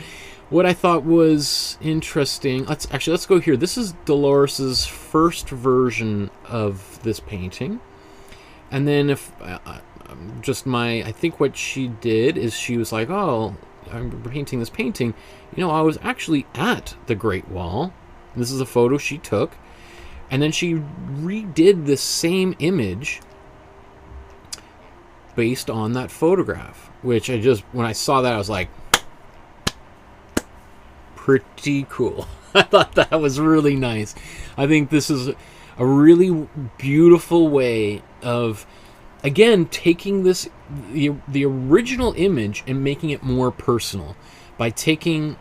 What I thought was interesting, let's go here. This is Dolores's first version of this painting, and then I think what she did is she was like, oh, I'm painting this painting. I was actually at the Great Wall. This is a photo she took, and then she redid the same image based on that photograph, which when I saw that, I was like, pretty cool. I thought that was really nice. I think this is a really beautiful way of, again, taking the original image and making it more personal by taking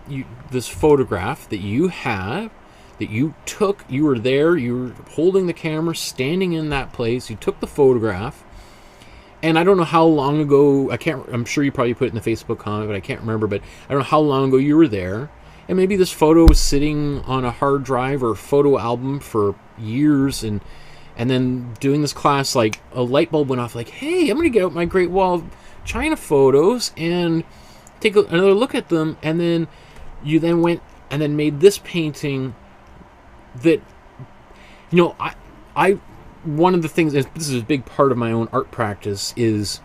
this photograph that you have, that you took, you were there, you were holding the camera, standing in that place, you took the photograph, and I don't know how long ago, I'm sure you probably put it in the Facebook comment, but I can't remember, but I don't know how long ago you were there, and maybe this photo was sitting on a hard drive or photo album for years, and then doing this class, like, a light bulb went off, like, hey, I'm going to get out my Great Wall of China photos and take another look at them, and then you then went and then made this painting that, you know, I one of the things, this is a big part of my own art practice, is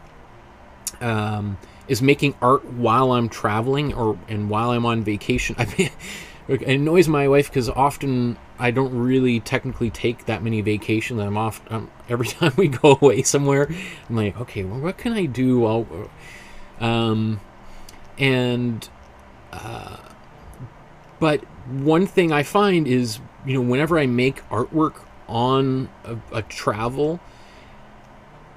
making art while I'm traveling and while I'm on vacation. I mean, it annoys my wife because often I don't really technically take that many vacations. Every time we go away somewhere, I'm like, okay, well, what can I do while, but one thing I find is, you know, whenever I make artwork on a travel,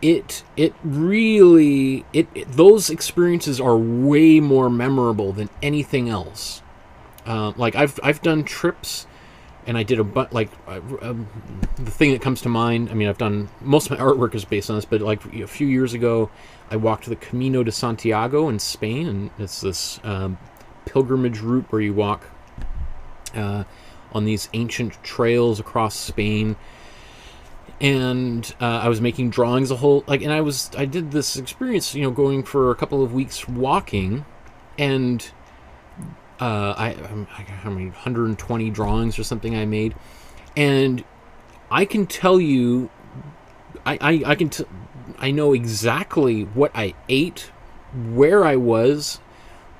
it really those experiences are way more memorable than anything else. Like I've done trips, and I did the thing that comes to mind. I mean, I've done, most of my artwork is based on this, but like a few years ago, I walked the Camino de Santiago in Spain, and it's this pilgrimage route where you walk on these ancient trails across Spain. And I was making drawings and I did this experience, you know, going for a couple of weeks walking, and how many 120 drawings or something I made, and I can tell you, I know exactly what I ate, where I was,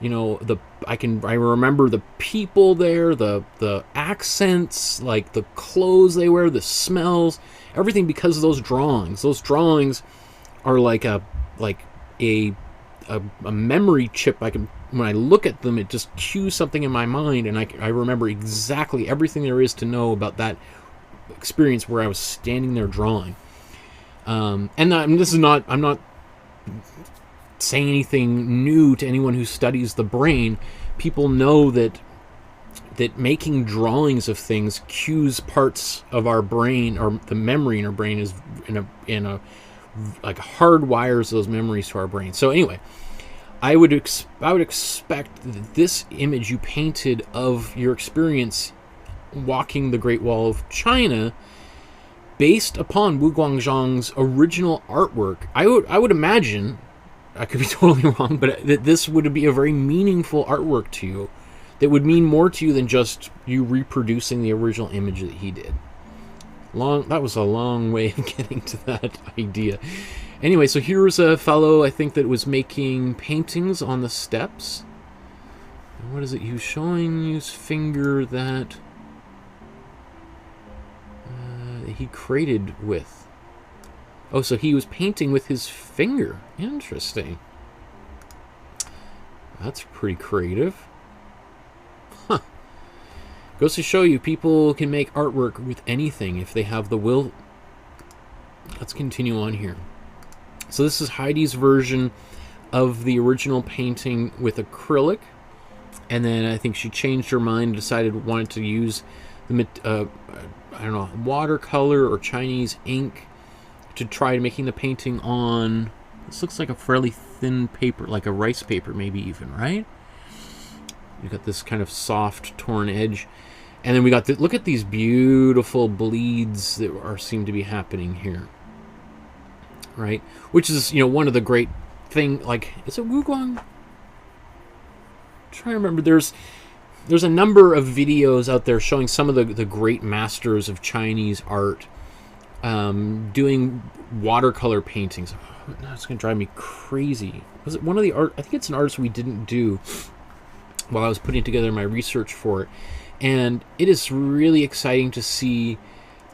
you know, I remember the people there, the accents, like the clothes they wear, the smells, everything, because of those drawings. Those drawings are like a memory chip. When I look at them, it just cues something in my mind, and I remember exactly everything there is to know about that experience where I was standing there drawing. And I'm not saying anything new to anyone who studies the brain. People know that making drawings of things cues parts of our brain, or the memory in our brain is like hardwires those memories to our brain. So anyway, I would expect that this image you painted of your experience walking the Great Wall of China, based upon Wu Guangzhong's original artwork, I would imagine, I could be totally wrong, but that this would be a very meaningful artwork to you, that would mean more to you than just you reproducing the original image that he did. That was a long way of getting to that idea. Anyway, so here was a fellow, I think, that was making paintings on the steps. And what is it? He was showing his finger that he created with. Oh, so he was painting with his finger. Interesting. That's pretty creative. Huh. Goes to show you, people can make artwork with anything if they have the will. Let's continue on here. So this is Heidi's version of the original painting with acrylic, and then I think she changed her mind and decided wanted to use the I don't know, watercolor or Chinese ink to try making the painting on, this looks like a fairly thin paper, like a rice paper maybe even, right? You got this kind of soft torn edge, and then we got look at these beautiful bleeds that seem to be happening here, right? Which is, you know, one of the great thing, like, is it Wuguang? I'm trying to remember. There's a number of videos out there showing some of the great masters of Chinese art doing watercolor paintings. Oh, no, it's going to drive me crazy. Was it one of the art? I think it's an artist we didn't do while I was putting together my research for it. And it is really exciting to see,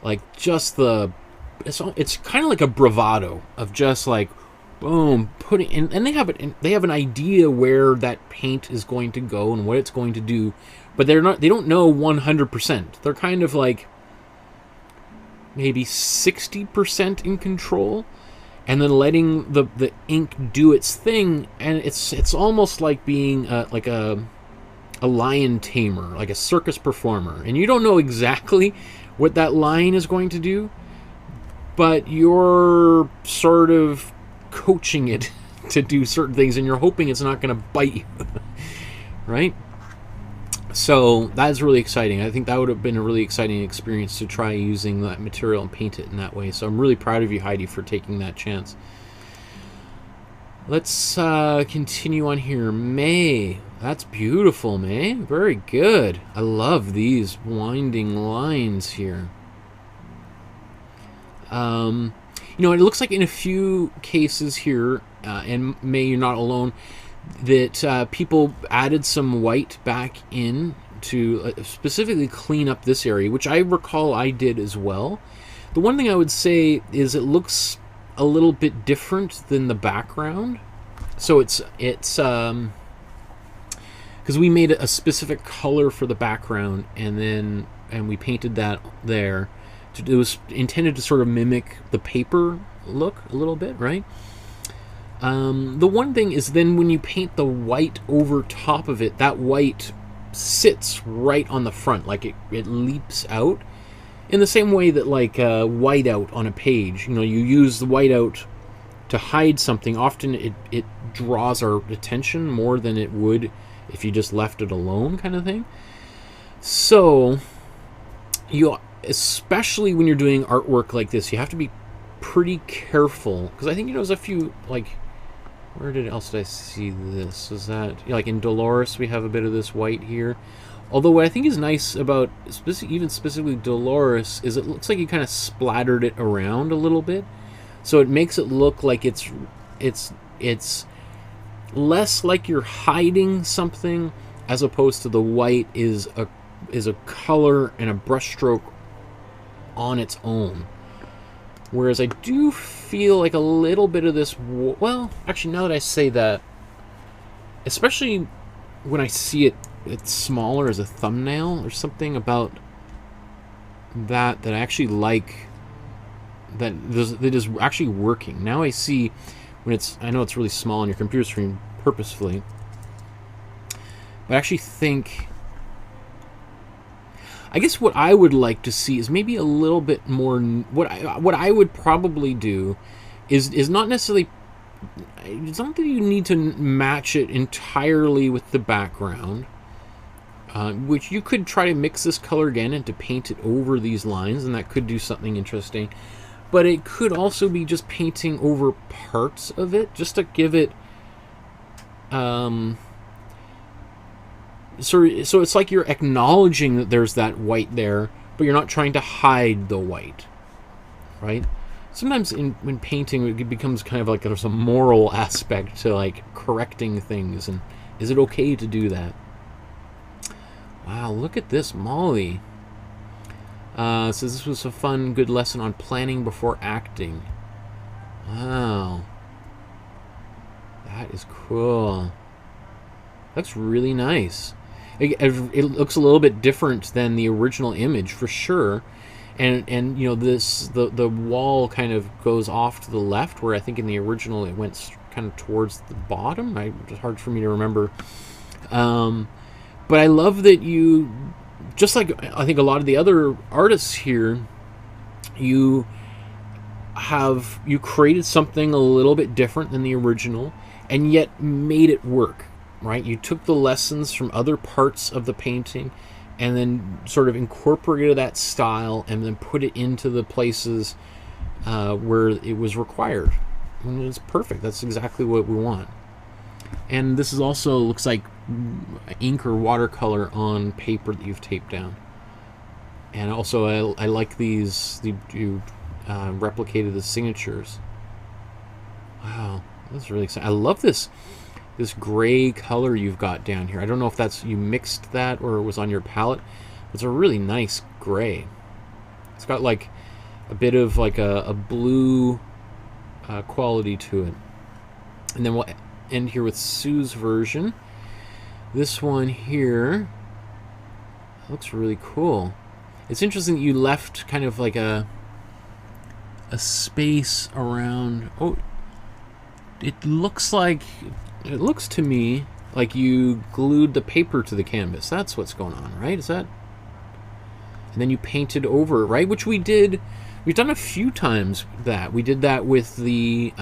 like, just it's kind of like a bravado of just like, boom, putting in, and they have an idea where that paint is going to go and what it's going to do but they don't know 100%. They're kind of like maybe 60% in control, and then letting the ink do its thing. And it's almost like being like a lion tamer, like a circus performer, and you don't know exactly what that lion is going to do, but you're sort of coaching it to do certain things, and you're hoping it's not going to bite you. Right? So that's really exciting. I think that would have been a really exciting experience to try using that material and paint it in that way. So I'm really proud of you, Heidi, for taking that chance. Let's continue on here. May. That's beautiful, May. Very good. I love these winding lines here. You know, it looks like in a few cases here, and May, you're not alone, that people added some white back in to specifically clean up this area, which I recall I did as well. The one thing I would say is it looks a little bit different than the background. So it's because we made a specific color for the background, and we painted that there. It was intended to sort of mimic the paper look a little bit, right? The one thing is then when you paint the white over top of it, that white sits right on the front, like it leaps out. In the same way that like whiteout on a page, you know, you use the whiteout to hide something. Often it draws our attention more than it would if you just left it alone, kind of thing. So, especially when you're doing artwork like this, you have to be pretty careful, because I think, you know, there's a few, like, where else did I see this? Is that, like in Dolores, we have a bit of this white here. Although what I think is nice about even specifically Dolores is it looks like you kind of splattered it around a little bit, so it makes it look like it's less like you're hiding something, as opposed to the white is a color and a brushstroke on its own. Whereas I do feel like a little bit of this, well, actually, now that I say that, especially when I see it's smaller as a thumbnail, there's something about that I actually like, that is actually working. Now I see when I know it's really small on your computer screen purposefully, but I actually think, I guess what I would like to see is maybe a little bit more. What I would probably do is not necessarily. It's not that you need to match it entirely with the background, which you could try to mix this color again and to paint it over these lines, and that could do something interesting. But it could also be just painting over parts of it, just to give it. So it's like you're acknowledging that there's that white there, but you're not trying to hide the white, right? Sometimes when painting, it becomes kind of like there's a moral aspect to like correcting things, and is it okay to do that? Wow, look at this, Molly. Says this was a fun, good lesson on planning before acting. Wow. That is cool. That's really nice. It looks a little bit different than the original image for sure, and you know, the wall kind of goes off to the left, where I think in the original it went kind of towards the bottom. It's hard for me to remember, but I love that you, just like I think a lot of the other artists here, you created something a little bit different than the original, and yet made it work. Right, you took the lessons from other parts of the painting and then sort of incorporated that style and then put it into the places where it was required. And it's perfect. That's exactly what we want. And this is also looks like ink or watercolor on paper that you've taped down. And also I like these, you replicated the signatures. Wow, that's really exciting. I love this gray color you've got down here. I don't know if that's, you mixed that or it was on your palette. It's a really nice gray. It's got like a bit of like a blue quality to it. And then we'll end here with Sue's version. This one here It looks really cool. It's interesting that you left kind of like a space around. Oh, it looks to me like you glued the paper to the canvas. That's what's going on, right? Is that? And then you painted over it, right? Which we did. We've done a few times that. We did that with the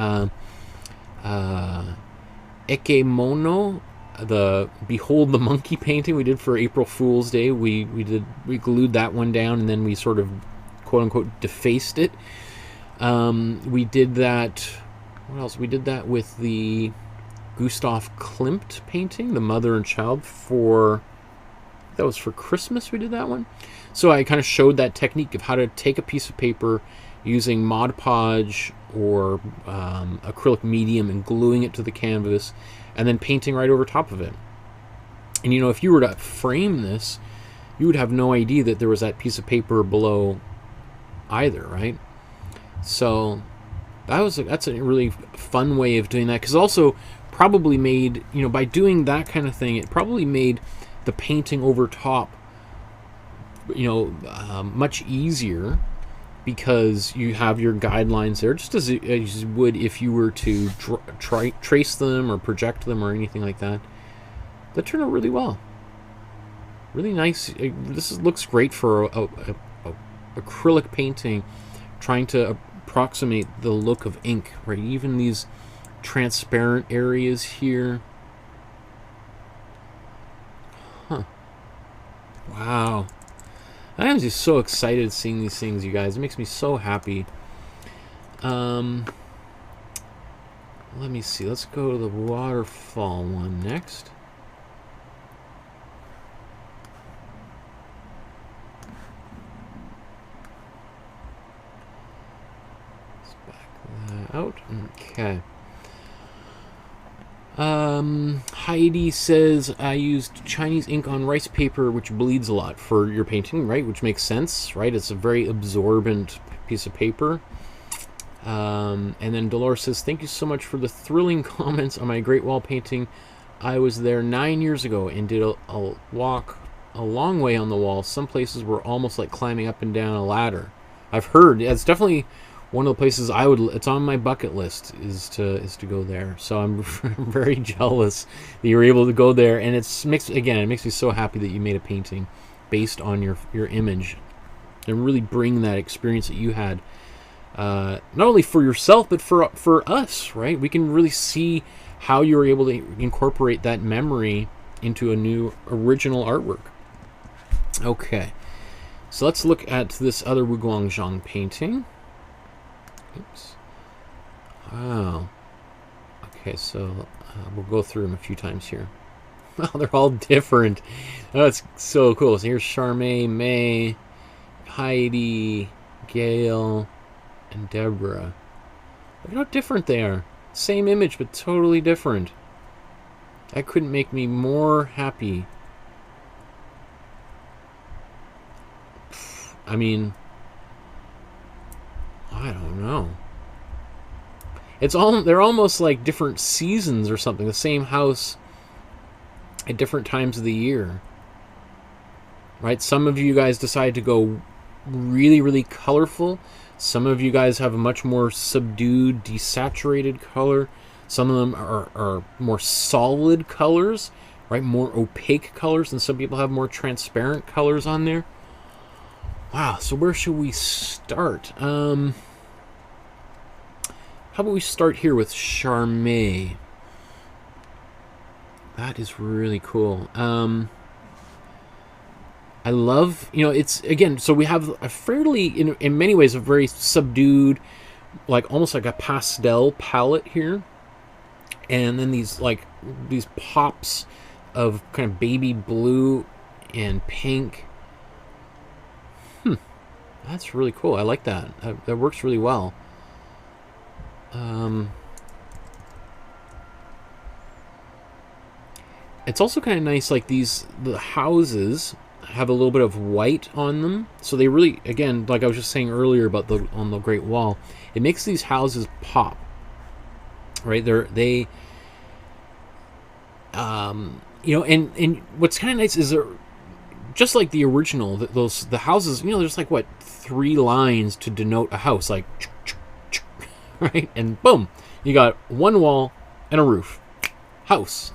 Ekemono, the Behold the Monkey painting we did for April Fool's Day. We glued that one down, and then we sort of quote unquote defaced it. We did that. What else? We did that with the Gustav Klimt painting, the mother and child, that was for Christmas. We did that one. So I kind of showed that technique of how to take a piece of paper using Mod Podge or acrylic medium and gluing it to the canvas and then painting right over top of it. And if you were to frame this, you would have no idea that there was that piece of paper below either, right? So that's a really fun way of doing that, because also probably made, by doing that kind of thing, it probably made the painting over top much easier, because you have your guidelines there, just as you would if you were to trace them or project them or anything like that. That turned out really well. Really nice. Looks great for a acrylic painting, trying to approximate the look of ink, right? Even these transparent areas here. Huh. Wow. I am just so excited seeing these things, you guys. It makes me so happy. Let me see. Let's go to the waterfall one next. Let's back that out. Okay. Heidi says, I used Chinese ink on rice paper, which bleeds a lot for your painting, right? Which makes sense, right? It's a very absorbent piece of paper. And then Dolores says, thank you so much for the thrilling comments on my Great Wall painting. I was there 9 years ago and did a walk a long way on the wall. Some places were almost like climbing up and down a ladder. I've heard it's definitely one of the places it's on my bucket list is to go there. So I'm very jealous that you were able to go there, and it makes me so happy that you made a painting based on your image and really bring that experience that you had, not only for yourself but for us, right? We can really see how you were able to incorporate that memory into a new original artwork. Okay, so let's look at this other Guangzhong painting. Oops. Wow. Okay, so we'll go through them a few times here. Wow, they're all different. Oh, that's so cool. So here's Charmaine, May, Heidi, Gail, and Deborah. Look at how different they are. Same image, but totally different. That couldn't make me more happy. I mean, I don't know. They're almost like different seasons or something. The same house at different times of the year, right? Some of you guys decide to go really, really colorful. Some of you guys have a much more subdued, desaturated color. Some of them are more solid colors, right? More opaque colors, and some people have more transparent colors on there. Wow, so where should we start? How about we start here with Charmaine? That is really cool. I love, it's, again, so we have a fairly, in many ways, a very subdued, like almost like a pastel palette here. And then these pops of kind of baby blue and pink. That's really cool. I like that. That works really well. It's also kind of nice, like the houses have a little bit of white on them, so they really, again, like I was just saying earlier about on the Great Wall, it makes these houses pop, right? And what's kind of nice is just like the original, the houses, there's like what, 3 lines to denote a house, like right, and boom, you got one wall and a roof, house.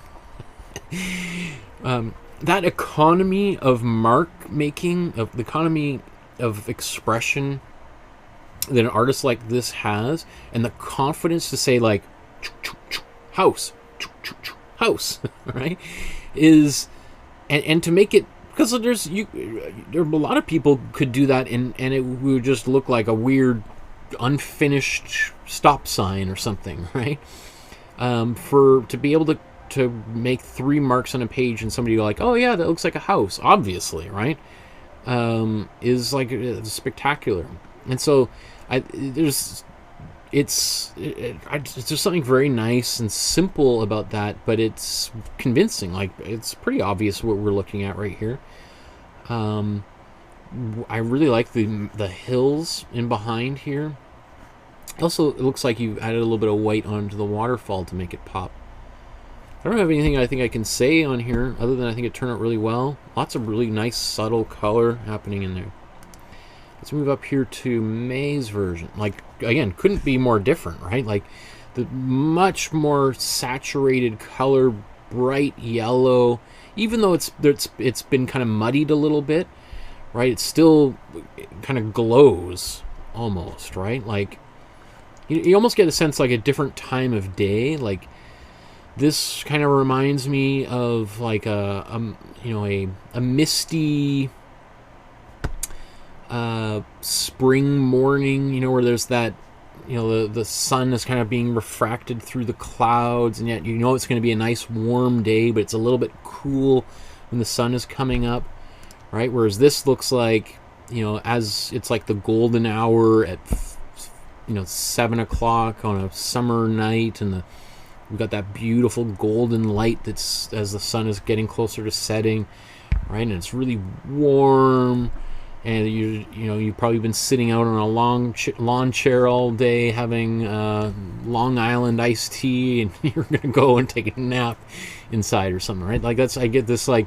That economy of mark making, of the economy of expression that an artist like this has, and the confidence to say like house, house, right, is, and to make it, because there a lot of people could do that, and it would just look like a weird unfinished stop sign or something, right? To be able to make 3 marks on a page and somebody go like, oh yeah, that looks like a house, obviously, right? Is like spectacular. And so there's just something very nice and simple about that, but it's convincing. Like, it's pretty obvious what we're looking at right here. I really like the hills in behind here. Also, it looks like you added a little bit of white onto the waterfall to make it pop. I don't have anything I think I can say on here other than I think it turned out really well. Lots of really nice subtle color happening in there. Let's move up here to May's version. Like, again, couldn't be more different, right? Like, the much more saturated color, bright yellow. Even though it's been kind of muddied a little bit, right? It still kind of glows almost, right? Like, you almost get a sense like a different time of day. Like, this kind of reminds me of like a misty spring morning, where there's that, the sun is kind of being refracted through the clouds, and yet it's going to be a nice warm day, but it's a little bit cool when the sun is coming up, right? Whereas this looks like, as it's like the golden hour at 7 o'clock on a summer night, and we've got that beautiful golden light that's as the sun is getting closer to setting, right? And it's really warm, and you've probably been sitting out on a long lawn chair all day having Long Island iced tea, and you're gonna go and take a nap inside or something, right? Like, I get this, like,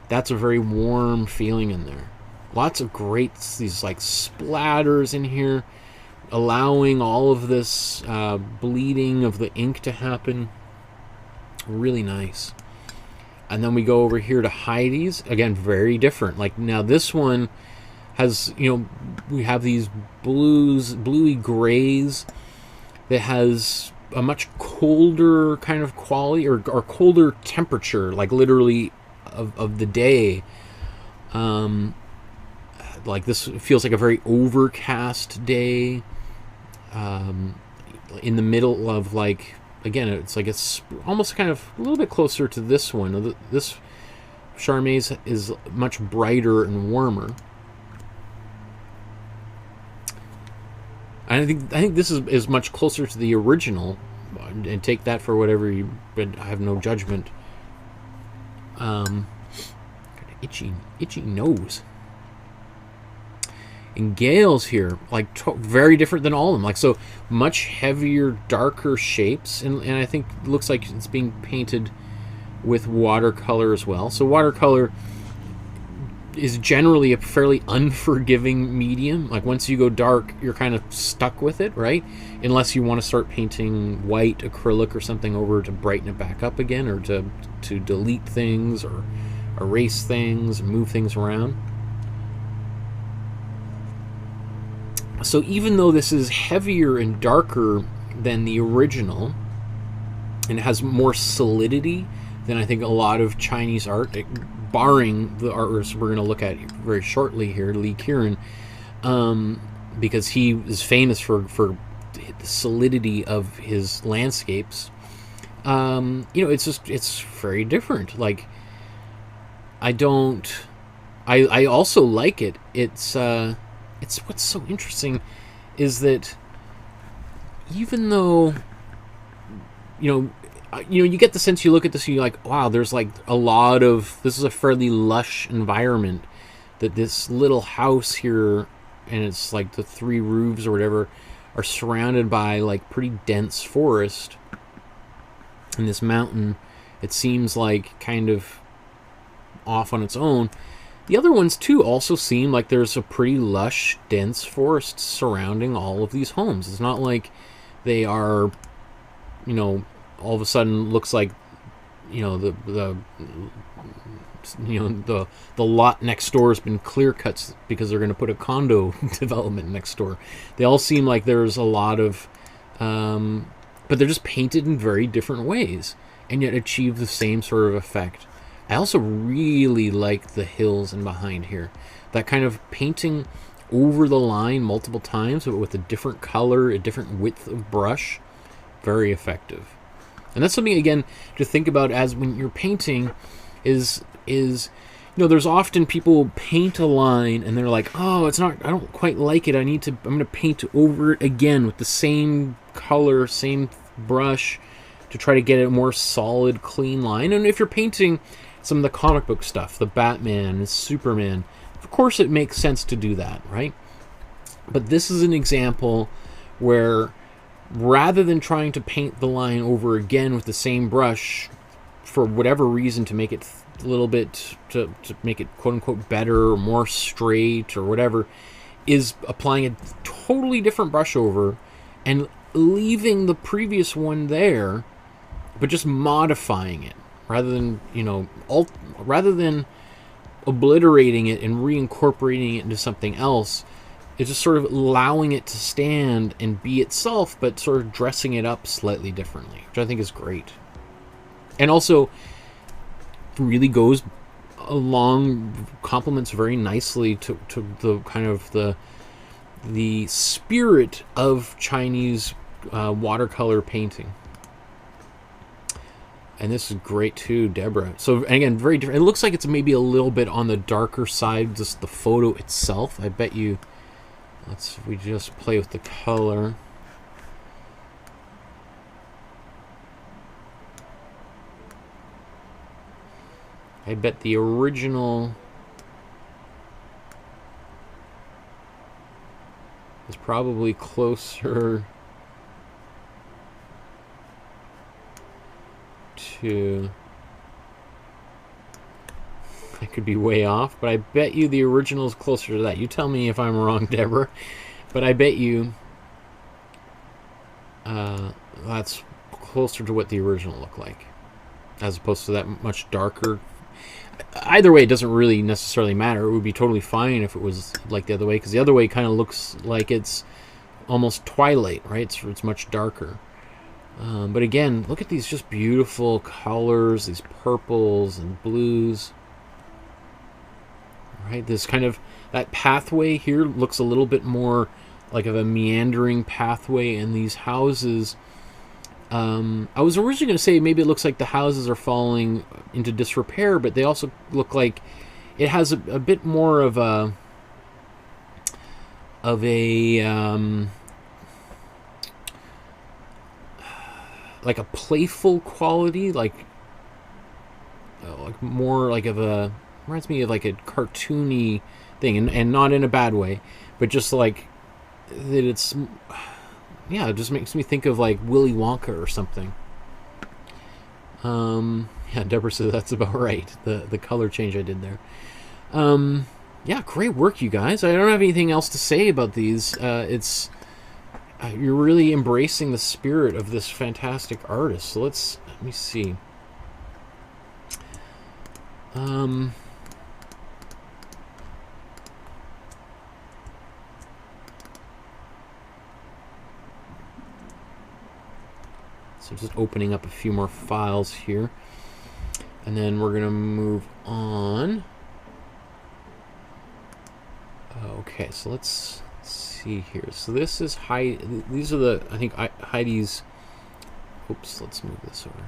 that's a very warm feeling in there. Lots of great, these like splatters in here, allowing all of this bleeding of the ink to happen. Really nice. And then we go over here to Heidi's. Again, very different. Like, now this one has, we have these bluey grays that has a much colder kind of quality, or colder temperature, like literally of the day. Like, this feels like a very overcast day. In the middle of, like, again, it's like it's almost kind of a little bit closer to this one. This Charmai's is much brighter and warmer. And I think this is much closer to the original, and take that for whatever you. But I have no judgment. Itchy nose. And Gale's here, like, very different than all of them. Like, so much heavier, darker shapes, and I think it looks like it's being painted with watercolor as well. So watercolor is generally a fairly unforgiving medium. Like, once you go dark, you're kind of stuck with it, right? Unless you want to start painting white acrylic or something over to brighten it back up again, or to delete things or erase things and move things around. So even though this is heavier and darker than the original, and it has more solidity than I think a lot of Chinese art, barring the artists we're going to look at very shortly here, Lee Kieran, because he is famous for the solidity of his landscapes. It's very different. Like, I also like it. It's what's so interesting is that even though you get the sense, you look at this and you're like, wow, there's like a lot of, this is a fairly lush environment, that this little house here, and it's like the 3 roofs or whatever, are surrounded by like pretty dense forest. And this mountain, it seems like kind of off on its own. The other ones, too, also seem like there's a pretty lush, dense forest surrounding all of these homes. It's not like they are, you know, all of a sudden looks like, you know, the lot next door has been clear cuts because they're going to put a condo development next door. They all seem like there's a lot of, but they're just painted in very different ways and yet achieve the same sort of effect. I also really like the hills and behind here. That kind of painting over the line multiple times, but with a different color, a different width of brush. Very effective. And that's something, again, to think about as when you're painting is you know, there's often people paint a line and they're like, oh, it's not, I don't quite like it. I'm going to paint over it again with the same color, same brush to try to get a more solid, clean line. And if you're painting some of the comic book stuff, the Batman and Superman, of course it makes sense to do that, right? But this is an example where rather than trying to paint the line over again with the same brush for whatever reason to make it a little bit, to make it quote-unquote better or more straight or whatever, is applying a totally different brush over and leaving the previous one there, but just modifying it rather than, you know, rather than obliterating it and reincorporating it into something else. It's just sort of allowing it to stand and be itself, but sort of dressing it up slightly differently, which I think is great. And also really goes along, complements very nicely to the kind of the spirit of Chinese watercolor painting. And this is great too, Deborah. So again, very different. It looks like it's maybe a little bit on the darker side, just the photo itself. I bet you, if we just play with the color. I bet the original is probably closer to, I could be way off, but I bet you the original is closer to that. You tell me if I'm wrong, Deborah, but I bet you that's closer to what the original looked like, as opposed to that much darker. Either way, it doesn't really necessarily matter. It would be totally fine if it was like the other way, because the other way kind of looks like it's almost twilight, right? It's much darker. But again, look at these just beautiful colors, these purples and blues. Right, this kind of, that pathway here looks a little bit more like of a meandering pathway in these houses. I was originally going to say maybe it looks like the houses are falling into disrepair, but they also look like it has a bit more of a like a playful quality, like more like of a, reminds me of like a cartoony thing, and not in a bad way, but just like that it's, yeah, it just makes me think of like Willy Wonka or something. Yeah, Deborah says that's about right, the color change I did there. Yeah, great work, you guys. I don't have anything else to say about these. It's you're really embracing the spirit of this fantastic artist. So let me see. So just opening up a few more files here, and then we're gonna move on. Okay, so let's see here. So this is Heidi. These are the, I think, Heidi's. Oops, let's move this over.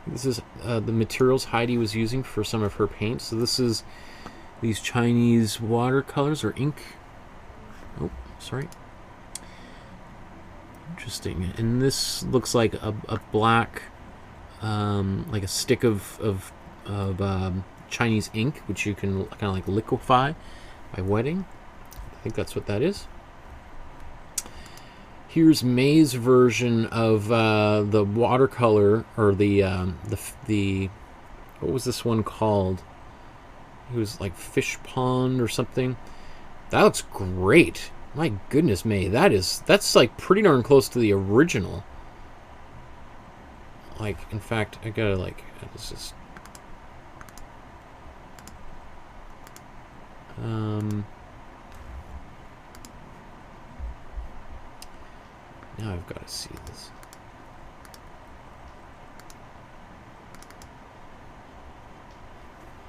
This is the materials Heidi was using for some of her paints. So this is these Chinese watercolors or ink. Oh, sorry. Interesting. And this looks like a black, like a stick of Chinese ink, which you can kind of like liquefy by wetting. I think that's what that is. Here's May's version of the watercolor, or the What was this one called? It was like Fish Pond or something. That looks great. My goodness, May. That's like pretty darn close to the original. Like, in fact, I gotta like, this is now I've got to see this.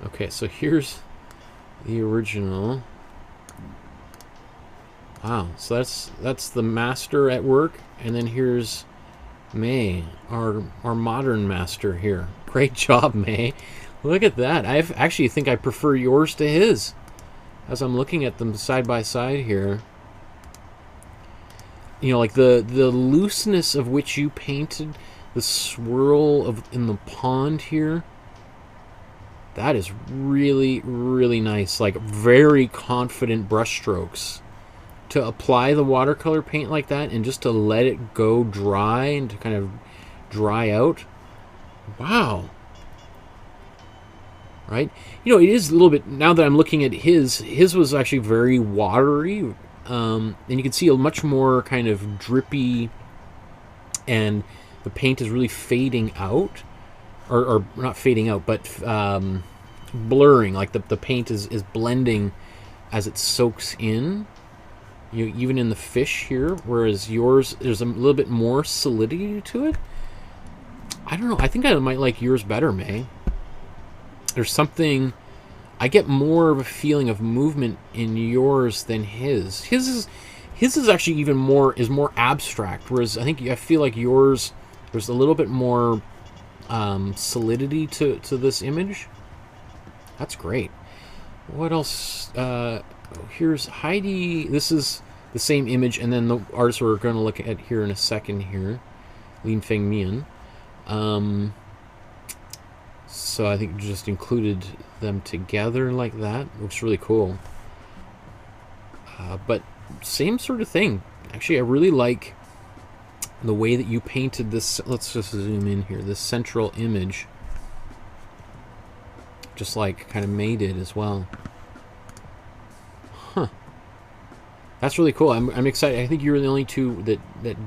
Okay, so here's the original. Wow, so that's the master at work, and then here's May, our modern master here. Great job, May. Look at that. I actually think I prefer yours to his, as I'm looking at them side by side here. You know, like the looseness of which you painted, the swirl of in the pond here. That is really, really nice. Like, very confident brush strokes. To apply the watercolor paint like that and just to let it go dry and to kind of dry out. Wow. Right? You know, it is a little bit, now that I'm looking at his was actually very watery. And you can see a much more kind of drippy, and the paint is really fading out. Or not fading out, but blurring. Like the paint is blending as it soaks in. Even in the fish here, whereas yours, there's a little bit more solidity to it. I don't know. I think I might like yours better, May. There's something... I get more of a feeling of movement in yours than his. His is actually even more abstract, whereas I feel like yours, there's a little bit more solidity to this image. That's great. What else? Here's Heidi. This is the same image, and then the artist we're going to look at here in a second here, Lin Feng Mian. So I think just included them together like that. Looks really cool. But same sort of thing. Actually, I really like the way that you painted this. Let's just zoom in here. This central image, just like kind of made it as well. Huh. That's really cool. I'm excited. I think you were the only two that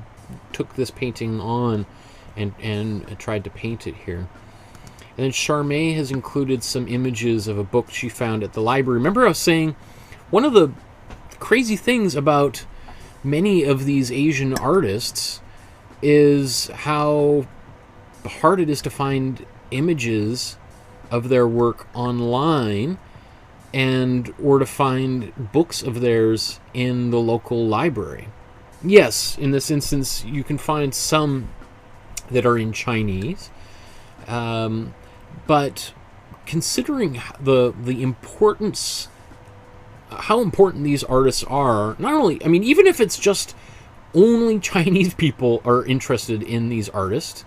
took this painting on and tried to paint it here. And then Charmaine has included some images of a book she found at the library. Remember I was saying one of the crazy things about many of these Asian artists is how hard it is to find images of their work online, or to find books of theirs in the local library. Yes, in this instance, you can find some that are in Chinese, but considering the importance, how important these artists are, not only, I mean, even if it's just only Chinese people are interested in these artists,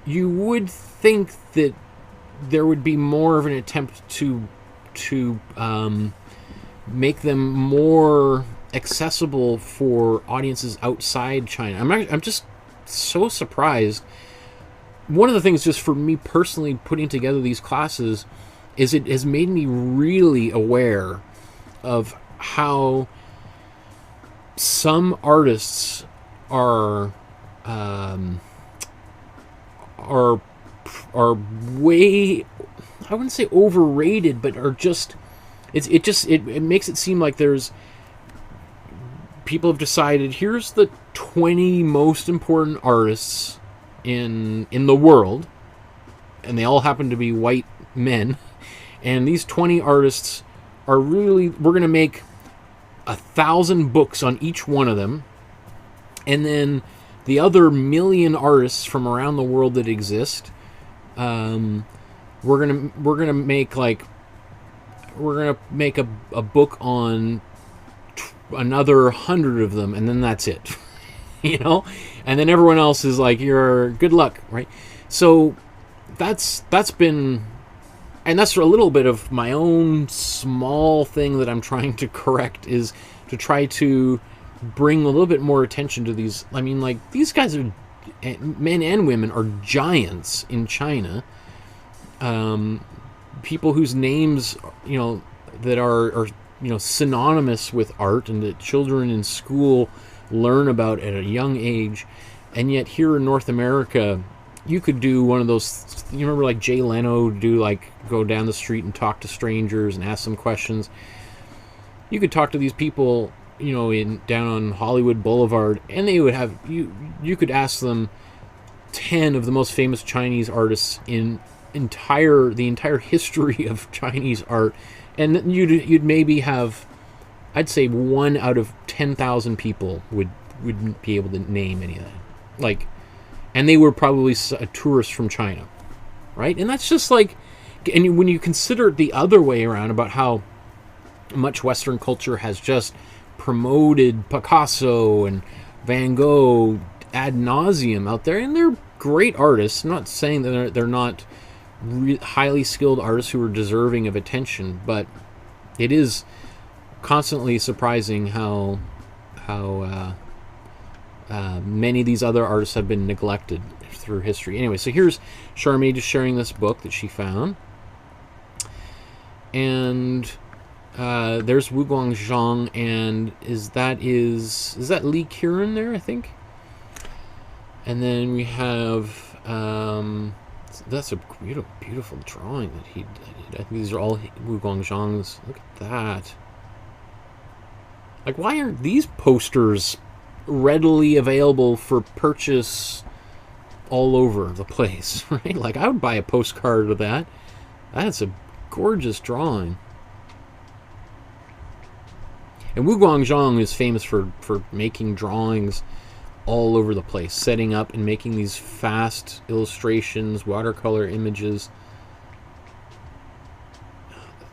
you would think that there would be more of an attempt to make them more accessible for audiences outside China. I'm just so surprised. One of the things, just for me personally, putting together these classes, is it has made me really aware of how some artists are way, I wouldn't say overrated, but are just, it makes it seem like there's people have decided, here's the 20 most important artists in the world, and they all happen to be white men, and these 20 artists are really, we're going to make 1,000 books on each one of them, and then the other million artists from around the world that exist, we're gonna make a book on another 100 of them, and then that's it. You know, and then everyone else is like, you're good luck, right? So that's been, and that's a little bit of my own small thing that I'm trying to correct, is to try to bring a little bit more attention to these. I mean, like, these guys are, men and women, are giants in China, people whose names, you know, that are you know, synonymous with art and that children in school learn about at a young age. And yet here in North America, you could do one of those, you remember like Jay Leno do, like go down the street and talk to strangers and ask them questions. You could talk to these people, you know, down on Hollywood Boulevard, and they would have, you could ask them 10 of the most famous Chinese artists in the entire history of Chinese art, and you'd maybe have, I'd say 1 out of 10,000 people would be able to name any of that. Like, and they were probably a tourist from China, right? And that's just like, and when you consider it the other way around about how much Western culture has just promoted Picasso and Van Gogh ad nauseum out there, and they're great artists. I'm not saying that they're not highly skilled artists who are deserving of attention, but it is constantly surprising how many of these other artists have been neglected through history. Anyway, so here's Charmaine just sharing this book that she found, and there's Wu Guangzhong, and is that Lee Kieran there, I think? And then we have that's a beautiful drawing that he did. I think these are all Wu Guangzhong's. Look at that. Like, why aren't these posters readily available for purchase all over the place, right? Like, I would buy a postcard of that. That's a gorgeous drawing. And Wu Guangzhong is famous for making drawings all over the place, setting up and making these fast illustrations, watercolor images.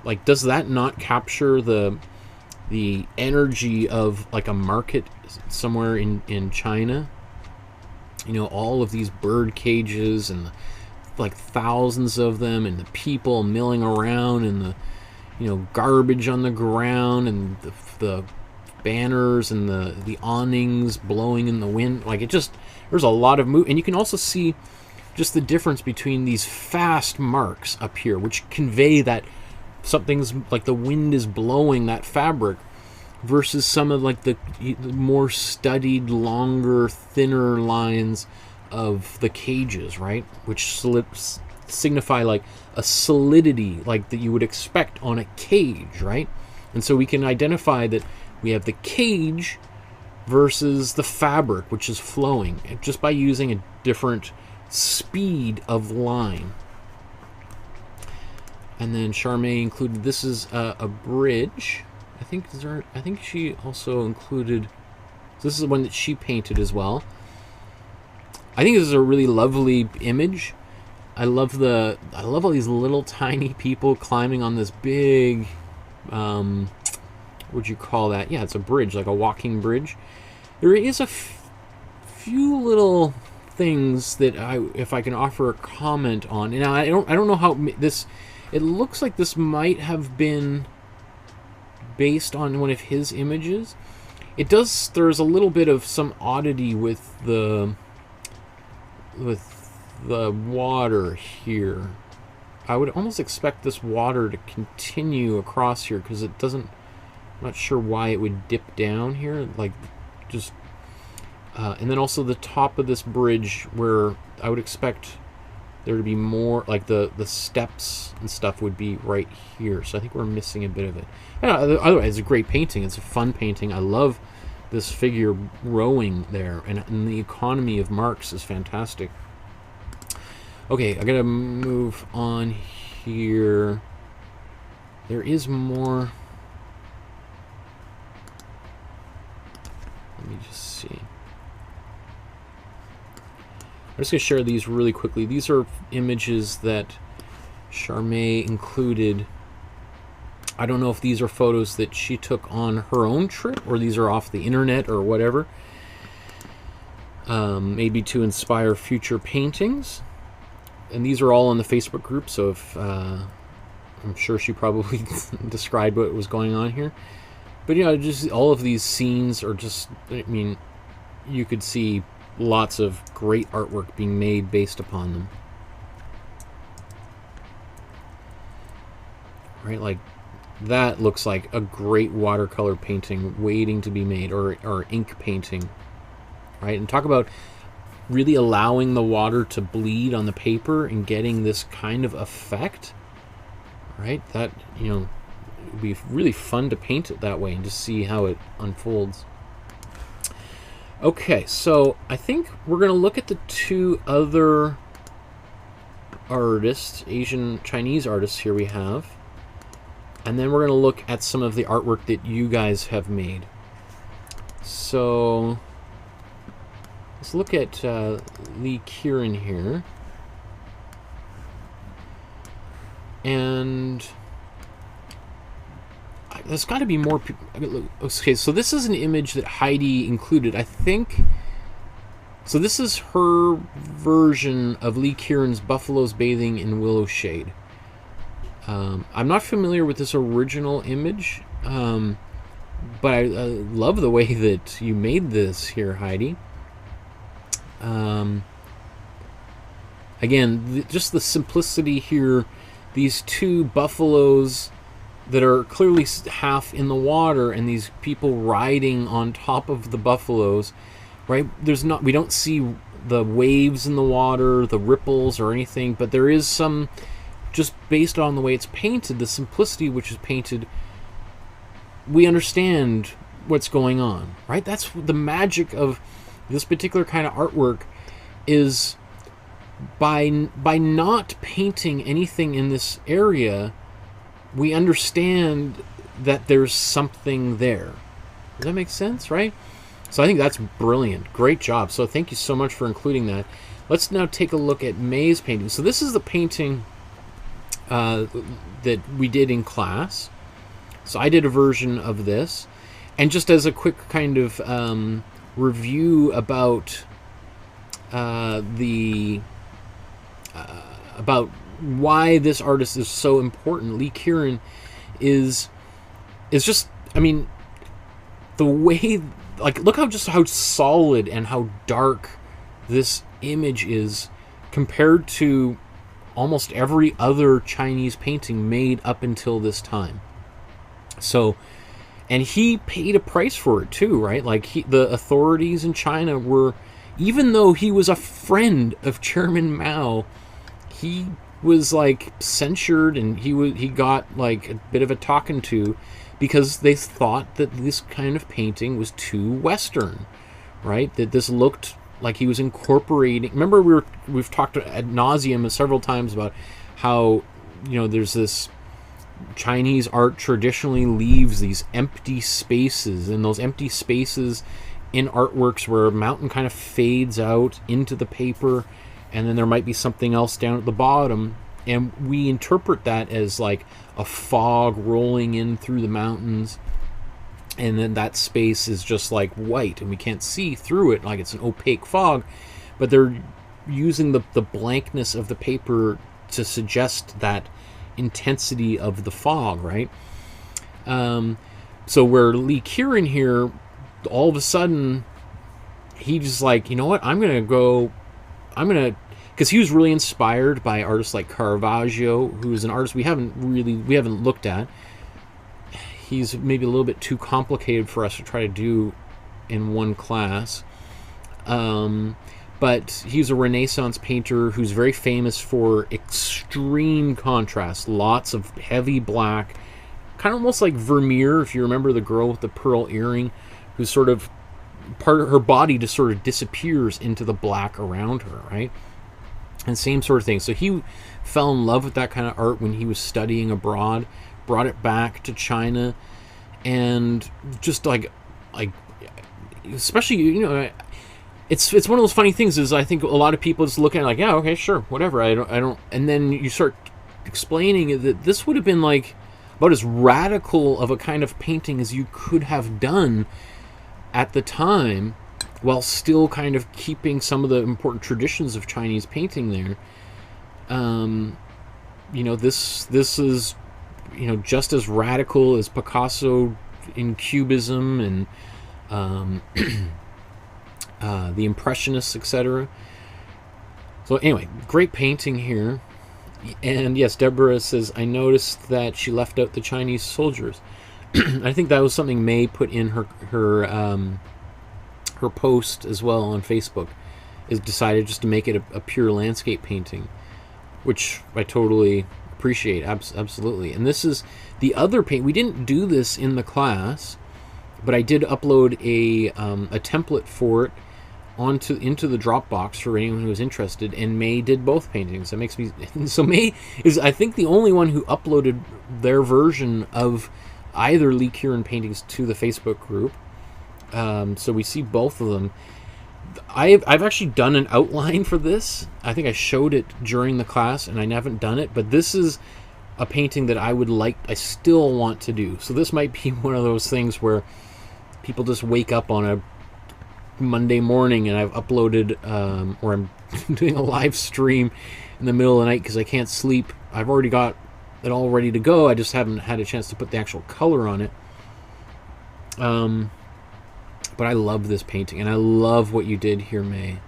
Like, does that not capture the energy of like a market somewhere in China? You know, all of these bird cages and like thousands of them, and the people milling around, and the, you know, garbage on the ground, and the banners and the awnings blowing in the wind. Like, it just, there's a lot of and you can also see just the difference between these fast marks up here, which convey that something's like the wind is blowing that fabric, versus some of like the more studied, longer, thinner lines of the cages, right? Which signify like a solidity like that you would expect on a cage, right? And so we can identify that we have the cage versus the fabric, which is flowing, just by using a different speed of line. And then Charmaine included, this is a bridge. I think she also included, this is the one that she painted as well. I think this is a really lovely image. I love all these little tiny people climbing on this big, what'd you call that? Yeah, it's a bridge, like a walking bridge. There is a few little things that if I can offer a comment on. And I don't know how this. It looks like this might have been based on one of his images. It does. There's a little bit of some oddity with the water here. I would almost expect this water to continue across here, because it doesn't. I'm not sure why it would dip down here, like just. And then also the top of this bridge, where I would expect there to be more, like the steps and stuff would be right here. So I think we're missing a bit of it. Otherwise, it's a great painting. It's a fun painting. I love this figure rowing there, and the economy of marks is fantastic. Okay, I gotta move on here. There is more. Let me just see. I'm just going to share these really quickly. These are images that Charmaine included. I don't know if these are photos that she took on her own trip, or these are off the internet or whatever. Maybe to inspire future paintings. And these are all on the Facebook group, so if I'm sure she probably described what was going on here. But, you know, just all of these scenes are just, I mean, you could see lots of great artwork being made based upon them. right? Like, that looks like a great watercolor painting waiting to be made, or ink painting, right? And talk about really allowing the water to bleed on the paper and getting this kind of effect, right? That, you know, it would be really fun to paint it that way and just see how it unfolds. Okay, so I think we're going to look at the two other artists, Asian Chinese artists here we have. And then we're going to look at some of the artwork that you guys have made. So let's look at Lee Kieran here. And there's got to be more people. Okay, so this is an image that Heidi included, I think. So this is her version of Lee Kieran's Buffaloes Bathing in Willow Shade. I'm not familiar with this original image, but I love the way that you made this here, Heidi. Again, just the simplicity here. These two buffaloes that are clearly half in the water, and these people riding on top of the buffaloes, right? We don't see the waves in the water, the ripples or anything, but there is some, just based on the way it's painted, the simplicity which is painted, we understand what's going on, right? That's the magic of this particular kind of artwork, is by not painting anything in this area, we understand that there's something there. Does that make sense, right? So I think that's brilliant. Great job. So thank you so much for including that. Let's now take a look at May's painting. So this is the painting that we did in class. So I did a version of this. And just as a quick kind of review about about why this artist is so important, Lee Kieran is just, I mean, the way, like, look how solid and how dark this image is compared to almost every other Chinese painting made up until this time. So, and he paid a price for it too, right? Like, the authorities in China were, even though he was a friend of Chairman Mao, he was like censured, and he got like a bit of a talking to, because they thought that this kind of painting was too Western, right? That this looked like he was incorporating. Remember, we've talked ad nauseum several times about how, you know, there's this Chinese art traditionally leaves these empty spaces, and those empty spaces in artworks where a mountain kind of fades out into the paper, and then there might be something else down at the bottom, and we interpret that as like a fog rolling in through the mountains, and then that space is just like white and we can't see through it, like it's an opaque fog. But they're using the blankness of the paper to suggest that intensity of the fog, right? So where Lee Kieran here, all of a sudden, he just like, you know what, because he was really inspired by artists like Caravaggio, who is an artist we haven't looked at. He's maybe a little bit too complicated for us to try to do in one class. But he's a Renaissance painter who's very famous for extreme contrast, lots of heavy black, kind of almost like Vermeer, if you remember the girl with the pearl earring, who's sort of, part of her body just sort of disappears into the black around her, right? And same sort of thing. So he fell in love with that kind of art when he was studying abroad, brought it back to China, and just like especially, you know, it's one of those funny things, is I think a lot of people just look at it like, yeah, okay, sure, whatever, I don't, and then you start explaining that this would have been like about as radical of a kind of painting as you could have done at the time, while still kind of keeping some of the important traditions of Chinese painting there. You know, this is, you know, just as radical as Picasso in Cubism and the Impressionists, etc. So anyway, great painting here. And yes, Deborah says, I noticed that she left out the Chinese soldiers. I think that was something May put in her post as well on Facebook. Is decided just to make it a pure landscape painting, which I totally appreciate. Absolutely. And this is the other paint. We didn't do this in the class, but I did upload a template for it into the Dropbox for anyone who was interested, and May did both paintings. That makes me so May is, I think, the only one who uploaded their version of either Lee Kieran paintings to the Facebook group. So we see both of them. I've actually done an outline for this. I think I showed it during the class, and I haven't done it, but this is a painting that I still want to do. So this might be one of those things where people just wake up on a Monday morning and I've uploaded, or I'm doing a live stream in the middle of the night because I can't sleep. I've already got it all ready to go. I just haven't had a chance to put the actual color on it. But I love this painting, and I love what you did here, May.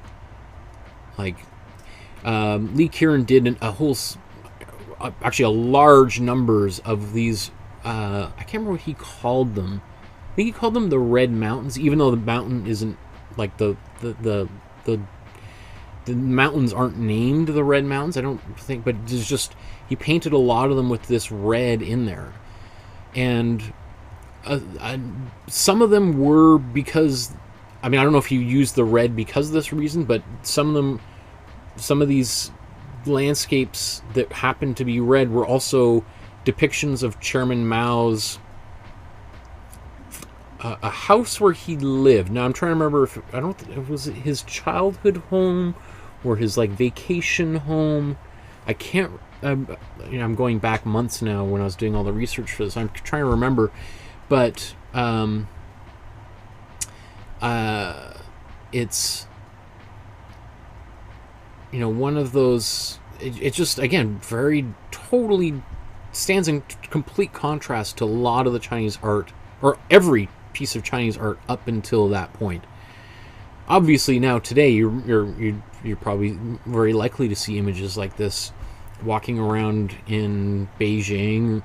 Like, Lee Kieran did actually a large numbers of these, I can't remember what he called them. I think he called them the Red Mountains, even though the mountain isn't, like, the mountains aren't named the Red Mountains, I don't think, but it's just, he painted a lot of them with this red in there. And some of them were because, I mean, I don't know if you used the red because of this reason, but some of these landscapes that happened to be red were also depictions of Chairman Mao's a house where he lived. Now I'm trying to remember if it was his childhood home or his like vacation home. I can't. I'm going back months now when I was doing all the research for this. I'm trying to remember. But it's, one of those, it's just, again, very totally stands in complete contrast to a lot of the Chinese art, or every piece of Chinese art up until that point. Obviously now today you're probably very likely to see images like this walking around in Beijing.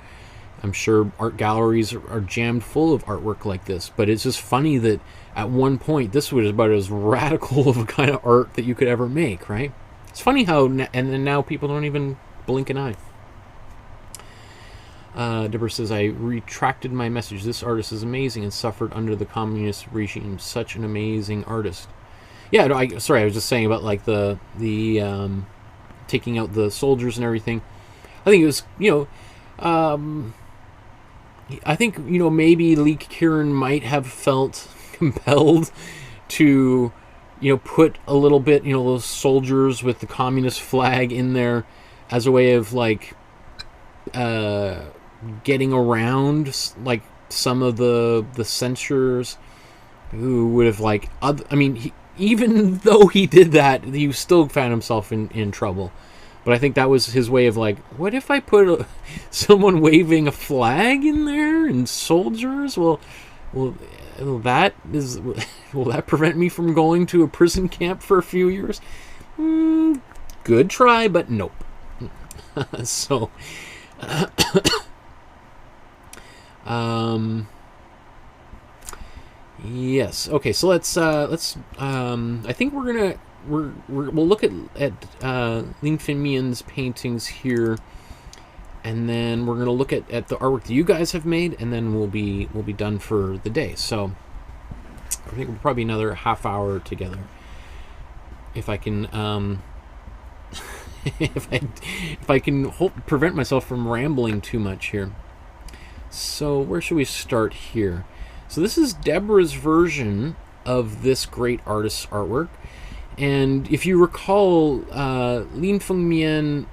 I'm sure art galleries are jammed full of artwork like this, but it's just funny that at one point this was about as radical of a kind of art that you could ever make, right? It's funny how, and then now people don't even blink an eye. Deborah says, I retracted my message. This artist is amazing and suffered under the communist regime. Such an amazing artist. Yeah, no, sorry, I was just saying about like the taking out the soldiers and everything. I think it was, I think, maybe Lee Kieran might have felt compelled to, put a little bit, those soldiers with the communist flag in there as a way of, like, getting around, like, some of the censors who would have, like, even though he did that, he still found himself in trouble. But I think that was his way of like, what if I put someone waving a flag in there and soldiers? Will that prevent me from going to a prison camp for a few years? Good try, but nope. So, yes. Okay. So let's. I think we'll look at Lin Finmian's paintings here, and then we're gonna look at the artwork that you guys have made, and then we'll be done for the day. So I think we'll probably another half hour together, if I can if I can prevent myself from rambling too much here. So where should we start here? So this is Deborah's version of this great artist's artwork. And if you recall, Lin Finmian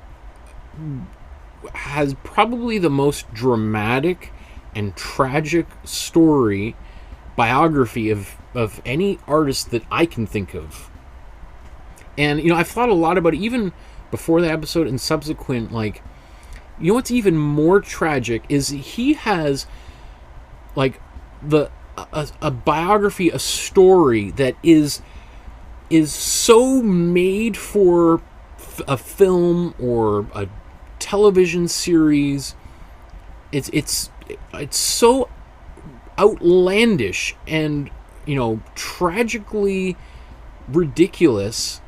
has probably the most dramatic and tragic biography of any artist that I can think of. And, I've thought a lot about it, even before the episode and subsequent, like, what's even more tragic is he has, like, a biography, a story that is so made for a film or a television series. It's so outlandish and, you know, tragically ridiculous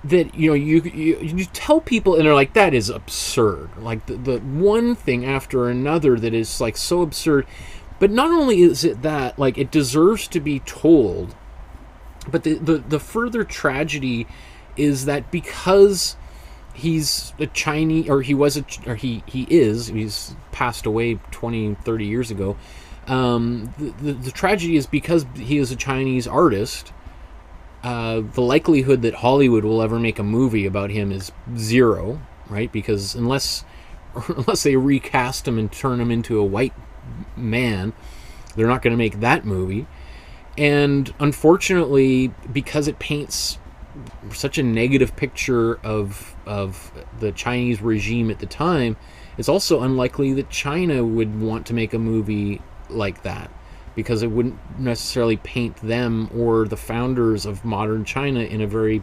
that, you know, you tell people and they're like, that is absurd. Like the one thing after another that is like so absurd. But not only is it that, like, it deserves to be told, but the further tragedy is that because he's a Chinese, or he's passed away 20, 30 years ago. The tragedy is because he is a Chinese artist, the likelihood that Hollywood will ever make a movie about him is zero, right? Because unless they recast him and turn him into a white man, they're not going to make that movie. And unfortunately, because it paints such a negative picture of the Chinese regime at the time, it's also unlikely that China would want to make a movie like that, because it wouldn't necessarily paint them or the founders of modern China in a very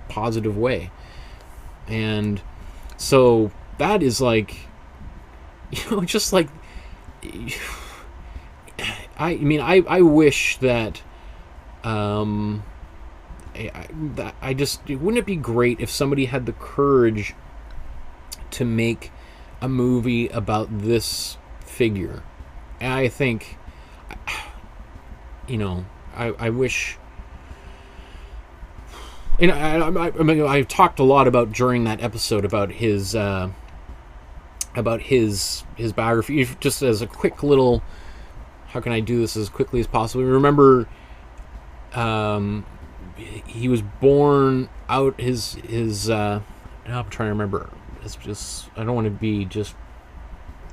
positive way. And so that is like, you know, just like, I mean, I wish that, wouldn't it be great if somebody had the courage to make a movie about this figure? And I think, you know, I wish, and I mean, I talked a lot about during that episode about his biography. Just as a quick little, how can I do this as quickly as possible? Remember, he was born out his I'm trying to remember. It's just, I don't want to be just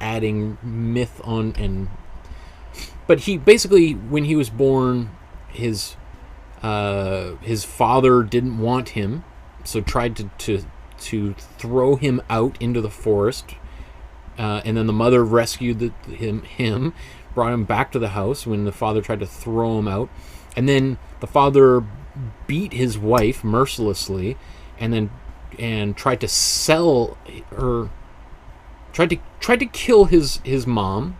adding myth on, but he basically, when he was born, his father didn't want him, so tried to throw him out into the forest, and then the mother rescued him, brought him back to the house when the father tried to throw him out, and then the father beat his wife mercilessly, and tried to sell her, tried to kill his mom.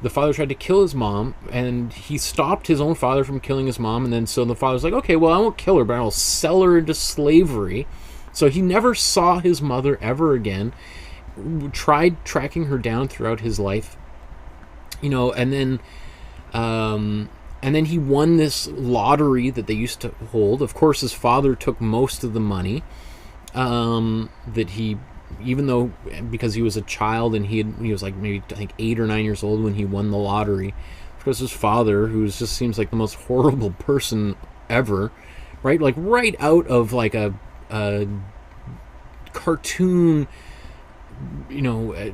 The father tried to kill his mom, and he stopped his own father from killing his mom, and then so the father's like, okay, well, I won't kill her, but I'll sell her into slavery. So he never saw his mother ever again, tried tracking her down throughout his life, you know, and then he won this lottery that they used to hold. Of course, his father took most of the money, that he, even though, because he was a child and he was like maybe, I think, 8 or 9 years old when he won the lottery. Of course, his father, who just seems like the most horrible person ever, right? Like right out of like a cartoon, you know.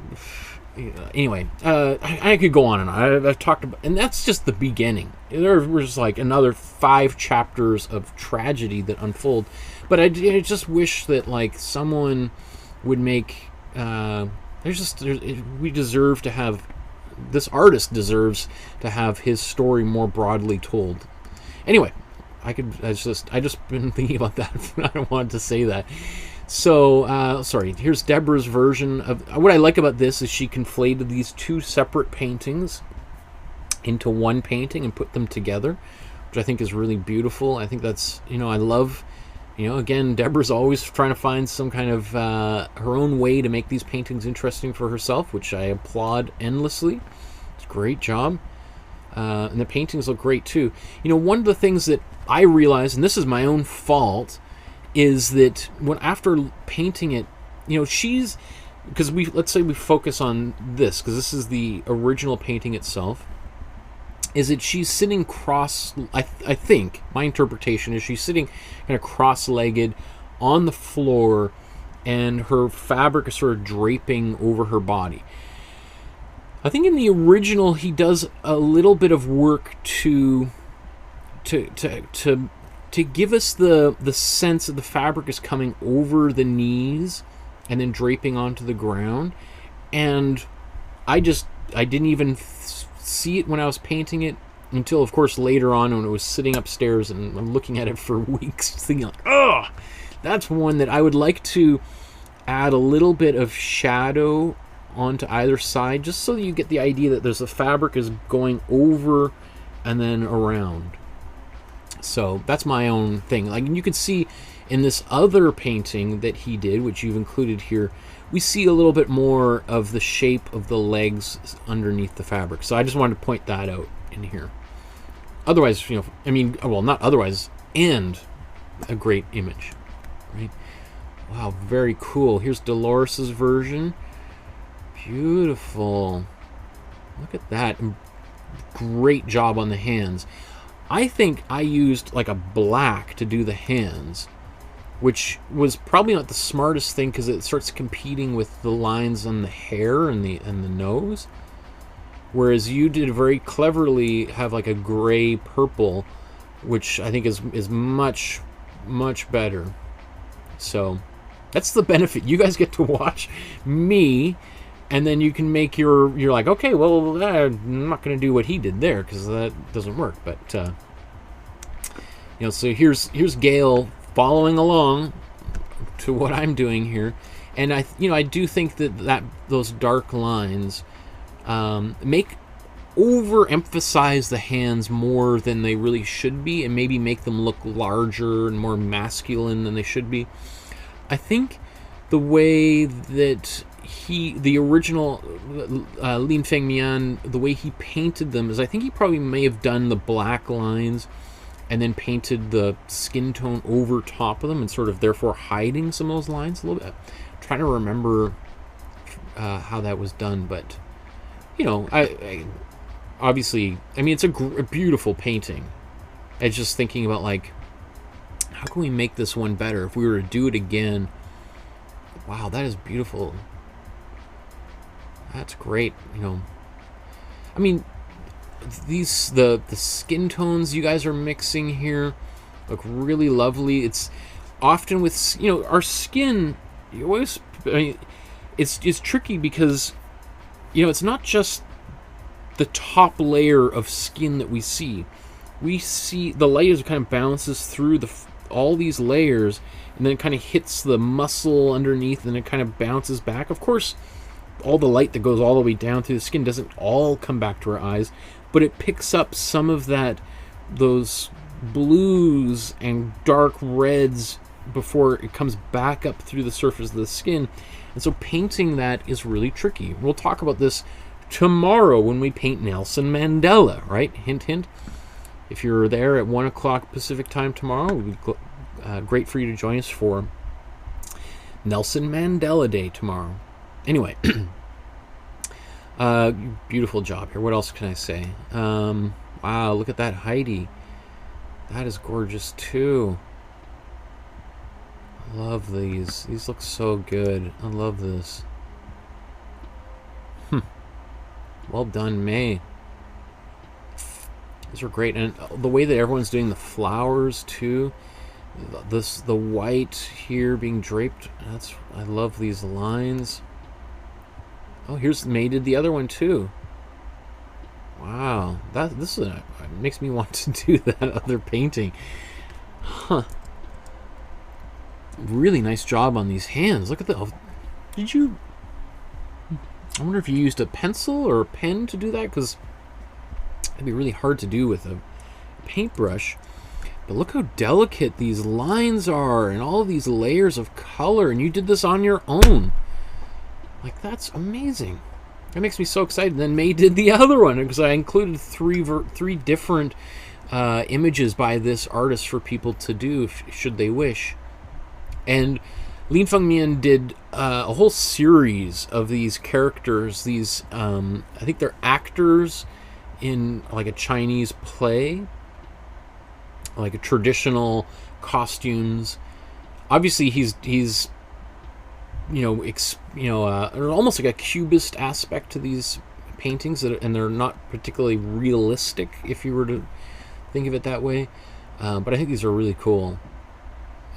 Anyway, I could go on and on. I've talked about, and that's just the beginning. There was like another 5 chapters of tragedy that unfold. But I just wish that like someone would make. We deserve to have. This artist deserves to have his story more broadly told. Anyway, I just been thinking about that. I don't want to say that. So, sorry, here's Deborah's version of... What I like about this is she conflated these 2 separate paintings into one painting and put them together, which I think is really beautiful. I think that's, you know, I love, you know, again, Deborah's always trying to find some kind of her own way to make these paintings interesting for herself, which I applaud endlessly. It's a great job. And the paintings look great, too. You know, one of the things that I realized, and this is my own fault, is that when after painting it, you know, she's, because let's say we focus on this, because this is the original painting itself, is that she's sitting I think my interpretation is she's sitting kind of cross-legged on the floor, and her fabric is sort of draping over her body. I think in the original he does a little bit of work to give us the sense that the fabric is coming over the knees and then draping onto the ground. And I didn't even see it when I was painting it until, of course, later on when it was sitting upstairs, and I'm looking at it for weeks thinking like, oh, that's one that I would like to add a little bit of shadow onto either side, just so that you get the idea that there's a fabric is going over and then around. So that's my own thing. Like you can see in this other painting that he did, which you've included here, we see a little bit more of the shape of the legs underneath the fabric. So I just wanted to point that out in here. Otherwise, you know, I mean, well, not otherwise, and a great image, right? Wow, very cool. Here's Dolores's version. Beautiful. Look at that. Great job on the hands. I think I used like a black to do the hands, which was probably not the smartest thing because it starts competing with the lines on the hair and the nose. Whereas you did very cleverly have like a gray purple, which I think is much better. So that's the benefit. You guys get to watch me, and then you can make you're like, okay, well, I'm not going to do what he did there because that doesn't work. But you know, so here's Gail following along to what I'm doing here, and I do think that those dark lines overemphasize the hands more than they really should be, and maybe make them look larger and more masculine than they should be. I think the way that the original Lin Feng Mian, the way he painted them is, I think he probably may have done the black lines and then painted the skin tone over top of them and sort of therefore hiding some of those lines a little bit. I'm trying to remember how that was done, but you know, I obviously, I mean, it's a beautiful painting. It's just thinking about, like, how can we make this one better if we were to do it again? Wow, that is beautiful. That's great. You know, I mean, the skin tones you guys are mixing here look really lovely. It's often with, you know, our skin, you always, I mean, it's tricky because, you know, it's not just the top layer of skin that we see. We see the light as it kind of bounces through all these layers, and then it kind of hits the muscle underneath, and it kind of bounces back. Of course, all the light that goes all the way down through the skin doesn't all come back to our eyes, but it picks up some of those blues and dark reds before it comes back up through the surface of the skin. And so painting that is really tricky. We'll talk about this tomorrow when we paint Nelson Mandela, right? Hint, hint. If you're there at 1 o'clock Pacific time tomorrow, it would be great for you to join us for Nelson Mandela Day tomorrow. Anyway, beautiful job here. What else can I say? Wow, look at that Heidi. That is gorgeous too. I love these. These look so good. I love this. Well done, May. These are great, and the way that everyone's doing the flowers too. The white here being draped. I love these lines. Oh, here's May did the other one too. Wow, this makes me want to do that other painting. Huh. Really nice job on these hands. Look at the. Did you? I wonder if you used a pencil or a pen to do that, because it'd be really hard to do with a paintbrush. But look how delicate these lines are, and all of these layers of color, and you did this on your own. Like, that's amazing. That makes me so excited. And then May did the other one, because I included three different images by this artist for people to do, should they wish. And Lin Feng Mian did a whole series of these characters. These, I think they're actors in like a Chinese play, like a traditional costumes. Obviously, he's almost like a cubist aspect to these paintings, and they're not particularly realistic if you were to think of it that way. But I think these are really cool.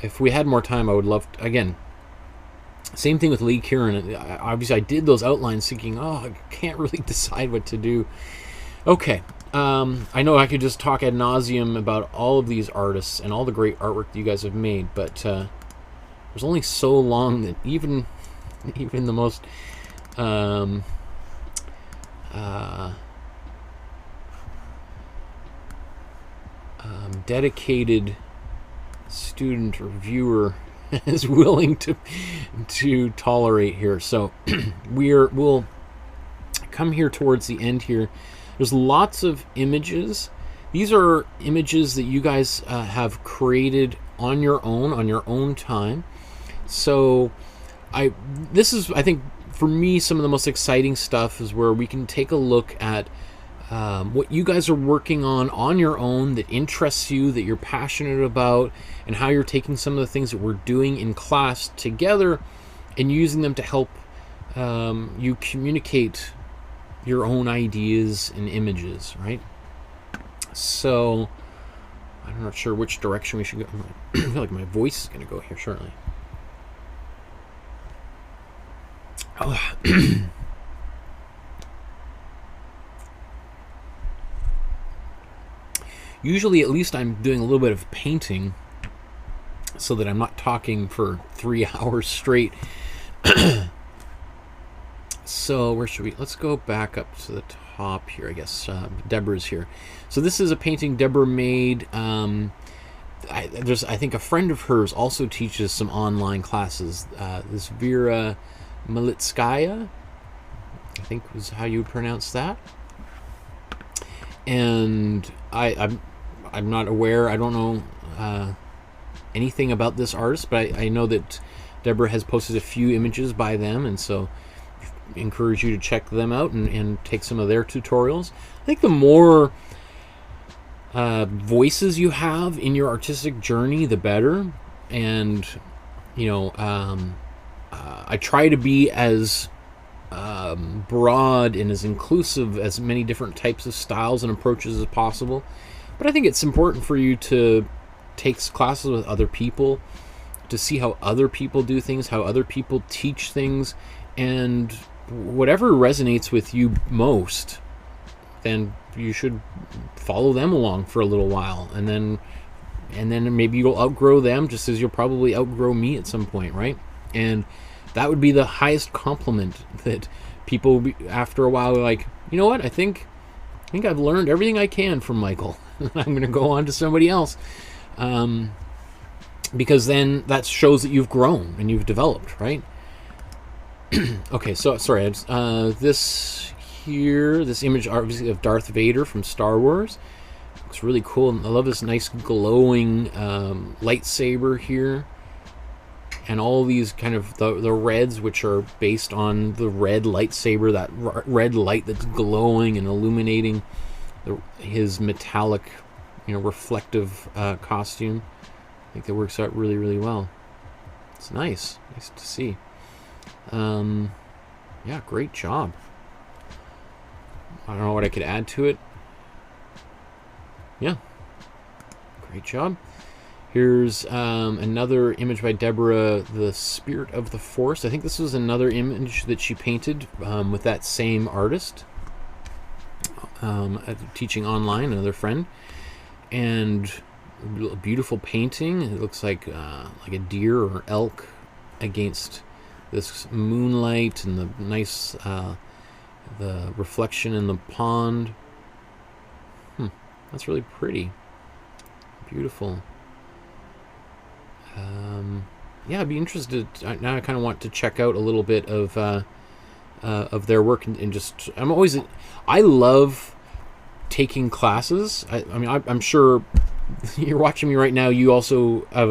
If we had more time, I would love to, again, same thing with Lee Kieran. Obviously, I did those outlines thinking, oh, I can't really decide what to do. Okay, I know I could just talk ad nauseum about all of these artists and all the great artwork that you guys have made, but there's only so long that even even the most dedicated student or viewer is willing to tolerate here. So we'll come here towards the end here. There's lots of images. These are images that you guys have created on your own time. So this is, I think, for me, some of the most exciting stuff is where we can take a look at what you guys are working on your own that interests you, that you're passionate about, and how you're taking some of the things that we're doing in class together and using them to help you communicate your own ideas and images, right? So I'm not sure which direction we should go. I feel like my voice is going to go here shortly. Oh. Usually, at least I'm doing a little bit of painting so that I'm not talking for 3 hours straight. So where should we? Let's go back up to the top here, I guess. Deborah's here. So this is a painting Deborah made. I think a friend of hers also teaches some online classes. This Vera Militskaya, I think was how you would pronounce that. And I'm not aware. I don't know anything about this artist, but I know that Deborah has posted a few images by them, and so I encourage you to check them out and take some of their tutorials. I think the more voices you have in your artistic journey, the better. And I try to be as broad and as inclusive as many different types of styles and approaches as possible. But I think it's important for you to take classes with other people, to see how other people do things, how other people teach things, and whatever resonates with you most, then you should follow them along for a little while, and then maybe you'll outgrow them, just as you'll probably outgrow me at some point, right? And that would be the highest compliment, that people after a while are like, you know what, I think I've learned everything I can from Michael. I'm going to go on to somebody else, because then that shows that you've grown and you've developed, right? Okay, so sorry, this image obviously of Darth Vader from Star Wars looks really cool. I love this nice glowing lightsaber here, and all these kind of the reds, which are based on the red lightsaber, that red light that's glowing and illuminating his metallic, reflective costume. I think that works out really, really well. It's nice to see. Yeah, great job. I don't know what I could add to it. Yeah, great job. Here's another image by Deborah, The Spirit of the Force. I think this was another image that she painted with that same artist, teaching online, another friend. And a beautiful painting. It looks like a deer or elk against this moonlight and the nice the reflection in the pond. That's really pretty. Beautiful. Yeah, I'd be interested. Now I kind of want to check out a little bit of their work, and just I love taking classes. I mean, I'm sure you're watching me right now. You also have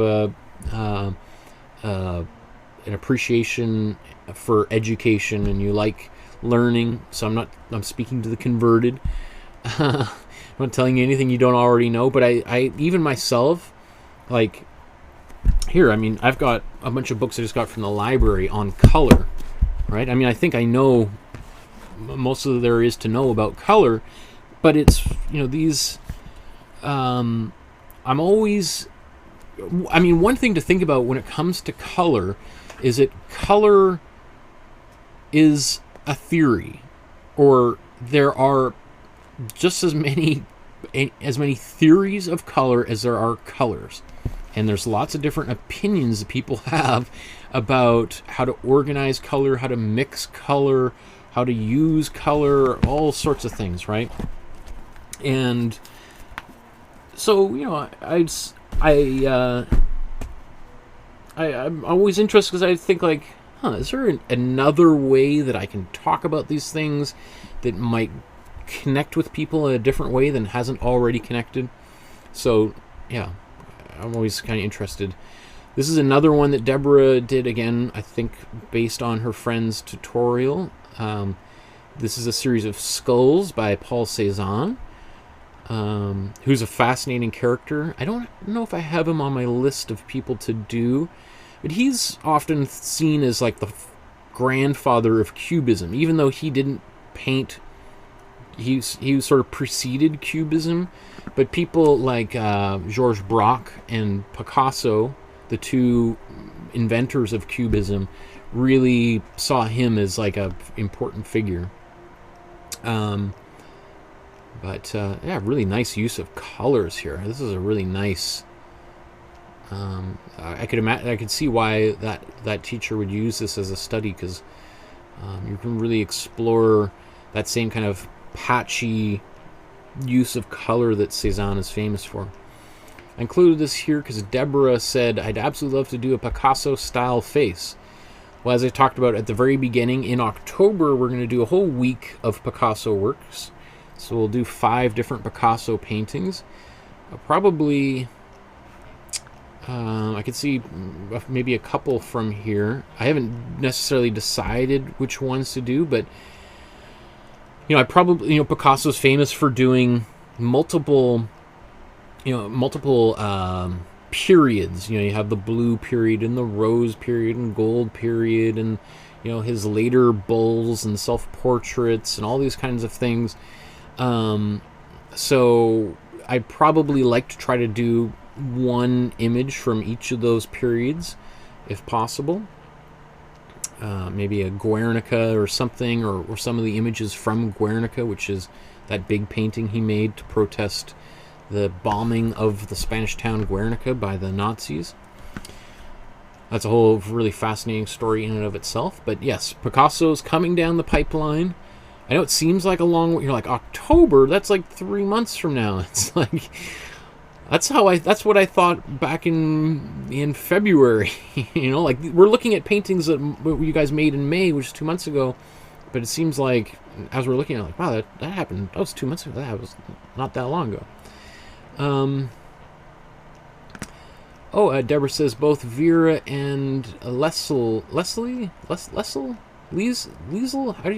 an appreciation for education, and you like learning. So I'm speaking to the converted. I'm not telling you anything you don't already know, but I even myself, like, here, I mean, I've got a bunch of books I just got from the library on color, right? I mean, I think I know most of there is to know about color, but it's, these, I'm always, I mean, one thing to think about when it comes to color is that color is a theory, or there are just as many theories of color as there are colors. And there's lots of different opinions that people have about how to organize color, how to mix color, how to use color, all sorts of things, right? And so, you know, I'm always interested because I think like, is there another way that I can talk about these things that might connect with people in a different way than hasn't already connected? So, yeah, I'm always kind of interested. This is another one that Deborah did, again, I think based on her friend's tutorial. This is a series of skulls by Paul Cézanne, who's a fascinating character. I don't know if I have him on my list of people to do, but he's often seen as like the grandfather of Cubism, even though he didn't paint. He sort of preceded Cubism, but people like Georges Braque and Picasso, the two inventors of Cubism, really saw him as like a important figure. Yeah, really nice use of colors here. This is a really nice. I could see why that teacher would use this as a study, because you can really explore that same kind of patchy use of color that Cézanne is famous for. I included this here because Deborah said, I'd absolutely love to do a Picasso-style face. Well, as I talked about at the very beginning, in October, we're going to do a whole week of Picasso works. So we'll do 5 different Picasso paintings. Probably, I could see maybe a couple from here. I haven't necessarily decided which ones to do, but you know, Picasso's famous for doing multiple periods. You know, you have the blue period and the rose period and gold period, and you know, his later bulls and self-portraits and all these kinds of things. So I'd probably like to try to do one image from each of those periods, if possible. Maybe a Guernica or something, or some of the images from Guernica, which is that big painting he made to protest the bombing of the Spanish town Guernica by the Nazis. That's a whole really fascinating story in and of itself. But yes, Picasso's coming down the pipeline. I know it seems like a long way. You're like, October? That's like 3 months from now. It's like, that's what I thought back in February. You know, like we're looking at paintings that you guys made in May, which is 2 months ago. But it seems like as we're looking at it, like, wow, that happened. That was 2 months ago. That was not that long ago. Deborah says both Vera and Liesel,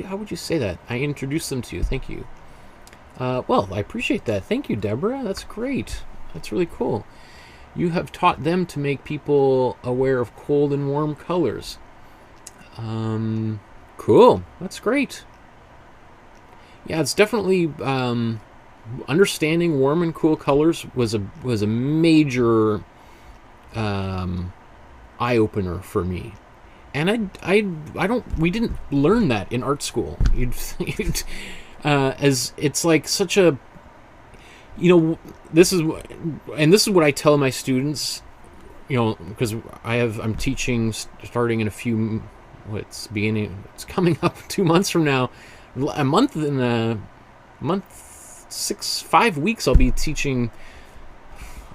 how would you say that? I introduced them to you. Thank you. Well, I appreciate that. Thank you, Deborah. That's great. That's really cool. You have taught them to make people aware of cold and warm colors. Cool. That's great. Yeah, it's definitely understanding warm and cool colors was a major eye opener for me. And we didn't learn that in art school. As it's like such a, you know, this is what I tell my students, you know, because I'm teaching starting in it's coming up 2 months from now, a month in a month, 5 weeks I'll be teaching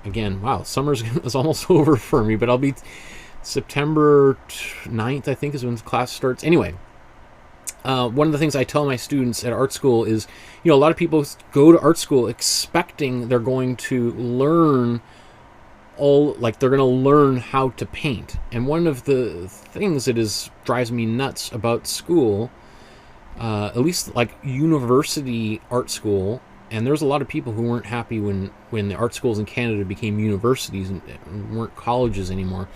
again. Wow, summer's is almost over for me, but I'll be September 9th, I think, is when class starts. Anyway, one of the things I tell my students at art school is, you know, a lot of people go to art school expecting they're going to learn they're going to learn how to paint. And one of the things that drives me nuts about school, at least like university art school, and there's a lot of people who weren't happy when the art schools in Canada became universities and weren't colleges anymore.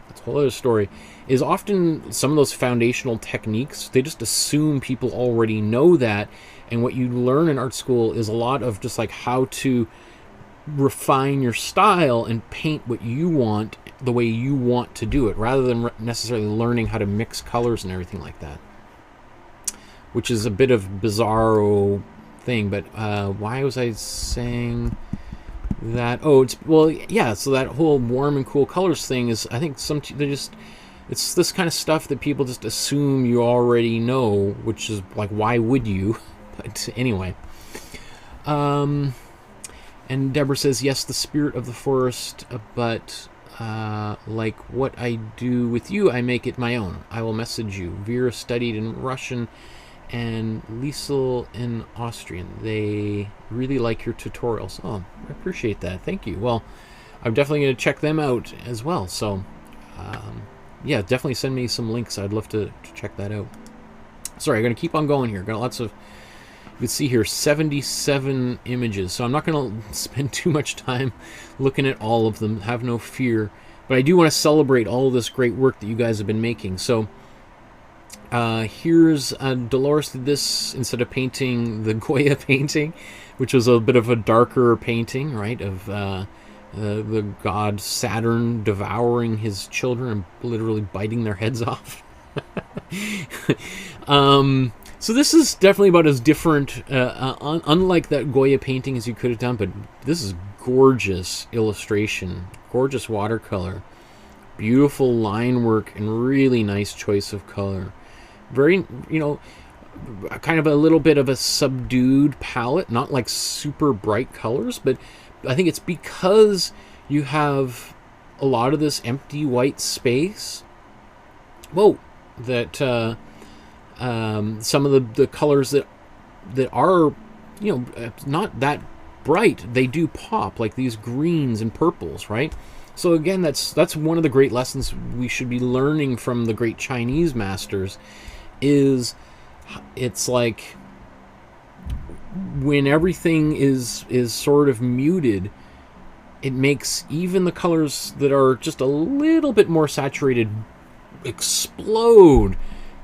That's a whole other story. Is often some of those foundational techniques, they just assume people already know that, and what you learn in art school is a lot of just like how to refine your style and paint what you want the way you want to do it, rather than necessarily learning how to mix colors and everything like that, which is a bit of bizarro thing. But why was I saying that, oh, it's, well, yeah, so that whole warm and cool colors thing is, I think they just, it's this kind of stuff that people just assume you already know, which is like, why would you? But anyway. And Deborah says, yes, the spirit of the forest, but like what I do with you, I make it my own. I will message you. Vera studied in Russian and Liesel in Austrian. They really like your tutorials. Oh, I appreciate that. Thank you. Well, I'm definitely going to check them out as well. So, yeah, definitely send me some links. I'd love to check that out. Sorry, I'm going to keep on going here. Got lots of, you can see here, 77 images. So I'm not going to spend too much time looking at all of them. Have no fear. But I do want to celebrate all of this great work that you guys have been making. So here's Dolores did this instead of painting the Goya painting, which was a bit of a darker painting, right, of the god Saturn devouring his children and literally biting their heads off. So this is definitely about as different, unlike that Goya painting as you could have done, but this is gorgeous illustration, gorgeous watercolor, beautiful line work, and really nice choice of color. Very, you know, kind of a little bit of a subdued palette, not like super bright colors, but I think it's because you have a lot of this empty white space, whoa, that some of the colors that are, you know, not that bright, they do pop, like these greens and purples, right? So again, that's one of the great lessons we should be learning from the great Chinese masters, is it's like when everything is sort of muted, it makes even the colors that are just a little bit more saturated explode,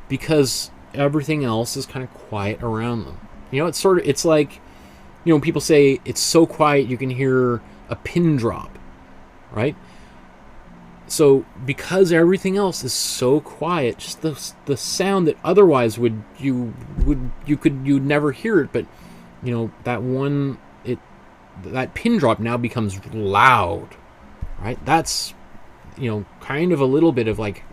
because everything else is kind of quiet around them. You know, it's like, you know, people say it's so quiet you can hear a pin drop, right? So because everything else is so quiet, just the sound that otherwise you'd never hear it, but you know, that pin drop now becomes loud, right? That's, you know, kind of a little bit of like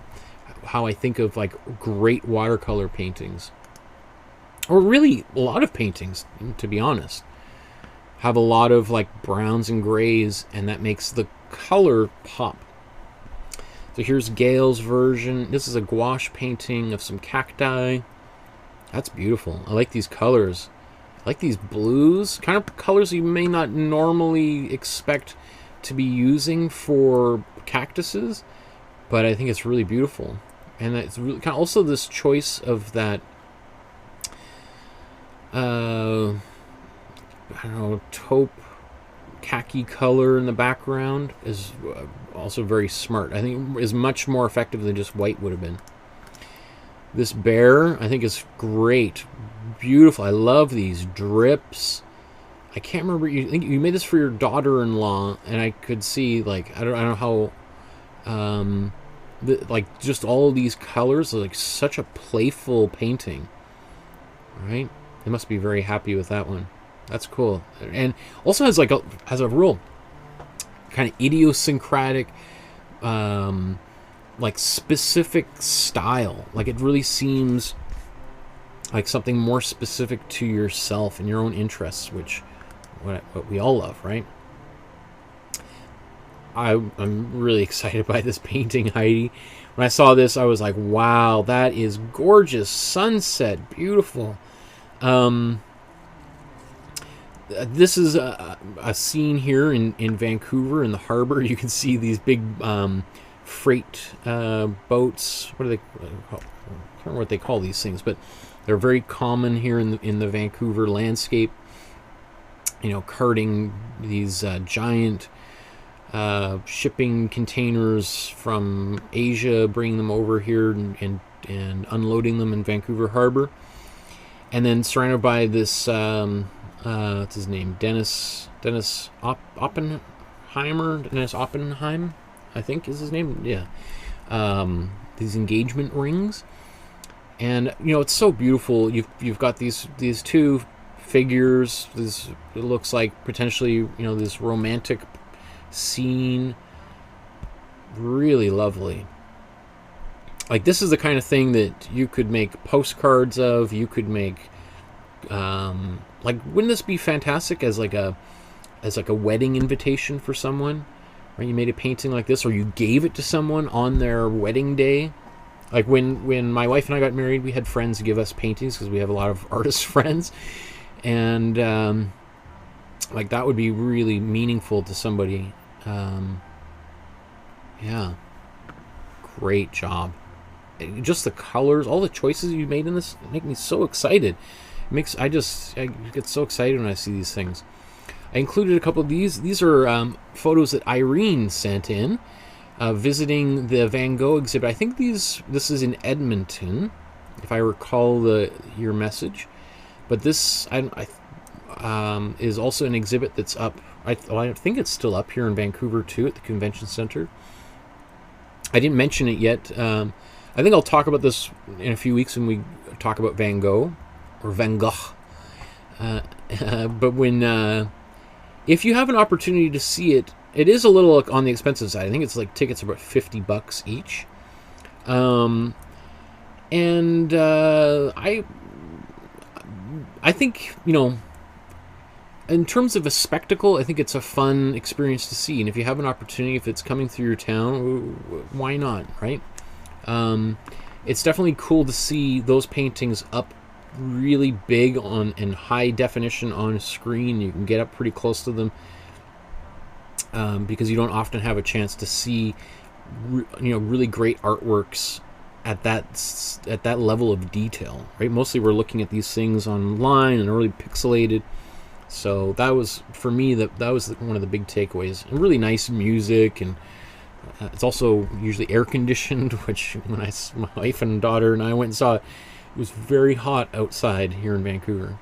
how I think of like great watercolor paintings, or really a lot of paintings, to be honest, have a lot of like browns and grays, and that makes the color pop. So here's Gail's version. This is a gouache painting of some cacti. That's beautiful. I like these colors. I like these blues, kind of colors you may not normally expect to be using for cactuses, but I think it's really beautiful. And it's really kind of also this choice of that, I don't know, taupe khaki color in the background is also very smart. I think is much more effective than just white would have been. This bear, I think, is great. Beautiful. I love these drips. I can't remember, you think you made this for your daughter-in-law, and I could see, like, I don't know how, like, just all these colors, like such a playful painting, right? They must be very happy with that one. That's cool. And also has like has a real kind of idiosyncratic, like specific style. Like it really seems like something more specific to yourself and your own interests, which what we all love, right? I'm really excited by this painting, Heidi. When I saw this, I was like, wow, that is gorgeous. Sunset, beautiful. This is a scene here in Vancouver in the harbor. You can see these big freight boats. What do they call? I can't remember what they call these things, but they're very common here in the Vancouver landscape. You know, carting these giant shipping containers from Asia, bringing them over here and unloading them in Vancouver Harbor, and then surrounded by this. What's his name? Dennis Oppenheimer. Dennis Oppenheim, I think is his name. Yeah. These engagement rings, and you know it's so beautiful. You've got these two figures. It looks like potentially, you know, this romantic scene. Really lovely. Like, this is the kind of thing that you could make postcards of. You could make, like, wouldn't this be fantastic as like a wedding invitation for someone? Right? You made a painting like this, or you gave it to someone on their wedding day. Like when my wife and I got married, we had friends give us paintings because we have a lot of artist friends, and like, that would be really meaningful to somebody. Yeah, great job. Just the colors, all the choices you made in this make me so excited. I get so excited when I see these things. I included a couple of these. These are photos that Irene sent in, visiting the Van Gogh exhibit. I think this is in Edmonton, if I recall your message. But this is also an exhibit that's up. I think it's still up here in Vancouver too, at the Convention Center. I didn't mention it yet. I think I'll talk about this in a few weeks when we talk about Van Gogh, or Van Gogh. But if you have an opportunity to see it, it is a little on the expensive side. I think it's like tickets are about $50 each. I think, you know, in terms of a spectacle, I think it's a fun experience to see. And if you have an opportunity, if it's coming through your town, why not, right? It's definitely cool to see those paintings up really big in high definition on a screen. You can get up pretty close to them, because you don't often have a chance to see, you know, really great artworks at that level of detail, right? Mostly we're looking at these things online and really pixelated. So that was, for me, that was one of the big takeaways. And really nice music, and it's also usually air conditioned, which when my wife and daughter and I went and saw it, it was very hot outside here in Vancouver.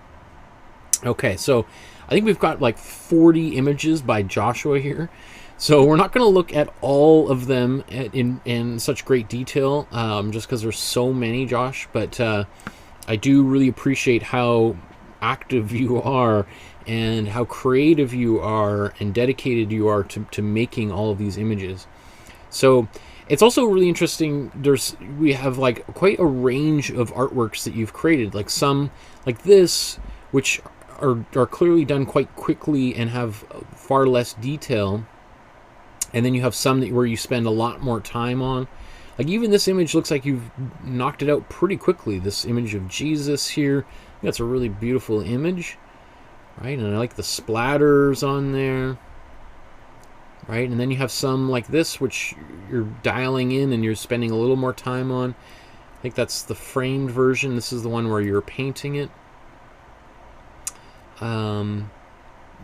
Okay, so I think we've got like 40 images by Joshua here. So we're not going to look at all of them in such great detail, just because there's so many, Josh. But I do really appreciate how active you are and how creative you are and dedicated you are to making all of these images. So it's also really interesting. We have like quite a range of artworks that you've created, like some like this, which are clearly done quite quickly and have far less detail. And then you have some where you spend a lot more time on. Like even this image looks like you've knocked it out pretty quickly. This image of Jesus here, that's a really beautiful image, right? And I like the splatters on there, right? And then you have some like this, which you're dialing in and you're spending a little more time on. I think that's the framed version. This is the one where you're painting it.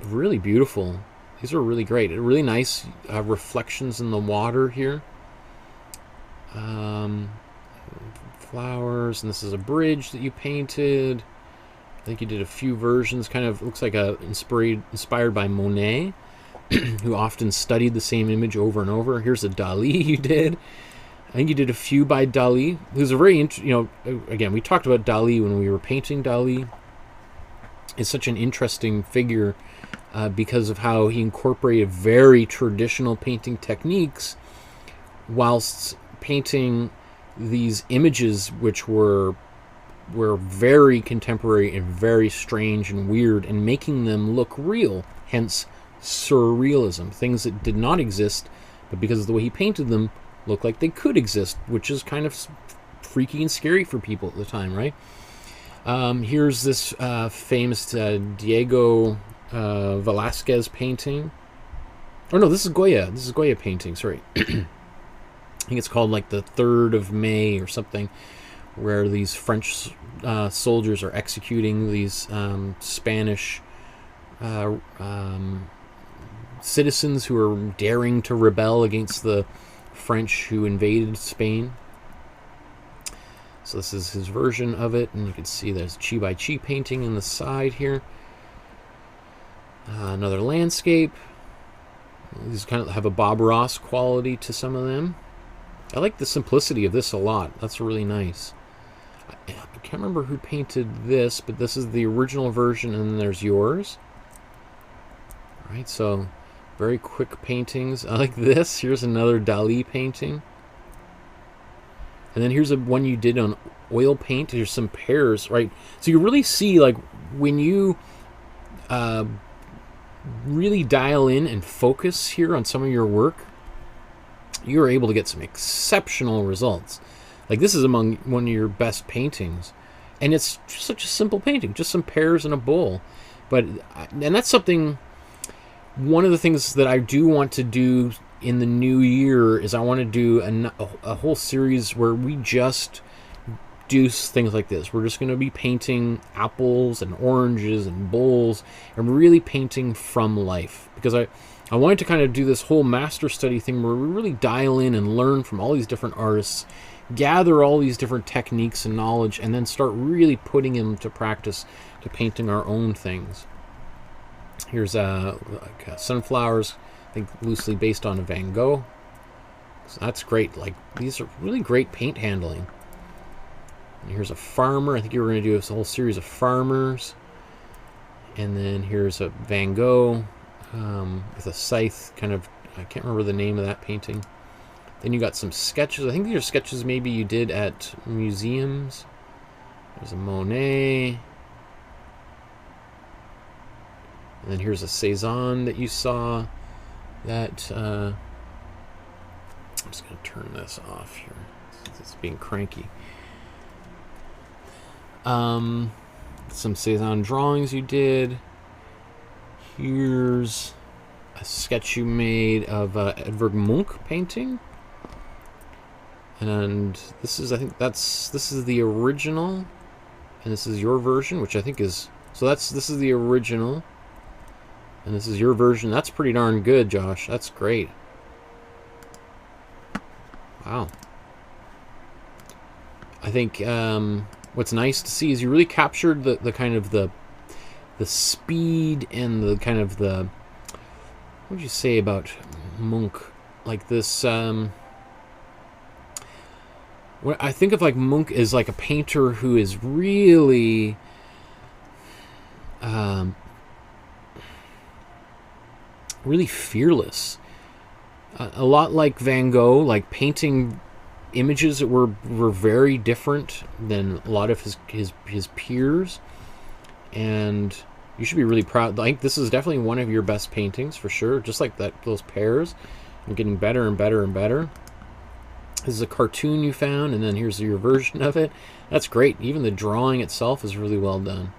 Really beautiful. These are really great. Really nice reflections in the water here. Flowers, and this is a bridge that you painted. I think you did a few versions. Kind of looks like inspired by Monet, who often studied the same image over and over. Here's a Dali you did. I think you did a few by Dali. Who's a very, again, we talked about Dali when we were painting Dali. It's such an interesting figure because of how he incorporated very traditional painting techniques whilst painting these images which were very contemporary and very strange and weird, and making them look real, hence surrealism. Things that did not exist, but because of the way he painted them, looked like they could exist, which is kind of freaky and scary for people at the time, right? Here's this famous Diego Velázquez painting. Oh no, this is Goya. This is Goya painting, sorry. I think it's called like the 3rd of May or something, where these French soldiers are executing these Spanish citizens who are daring to rebel against the French who invaded Spain. So this is his version of it, and you can see there's Chi by Chi painting in the side here. Another landscape. These kind of have a Bob Ross quality to some of them. I like the simplicity of this a lot. That's really nice. I can't remember who painted this, but this is the original version, and then there's yours. All right, so very quick paintings. I like this. Here's another Dali painting. And then here's one you did on oil paint. There's some pears, right? So you really see, like, when you really dial in and focus here on some of your work, you're able to get some exceptional results. Like, this is among one of your best paintings. And it's such a simple painting, just some pears in a bowl. And that's something, one of the things that I do want to do in the new year is I want to do a whole series where we just do things like this. We're just going to be painting apples and oranges and bowls and really painting from life, because I wanted to kind of do this whole master study thing where we really dial in and learn from all these different artists, gather all these different techniques and knowledge, and then start really putting them to practice to painting our own things. Here's sunflowers, I think loosely based on a Van Gogh. So that's great. Like, these are really great paint handling. And here's a farmer. I think you were going to do a whole series of farmers. And then here's a Van Gogh with a scythe, kind of, I can't remember the name of that painting. Then you got some sketches. I think these are sketches maybe you did at museums. There's a Monet. And then here's a Cézanne that you saw. That I'm just going to turn this off here. It's being cranky. Some Cézanne drawings you did. Here's a sketch you made of Edvard Munch painting. And this is, I think this is the original, and this is your version, which I think is, so this is the original, and this is your version. That's pretty darn good, Josh. That's great. Wow. I think what's nice to see is you really captured the kind of the speed and the kind of the, what would you say about Munch? Like this, what I think of, like, Munch is like a painter who is really really fearless. A lot like Van Gogh, like painting images that were very different than a lot of his peers. And you should be really proud. Like, this is definitely one of your best paintings for sure. Just like those pears, and getting better and better and better. This is a cartoon you found, and then here's your version of it. That's great. Even the drawing itself is really well done.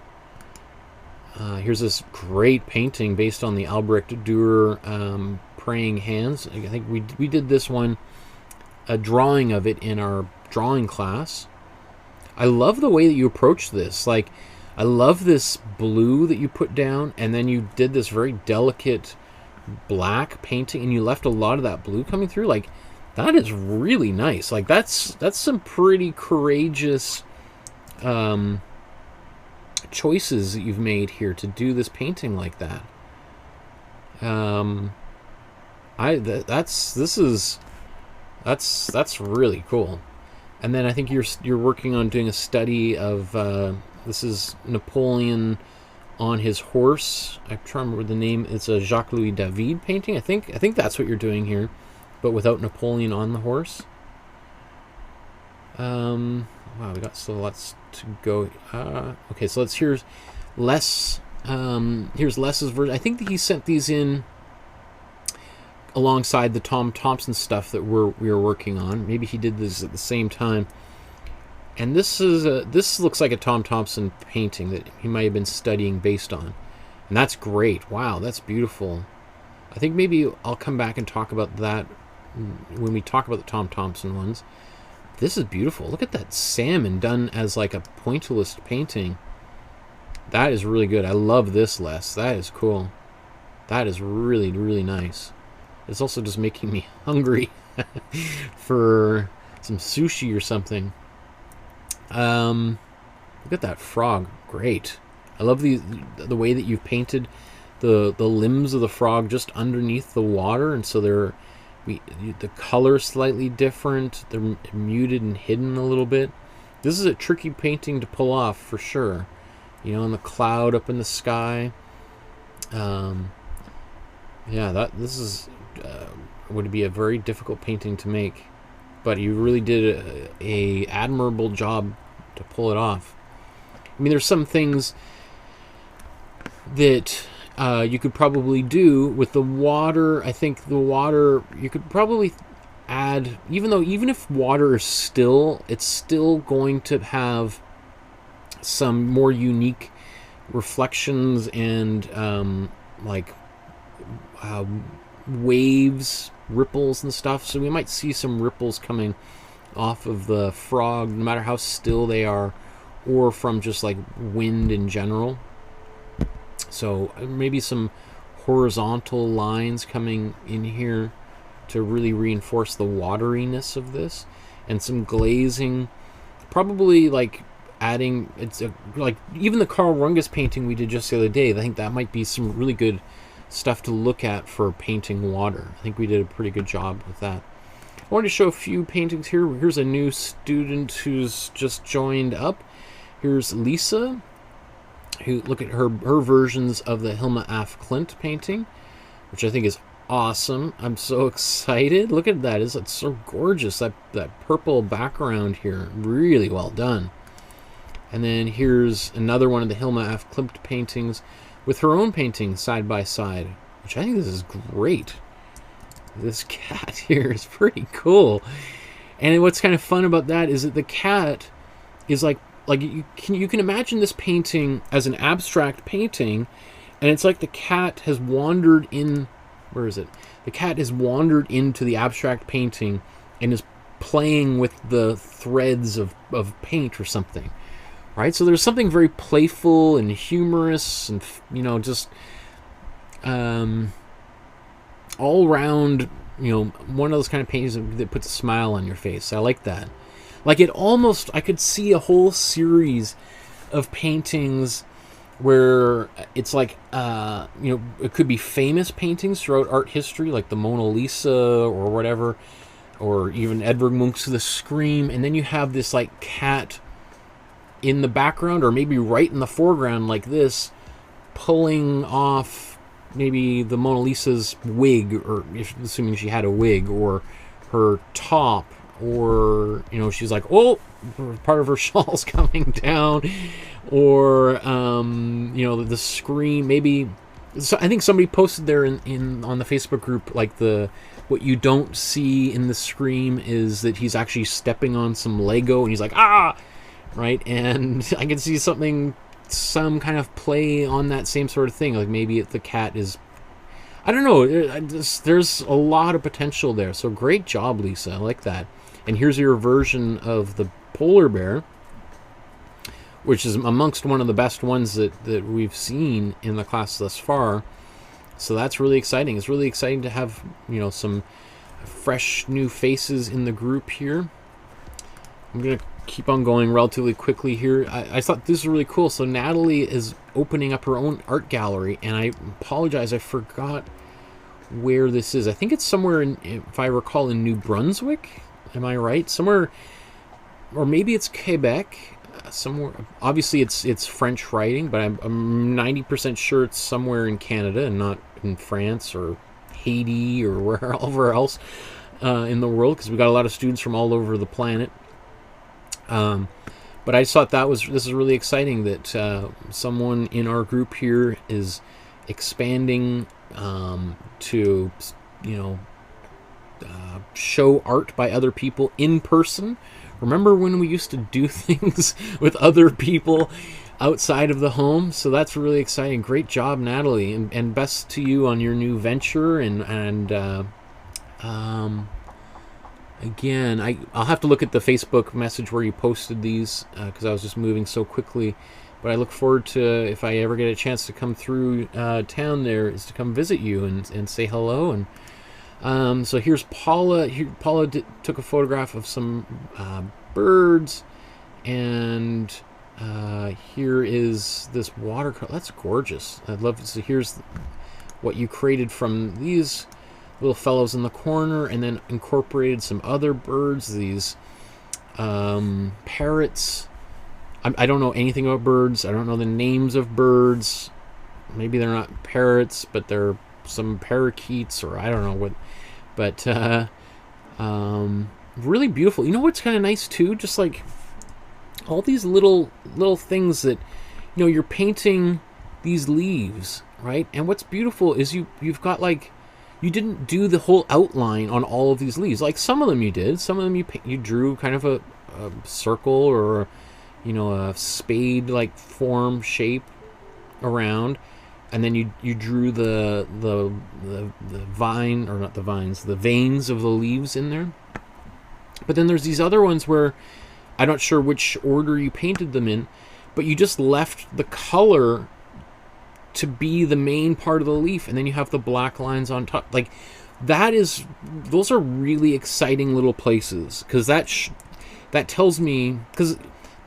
Here's this great painting based on the Albrecht Dürer Praying Hands. I think we did this one, a drawing of it in our drawing class. I love the way that you approach this. Like, I love this blue that you put down, and then you did this very delicate black painting, and you left a lot of that blue coming through. Like, that is really nice. Like, that's some pretty courageous choices that you've made here to do this painting like that. That's really cool. And then I think you're working on doing a study of this is Napoleon on his horse. I'm trying to remember the name. It's a Jacques Louis David painting. I think that's what you're doing here, but without Napoleon on the horse. Wow, we got so lots to go. Okay, so here's Les. Here's Les's version. I think that he sent these in alongside the Tom Thompson stuff that we were working on. Maybe he did this at the same time. And this looks like a Tom Thompson painting that he might have been studying based on. And that's great. Wow, that's beautiful. I think maybe I'll come back and talk about that when we talk about the Tom Thompson ones. This is beautiful. Look at that salmon done as like a pointillist painting. That is really good. I love this, Les. That is cool. That is really, really nice. It's also just making me hungry for some sushi or something. Look at that frog. Great. I love the way that you've painted the limbs of the frog just underneath the water, and so the color's slightly different. They're muted and hidden a little bit. This is a tricky painting to pull off for sure. You know, and the cloud up in the sky. Yeah, this is would be a very difficult painting to make, but you really did a admirable job to pull it off. I mean, there's some things that you could probably do with the water. I think the water you could probably add, even if water is still, it's still going to have some more unique reflections and like waves, ripples and stuff. So we might see some ripples coming off of the frog, no matter how still they are, or from just like wind in general. So maybe some horizontal lines coming in here to really reinforce the wateriness of this, and some glazing, probably like adding, like even the Carl Rungus painting we did just the other day, I think that might be some really good stuff to look at for painting water. I think we did a pretty good job with that. I wanted to show a few paintings here. Here's a new student who's just joined up. Here's Lisa, who, look at her versions of the Hilma af Klint painting, which I think is awesome. I'm so excited. Look at that. It's so gorgeous. That purple background here, really well done. And then here's another one of the Hilma af Klint paintings with her own painting side by side, which I think this is great. This cat here is pretty cool. And what's kind of fun about that is that the cat is like you can imagine this painting as an abstract painting, and it's like the cat has wandered in, where is it? The cat has wandered into the abstract painting and is playing with the threads of paint or something. Right? So there's something very playful and humorous and, you know, just all around, you know, one of those kind of paintings that puts a smile on your face. I like that. Like, it almost, I could see a whole series of paintings where it's like, you know, it could be famous paintings throughout art history, like the Mona Lisa or whatever, or even Edvard Munch's The Scream, and then you have this, like, cat in the background, or maybe right in the foreground like this, pulling off maybe the Mona Lisa's wig, or assuming she had a wig, or her top, or, you know, she's like, oh, part of her shawl's coming down, or you know, the scream. Maybe, so I think somebody posted there in on the Facebook group, like, what you don't see in the scream is that he's actually stepping on some Lego and he's like, ah, right? And I can see some kind of play on that same sort of thing. Like, maybe the cat is, I don't know, there's a lot of potential there. So great job, Lisa. I like that. And here's your version of the polar bear, which is amongst one of the best ones that we've seen in the class thus far. So that's really exciting. It's really exciting to have, you know, some fresh new faces in the group here. I'm going to keep on going relatively quickly here. I thought this was really cool. So Natalie is opening up her own art gallery, and I apologize, I forgot where this is. I think it's somewhere in, if I recall, in New Brunswick. Am I right? Somewhere, or maybe it's Quebec. Somewhere. Obviously, it's French writing, but I'm 90% sure it's somewhere in Canada and not in France or Haiti or wherever else in the world, because we've got a lot of students from all over the planet. But I just thought this is really exciting that someone in our group here is expanding to, you know, show art by other people in person. Remember when we used to do things with other people outside of the home? So that's really exciting. Great job, Natalie, and best to you on your new venture. And again, I'll have to look at the Facebook message where you posted these, because I was just moving so quickly. But I look forward to, if I ever get a chance to come through town there, is to come visit you and say hello. And so here's Paula. Paula took a photograph of some birds, and here is this watercolor. That's gorgeous. I'd love to see. Here's what you created from these little fellows in the corner, and then incorporated some other birds, these parrots. I don't know anything about birds. I don't know the names of birds. Maybe they're not parrots, but they're some parakeets, or I don't know what. But really beautiful. You know what's kind of nice too? Just like all these little things that, you know, you're painting these leaves, right? And what's beautiful is you've got like, you didn't do the whole outline on all of these leaves. Like some of them you did. Some of them you drew kind of a circle, or you know, a spade like form shape around, and then you drew the vine, or not the vines, the veins of the leaves in there. But then there's these other ones where I'm not sure which order you painted them in, but you just left the color to be the main part of the leaf, and then you have the black lines on top. Like those are really exciting little places, because that tells me, because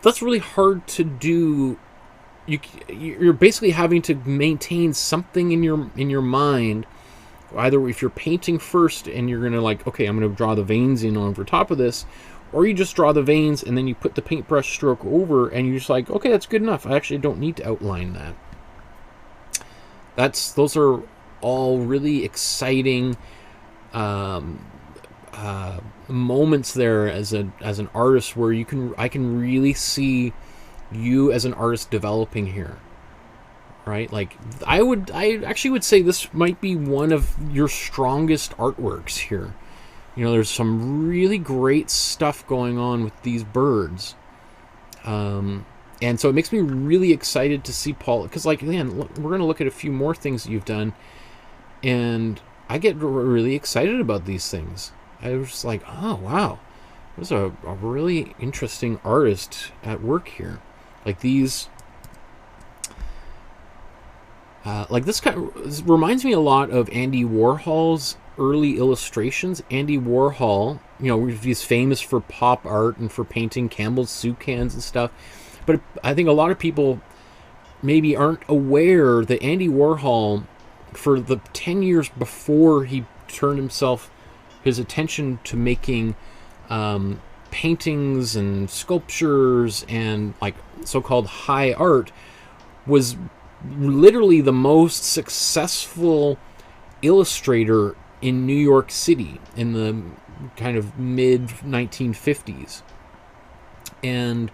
that's really hard to do. You're basically having to maintain something in your mind. Either if you're painting first and you're gonna like, okay, I'm gonna draw the veins in over top of this, or you just draw the veins and then you put the paintbrush stroke over and you're just like, okay, that's good enough. I actually don't need to outline that. Those are all really exciting moments there as an artist, where I can really see you as an artist developing here, right? Like I actually would say this might be one of your strongest artworks here. You know, there's some really great stuff going on with these birds. And so it makes me really excited to see Paul, because like, again, look, we're going to look at a few more things that you've done, and I get really excited about these things. I was just like, oh wow, there's a really interesting artist at work here. Like these, like this kind of reminds me a lot of Andy Warhol's early illustrations. Andy Warhol, you know, he's famous for pop art and for painting Campbell's soup cans and stuff. But I think a lot of people maybe aren't aware that Andy Warhol, for the 10 years before he turned his attention to making paintings and sculptures and like so-called high art, was literally the most successful illustrator in New York City in the kind of mid 1950s. And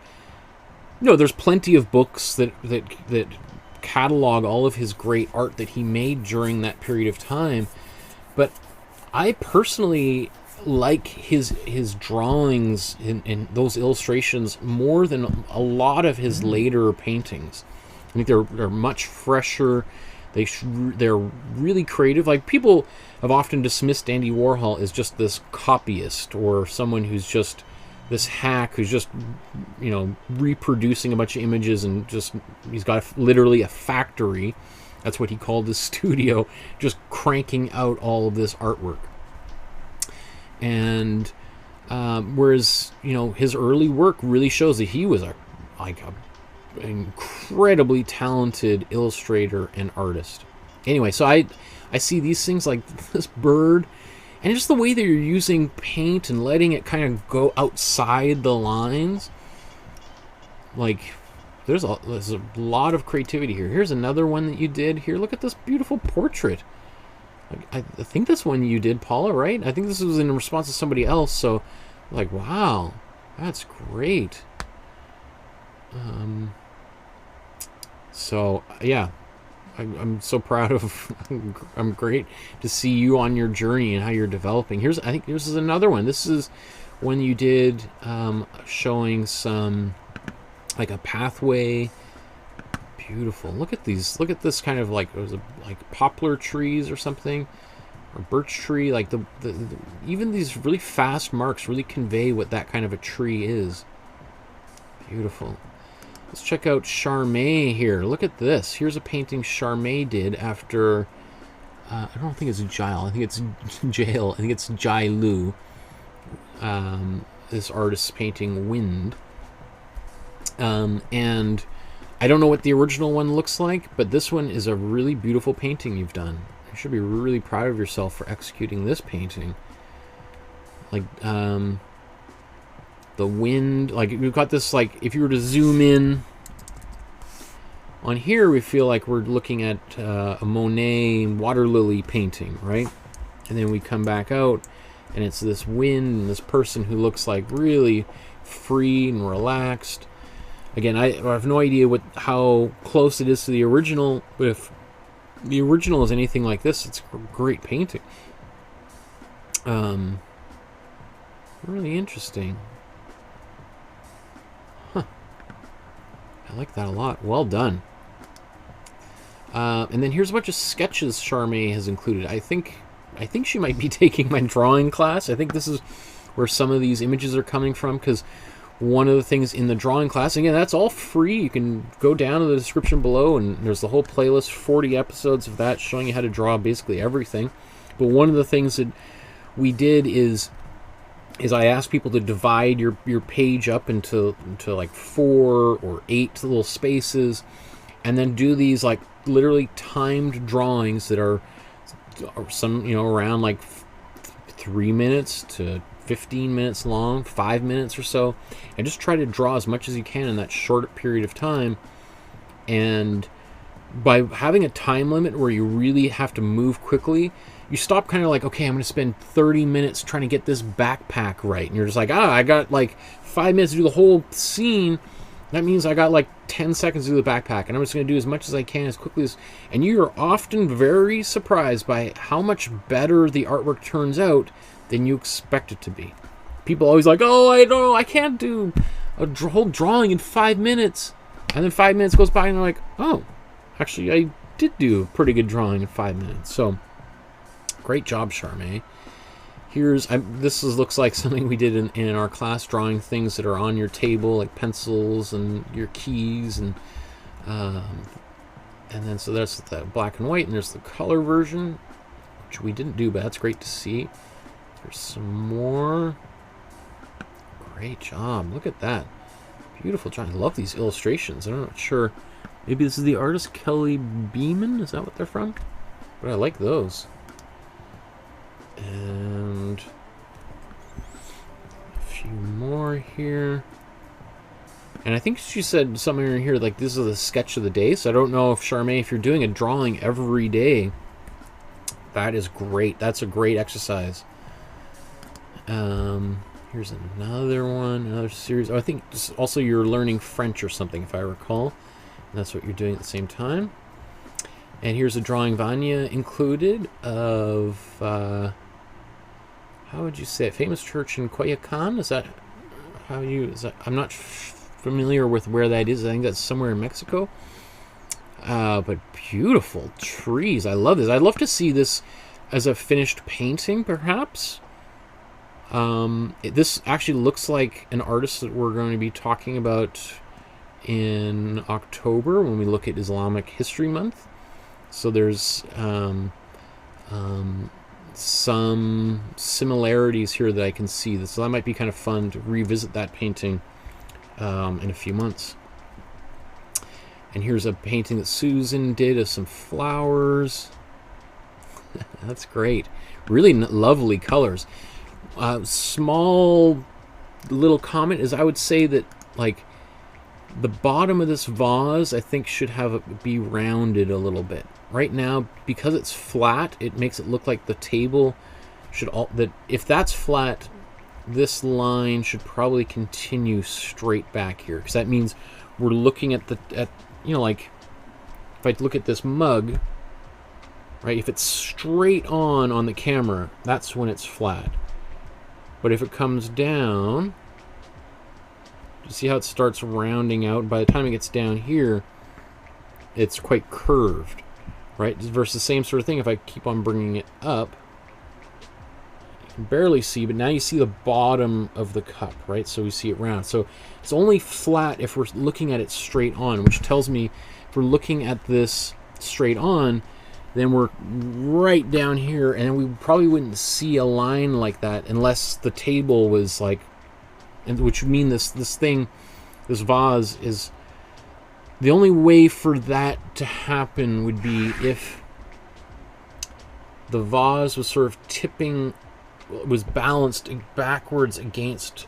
you know, there's plenty of books that catalog all of his great art that he made during that period of time. But I personally like his drawings and those illustrations more than a lot of his later paintings. I think they're much fresher. They're really creative. Like, people have often dismissed Andy Warhol as just this copyist, or someone who's just this hack who's just, you know, reproducing a bunch of images, and just he's got literally a factory. That's what he called his studio, just cranking out all of this artwork. And whereas, you know, his early work really shows that he was an incredibly talented illustrator and artist. Anyway, so I see these things like this bird, and just the way that you're using paint and letting it kind of go outside the lines. Like, there's a lot of creativity here. Here's another one that you did here. Look at this beautiful portrait. I think this one you did, Paula, right? I think this was in response to somebody else. So, like, wow, that's great. So, yeah. I'm so proud of. I'm great to see you on your journey and how you're developing. I think this is another one. This is one you did, showing some, like, a pathway. Beautiful. Look at these. Look at this kind of like, it was like poplar trees or something, or birch tree. Like the even these really fast marks really convey what that kind of a tree is. Beautiful. Let's check out Charmé here. Look at this. Here's a painting Charmé did after, I don't think it's Jail. I think it's Jail. I think it's Jai Lu. This artist's painting Wind. And I don't know what the original one looks like, but this one is a really beautiful painting you've done. You should be really proud of yourself for executing this painting. Like, the wind. Like, we've got this, like, if you were to zoom in on here, we feel like we're looking at a Monet water lily painting, right? And then we come back out, and it's this wind and this person who looks like really free and relaxed. Again, I have no idea how close it is to the original, but if the original is anything like this, it's a great painting. Really interesting. Huh. I like that a lot. Well done. And then here's a bunch of sketches Charmaine has included. I think she might be taking my drawing class. I think this is where some of these images are coming from, because one of the things in the drawing class, again, that's all free. You can go down to the description below, and there's the whole playlist, 40 episodes of that showing you how to draw basically everything. But one of the things that we did is I asked people to divide your page up into like 4 or 8 little spaces, and then do these like literally timed drawings that are some, you know, around like 3 minutes to 15 minutes long, 5 minutes or so, and just try to draw as much as you can in that short period of time. And by having a time limit where you really have to move quickly, you stop kind of like, okay, I'm going to spend 30 minutes trying to get this backpack right. And you're just like, I got like 5 minutes to do the whole scene. That means I got like 10 seconds to do the backpack. And I'm just going to do as much as I can as quickly as... And you're often very surprised by how much better the artwork turns out than you expect it to be. People always like, oh, I can't do a whole drawing in 5 minutes. And then 5 minutes goes by and they're like, oh, actually, I did do a pretty good drawing in 5 minutes. So, great job, Charmaine. This looks like something we did in our class, drawing things that are on your table, like pencils and your keys, and then so that's the black and white, and there's the color version, which we didn't do, but that's great to see. There's some more. Great job. Look at that. Beautiful drawing. I love these illustrations. I'm not sure. Maybe this is the artist Kelly Beeman. Is that what they're from? But I like those. And a few more here. And I think she said somewhere in here, like, this is a sketch of the day. So I don't know if, Charmaine, if you're doing a drawing every day, that is great. That's a great exercise. Here's another one, another series. Oh, I think also you're learning French or something, if I recall. And that's what you're doing at the same time. And here's a drawing Vanya included of, how would you say it? Famous church in Coyoacan? Is that how you, I'm not familiar with where that is. I think that's somewhere in Mexico. But beautiful trees. I love this. I'd love to see this as a finished painting, perhaps. This actually looks like an artist that we're going to be talking about in October when we look at Islamic History Month. So there's some similarities here that I can see. So that might be kind of fun to revisit that painting in a few months. And here's a painting that Susan did of some flowers. That's great. Really lovely colors. Small little comment is I would say that, like, the bottom of this vase I think should be rounded a little bit. Right now, because it's flat, it makes it look like the table should if that's flat, this line should probably continue straight back here, because that means we're looking at you know, like if I look at this mug, right, if it's straight on the camera, that's when it's flat. But if it comes down, you see how it starts rounding out? By the time it gets down here, it's quite curved, right? Versus the same sort of thing, if I keep on bringing it up, you can barely see, but now you see the bottom of the cup, right? So we see it round. So it's only flat if we're looking at it straight on, which tells me if we're looking at this straight on, then we're right down here, and then we probably wouldn't see a line like that unless the table was like, and which would mean this vase is, the only way for that to happen would be if the vase was sort of tipping, was balanced backwards against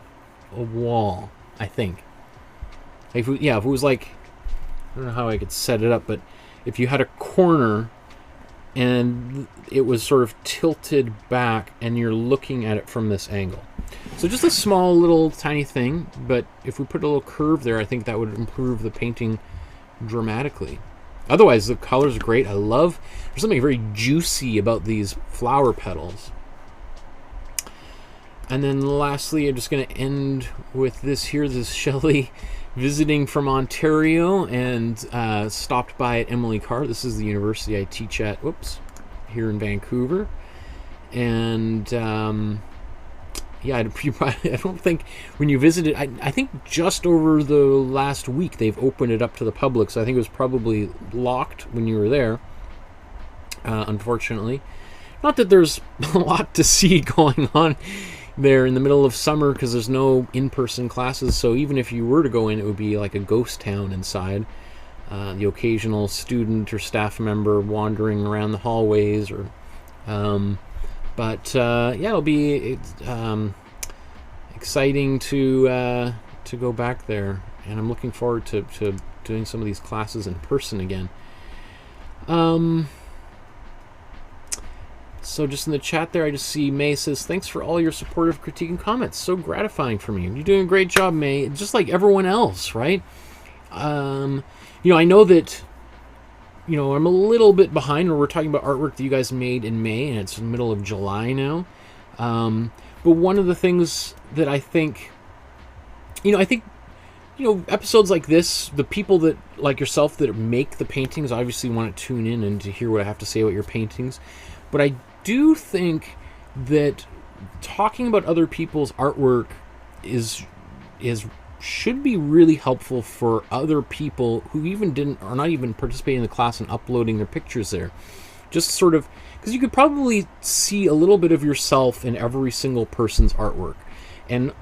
a wall, I think. If it, yeah, if it was like, I don't know how I could set it up, but if you had a corner and it was sort of tilted back and you're looking at it from this angle. So just a small little tiny thing, but if we put a little curve there, I think that would improve the painting dramatically. Otherwise, the colors are great. There's something very juicy about these flower petals. And then lastly, I'm just going to end with this here. This is Shelley visiting from Ontario and stopped by at Emily Carr. This is the university I teach at, here in Vancouver. And yeah, I don't think when you visited, I think just over the last week they've opened it up to the public, so I think it was probably locked when you were there, unfortunately. Not that there's a lot to see going on there in the middle of summer, because there's no in-person classes, so even if you were to go in, it would be like a ghost town inside. The occasional student or staff member wandering around the hallways, or yeah, it'll be exciting to go back there, and I'm looking forward to doing some of these classes in person again. So just in the chat there, I just see May says, thanks for all your supportive critique and comments. So gratifying for me. You're doing a great job, May. Just like everyone else, right? You know, I know that, you know, I'm a little bit behind, or we're talking about artwork that you guys made in May, and it's in the middle of July now. But one of the things that I think, episodes like this, the people that, like yourself, that make the paintings obviously want to tune in and to hear what I have to say about your paintings. But I do think that talking about other people's artwork should be really helpful for other people who are not even participating in the class and uploading their pictures there. Just sort of, because you could probably see a little bit of yourself in every single person's artwork, and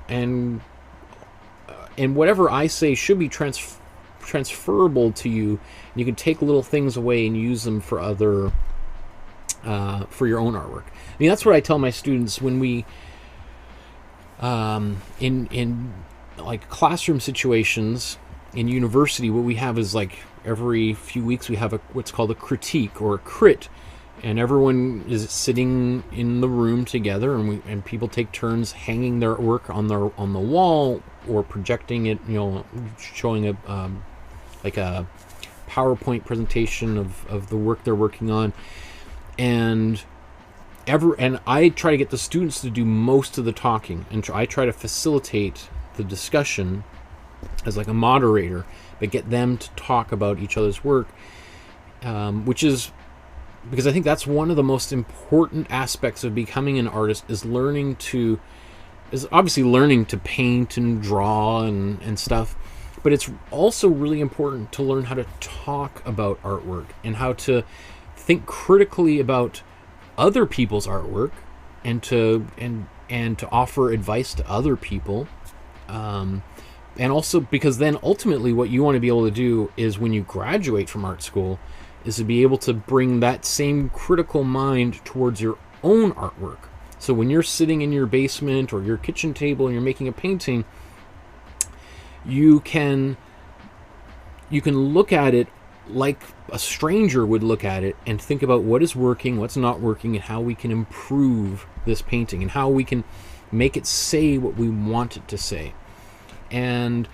whatever I say should be transferable to you. You can take little things away and use them for other. For your own artwork. I mean, that's what I tell my students when we, in like classroom situations in university, what we have is like every few weeks we have what's called a critique or a crit, and everyone is sitting in the room together, and people take turns hanging their work on the wall or projecting it, showing like a PowerPoint presentation of the work they're working on. And I try to get the students to do most of the talking, and I try to facilitate the discussion as like a moderator, but get them to talk about each other's work, which is because I think that's one of the most important aspects of becoming an artist, is obviously learning to paint and draw and stuff, but it's also really important to learn how to talk about artwork and how to think critically about other people's artwork, and to offer advice to other people, and also because then ultimately what you want to be able to do is, when you graduate from art school, is to be able to bring that same critical mind towards your own artwork. So when you're sitting in your basement or your kitchen table and you're making a painting, you can look at it like a stranger would look at it and think about what is working, what's not working, and how we can improve this painting, and how we can make it say what we want it to say. And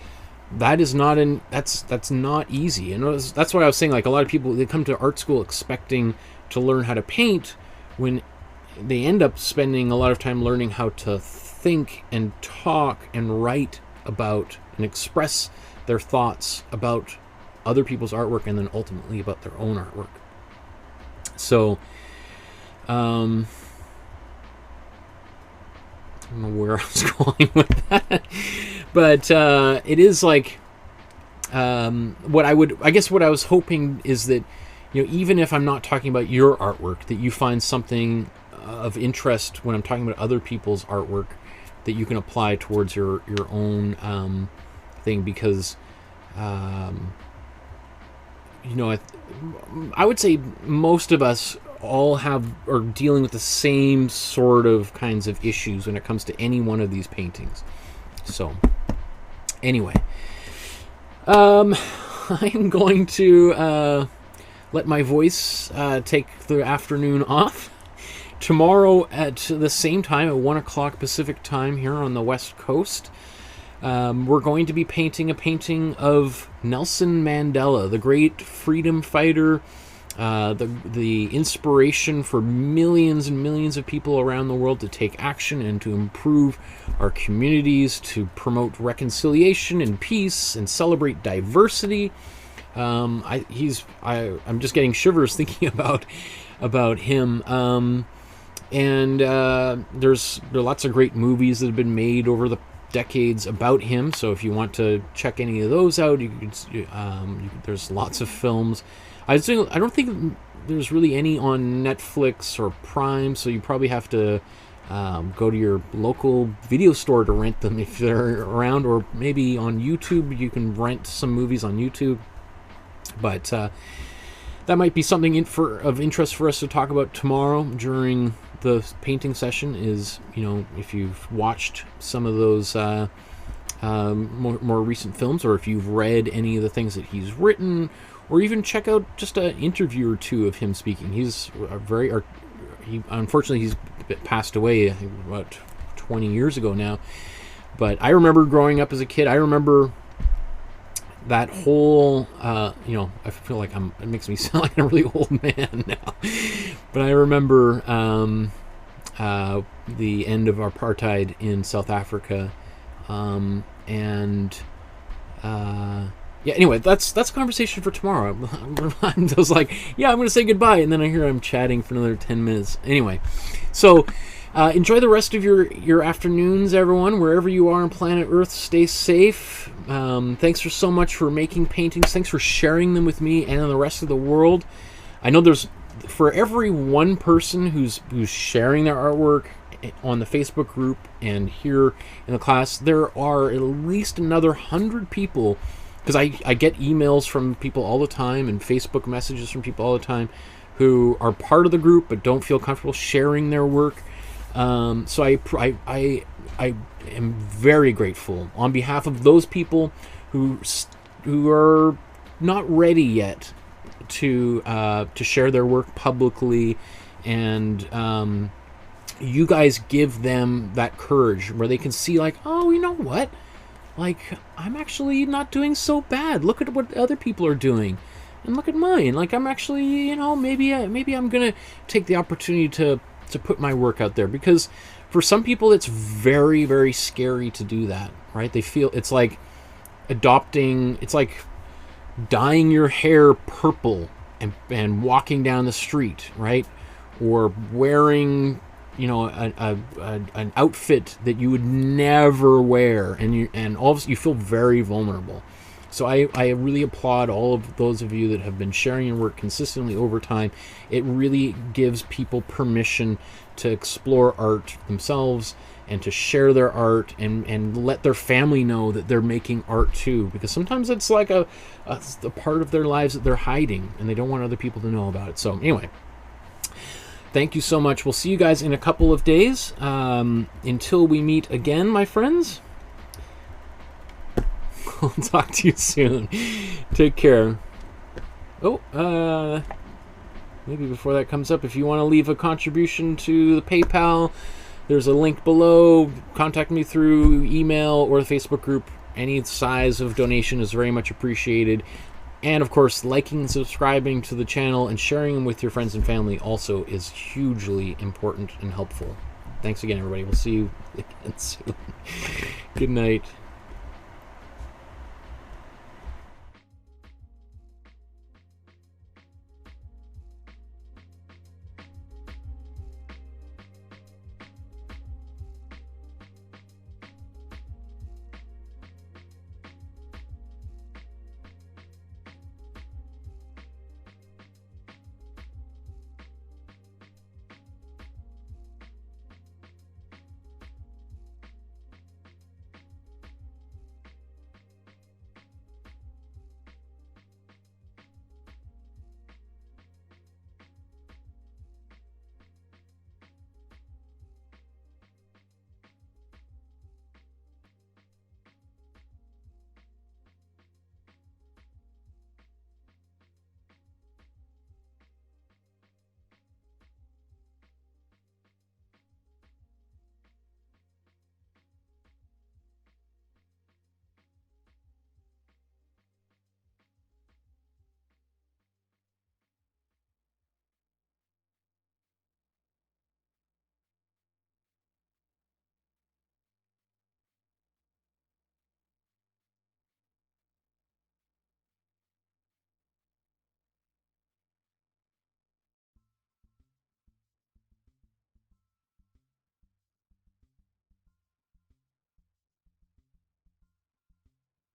that is not that's not easy. And that's why I was saying, like, a lot of people, they come to art school expecting to learn how to paint, when they end up spending a lot of time learning how to think and talk and write about and express their thoughts about other people's artwork, and then ultimately about their own artwork. So I don't know where I was going with that, but it is like what I was hoping is that, even if I'm not talking about your artwork, that you find something of interest when I'm talking about other people's artwork that you can apply towards your own thing, because I would say most of us all are dealing with the same sort of kinds of issues when it comes to any one of these paintings. So anyway, I'm going to let my voice take the afternoon off. Tomorrow at the same time, at 1 o'clock Pacific time here on the West Coast, we're going to be painting a painting of Nelson Mandela, the great freedom fighter, the inspiration for millions and millions of people around the world to take action and to improve our communities, to promote reconciliation and peace and celebrate diversity. I'm just getting shivers thinking about him. And there are lots of great movies that have been made over the decades about him. So if you want to check any of those out, there's lots of films. I don't think there's really any on Netflix or Prime, so you probably have to go to your local video store to rent them if they're around, or maybe on YouTube you can rent some movies on YouTube. But that might be something of interest for us to talk about tomorrow during the painting session. Is, if you've watched some of those more recent films, or if you've read any of the things that he's written, or even check out just an interview or two of him speaking. He's unfortunately he's passed away, I think, about 20 years ago now. But I remember growing up as a kid. I remember that whole, I feel like it makes me sound like a really old man now. But I remember the end of apartheid in South Africa. Anyway, that's a conversation for tomorrow. I was like, I'm going to say goodbye. And then I hear I'm chatting for another 10 minutes. Anyway, so enjoy the rest of your afternoons, everyone. Wherever you are on planet Earth, stay safe. Thanks so much for making paintings. Thanks for sharing them with me and the rest of the world. I know for every one person who's sharing their artwork on the Facebook group and here in the class, there are at least another 100 people, because I get emails from people all the time and Facebook messages from people all the time who are part of the group but don't feel comfortable sharing their work. So I am very grateful on behalf of those people who are not ready yet to share their work publicly, and you guys give them that courage where they can see, like, oh, you know what? Like, I'm actually not doing so bad. Look at what other people are doing, and look at mine. Like, I'm actually, maybe I'm gonna take the opportunity to put my work out there, because for some people it's very, very scary to do that, right? They feel it's like it's like dyeing your hair purple and walking down the street, right? Or wearing, an outfit that you would never wear, and all of a sudden you feel very vulnerable. So I really applaud all of those of you that have been sharing your work consistently over time. It really gives people permission to explore art themselves and to share their art and let their family know that they're making art too. Because sometimes it's like a part of their lives that they're hiding and they don't want other people to know about it. So anyway, thank you so much. We'll see you guys in a couple of days. Until we meet again, my friends. I'll talk to you soon. Take care. Oh, maybe before that comes up, if you want to leave a contribution to the PayPal, there's a link below. Contact me through email or the Facebook group. Any size of donation is very much appreciated. And of course, liking and subscribing to the channel and sharing them with your friends and family also is hugely important and helpful. Thanks again, everybody. We'll see you again soon. Good night.